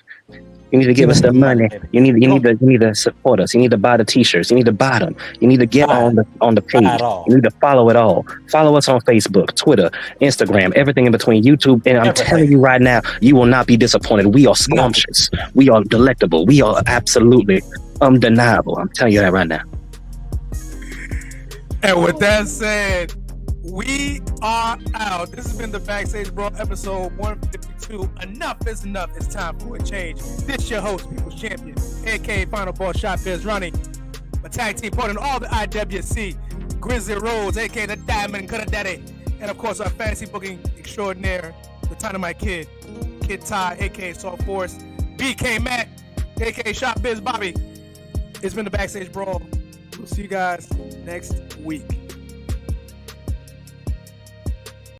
You need to give us the money. You need to support us. You need to buy the t-shirts. You need to buy them. You need to get on the page. You need to follow it all. Follow us on Facebook, Twitter, Instagram, everything in between, YouTube. And I'm telling you right now, you will not be disappointed. We are scrumptious. We are delectable. We are absolutely undeniable. I'm telling you that right now. And with that said, we are out. This has been the Backstage Brawl episode 152. Enough is enough. It's time for a change. This your host, People's Champion, aka Final Boss Shot Biz Ronnie, my tag team partner in all the IWC, Grizzly Rose, aka the Diamond Cutter Daddy, and of course our fantasy booking extraordinaire, the Dynamite Kid, Kid Ty, aka Soft Force, BK Matt, aka Shot Biz Bobby. It's been the Backstage Brawl. We'll see you guys next week.